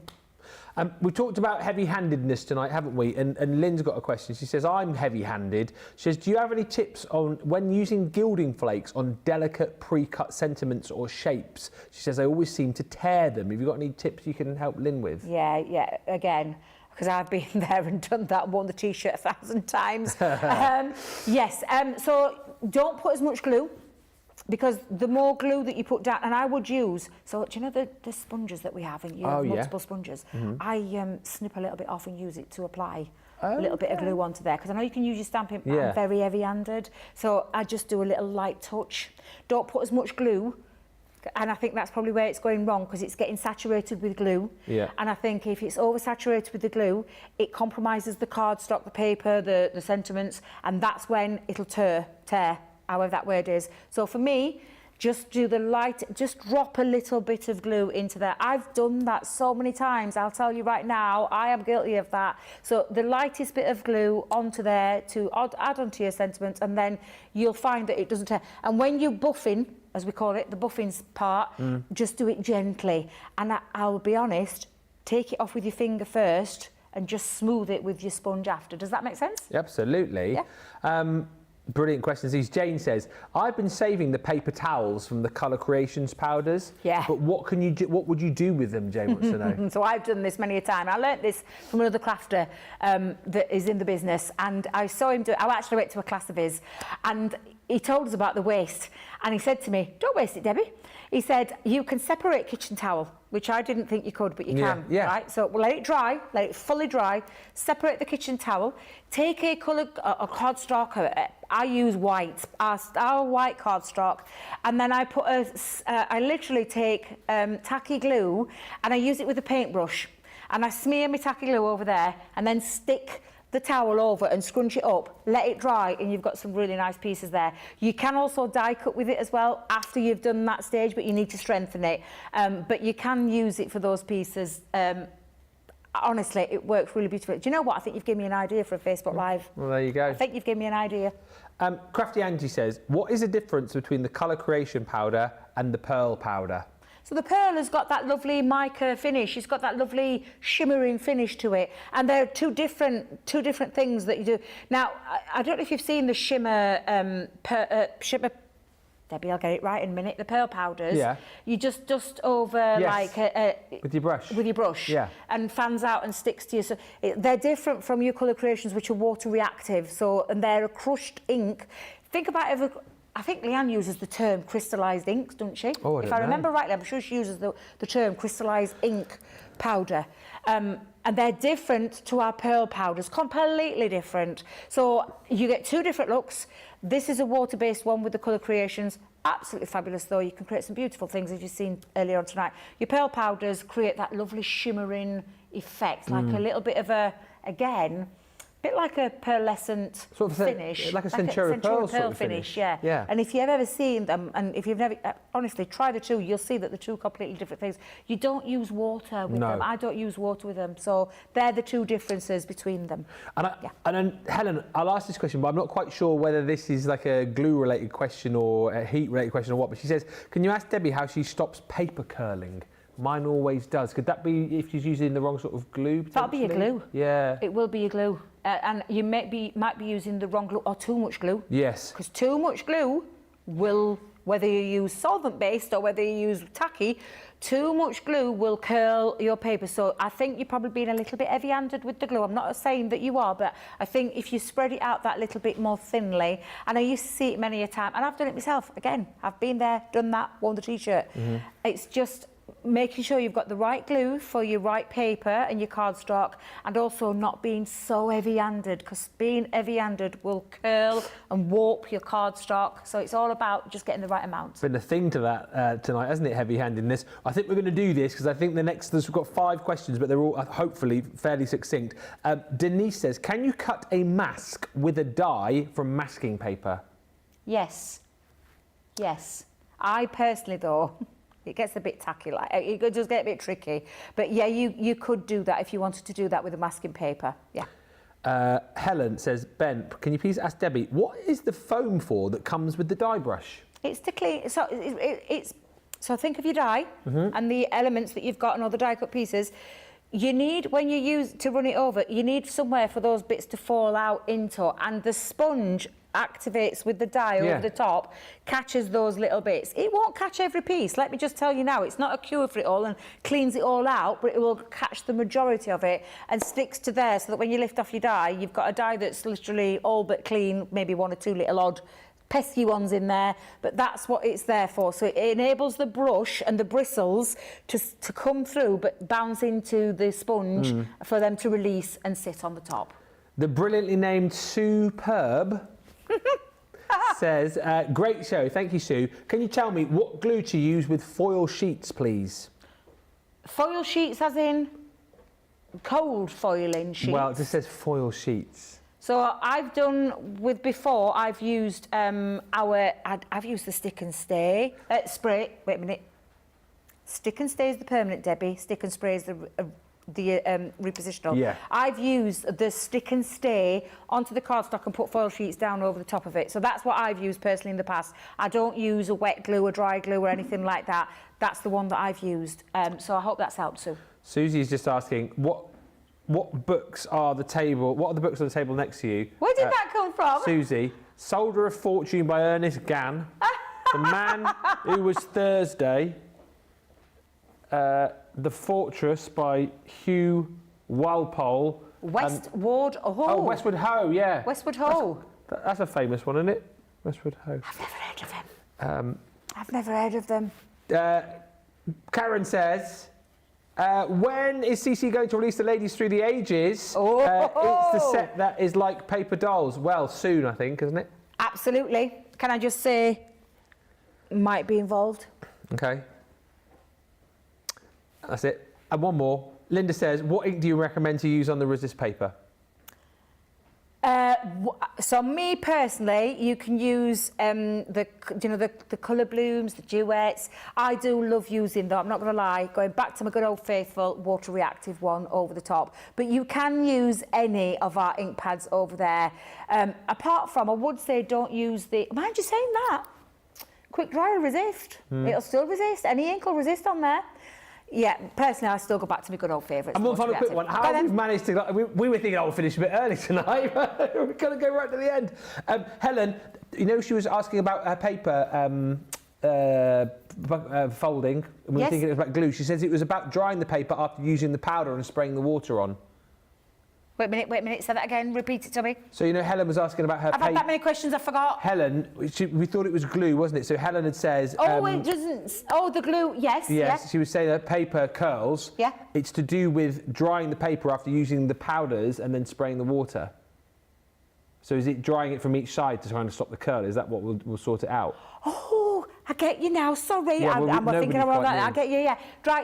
We talked about heavy-handedness tonight, haven't we? And Lynn's got a question. She says, I'm heavy-handed. She says, do you have any tips on when using gilding flakes on delicate pre-cut sentiments or shapes? She says, I always seem to tear them. Have you got any tips you can help Lynn with? Yeah, again, because I've been there and done that and worn the T-shirt 1,000 times. Yes, so don't put as much glue, because the more glue that you put down, and I would use, so do you know the sponges that we have, and you have multiple sponges? I snip a little bit off and use it to apply a little bit of glue onto there, because I know you can use your stamping, but I'm very heavy-handed, so I just do a little light touch. Don't put as much glue, and I think that's probably where it's going wrong, because it's getting saturated with glue. Yeah. And I think if it's oversaturated with the glue, it compromises the cardstock, the paper, the sentiments, and that's when it'll tear, however that word is. So for me, just do the light, just drop a little bit of glue into there. I've done that so many times. I'll tell you right now, I am guilty of that. So the lightest bit of glue onto there to add onto your sentiments, and then you'll find that it doesn't tear. And when you buffing, as we call it, the buffing part, just do it gently. And I'll be honest, take it off with your finger first and just smooth it with your sponge after. Does that make sense? Absolutely. Yeah. Brilliant questions. Jane says, I've been saving the paper towels from the Colour Creations powders. Yeah. But what can you do? What would you do with them? Jane wants to know. So I've done this many a time. I learnt this from another crafter that is in the business, and I saw him do it. I actually went to a class of his, and he told us about the waste, and he said to me, don't waste it, Debbie. He said, you can separate kitchen towel, which I didn't think you could, but you can, right? So let it dry, let it fully dry, separate the kitchen towel, take a colour, a cardstock, I use white, our white cardstock, and then I put I literally take tacky glue, and I use it with a paintbrush, and I smear my tacky glue over there, and then stick the towel over and scrunch it up, let it dry, and you've got some really nice pieces there. You can also die cut with it as well after you've done that stage, but you need to strengthen it. But you can use it for those pieces. honestly, it works really beautifully. Do you know what? I think you've given me an idea for a Facebook Live. Well, there you go. I think you've given me an idea. Crafty Angie says, what is the difference between the colour creation powder and the pearl powder? So the pearl has got that lovely mica finish. It's got that lovely shimmering finish to it. And there are two different things that you do. Now, I don't know if you've seen the shimmer, shimmer, Debbie, I'll get it right in a minute. The pearl powders. Yeah. You just dust over like with your brush. With your brush. Yeah. And fans out and sticks to you. So they're different from your colour creations, which are water reactive. So and they're a crushed ink. Think about it. I think Leanne uses the term crystallised inks, doesn't she? Oh, if I remember rightly, I'm sure she uses the term crystallised ink powder. And they're different to our pearl powders, completely different. So you get two different looks. This is a water-based one with the colour creations. Absolutely fabulous, though. You can create some beautiful things, as you've seen earlier on tonight. Your pearl powders create that lovely shimmering effect, like a little bit of a, again, a bit like a pearlescent sort of finish. Like a Centura pearl sort of finish, yeah. And if you've ever seen them, and if you've never, honestly, try the two, you'll see that they're two completely different things. You don't use water with them. I don't use water with them. So they're the two differences between them. And, and then, Helen, I'll ask this question, but I'm not quite sure whether this is like a glue-related question or a heat-related question or what, but she says, can you ask Debbie how she stops paper curling? Mine always does. Could that be if she's using the wrong sort of glue? That'll be a glue. Yeah. It will be a glue. And you might be using the wrong glue or too much glue. Yes. Because too much glue will, whether you use solvent-based or whether you use tacky, too much glue will curl your paper. So I think you're probably being a little bit heavy-handed with the glue. I'm not saying that you are, but I think if you spread it out that little bit more thinly, and I used to see it many a time, and I've done it myself. Again, I've been there, done that, worn the T-shirt. It's just making sure you've got the right glue for your right paper and your cardstock, and also not being so heavy-handed, because being heavy-handed will curl and warp your cardstock. So it's all about just getting the right amount. It's been a thing to that tonight, hasn't it, heavy-handedness? I think we're going to do this because I think we've got 5 questions, but they're all hopefully fairly succinct. Denise says, can you cut a mask with a die from masking paper? Yes. Yes. I personally, though, it gets a bit tacky, like it does get a bit tricky. But yeah, you could do that if you wanted to do that with a masking paper. Yeah. Helen says, Ben, can you please ask Debbie, what is the foam for that comes with the die brush? It's to clean. So so think of your die and the elements that you've got and all the die cut pieces. You need, when you use to run it over, you need somewhere for those bits to fall out into, and the sponge activates with the die over the top, catches those little bits. It won't catch every piece, let me just tell you now. It's not a cure for it all and cleans it all out, but it will catch the majority of it and sticks to there, so that when you lift off your die, you've got a die that's literally all but clean, maybe 1 or 2 little odd pesky ones in there, but that's what it's there for. So it enables the brush and the bristles to come through, but bounce into the sponge for them to release and sit on the top. The brilliantly named Superb says, great show, thank you, Sue. Can you tell me what glue to use with foil sheets, please? Foil sheets as in cold foiling sheets? Well, it just says foil sheets. So I've done with before, I've used I've used the stick and stay, spray, wait a minute. Stick and stay is the permanent, Debbie. Stick and spray is the repositional. Yeah. I've used the stick and stay onto the cardstock and put foil sheets down over the top of it. So that's what I've used personally in the past. I don't use a wet glue, a dry glue or anything like that. That's the one that I've used. So I hope that's helped, Sue. Susie's just asking, what books are the table? What are the books on the table next to you? Where did that come from? Susie, Soldier of Fortune by Ernest Gann, The Man Who Was Thursday, The Fortress by Hugh Walpole. Westward Ho. Oh, Westward Ho, yeah. Westward Ho. That's a famous one, isn't it? Westward Ho. I've never heard of them. I've never heard of them. Karen says, when is CC going to release the Ladies Through the Ages? It's the set that is like paper dolls. Well, soon, I think, isn't it? Absolutely. Can I just say, might be involved. Okay. That's it. And one more. Linda says, what ink do you recommend to use on the resist paper? So me personally, you can use the colour blooms, the duets. I do love using, though, I'm not going to lie, going back to my good old faithful water reactive one over the top. But you can use any of our ink pads over there. Apart from, I would say don't use the, mind you saying that, quick dry will resist. It'll still resist. Any ink will resist on there. Yeah, personally, I still go back to my good old favourites. I'm going to find a quick one. How have we managed to... We were thinking, we'll finish a bit early tonight. We're going to go right to the end. Helen, you know, she was asking about her paper folding. And we were thinking it was about glue. She says it was about drying the paper after using the powder and spraying the water on. Wait a minute, say that again, repeat it to me. So, you know, Helen was asking about her paper. I've had that many questions, I forgot. Helen, we thought it was glue, wasn't it? So Helen had says... Oh, it doesn't... Oh, the glue, yes. Yes, she was saying that paper curls. Yeah. It's to do with drying the paper after using the powders and then spraying the water. So is it drying it from each side to try and stop the curl? Is that what we'll sort it out? Oh, I get you now. Sorry, Yeah, I'm thinking about that. I get you. Yeah,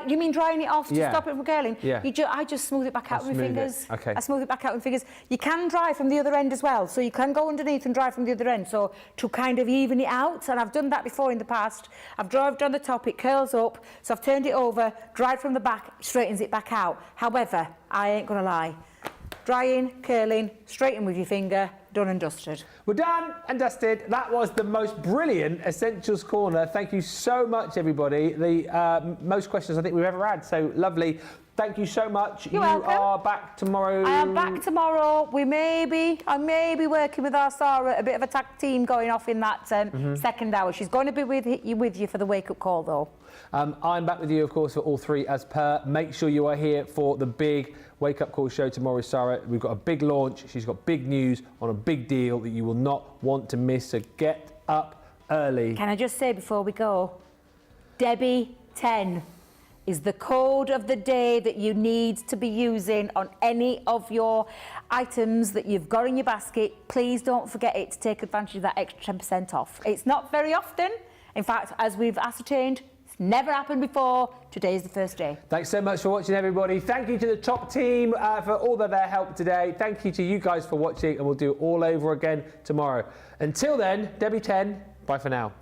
you mean drying it off to stop it from curling? Yeah. I just smooth it back out with my fingers. Okay. I smooth it back out with fingers. You can dry from the other end as well, so you can go underneath and dry from the other end. So to kind of even it out, and I've done that before in the past. I've dried on the top, it curls up, so I've turned it over, dried from the back, straightens it back out. However, I ain't gonna lie. Drying, curling, straighten with your finger, done and dusted. We're done and dusted. That was the most brilliant Essentials Corner. Thank you so much, everybody. The most questions I think we've ever had, so lovely. Thank you so much. You're welcome. Are back tomorrow. I am back tomorrow. I may be working with our Sarah, a bit of a tag team going off in that second hour. She's going to be with you for the wake-up call, though. I'm back with you, of course, for all three as per. Make sure you are here for the big wake-up call show tomorrow, Sarah. We've got a big launch. She's got big news on a big deal that you will not want to miss, so get up early. Can I just say before we go, Debby 10 is the code of the day that you need to be using on any of your items that you've got in your basket. Please don't forget it to take advantage of that extra 10% off. It's not very often. In fact, as we've ascertained, it's never happened before. Today is the first day. Thanks so much for watching, everybody. Thank you to the top team for all of their help today. Thank you to you guys for watching, and we'll do it all over again tomorrow. Until then, Debby 10, bye for now.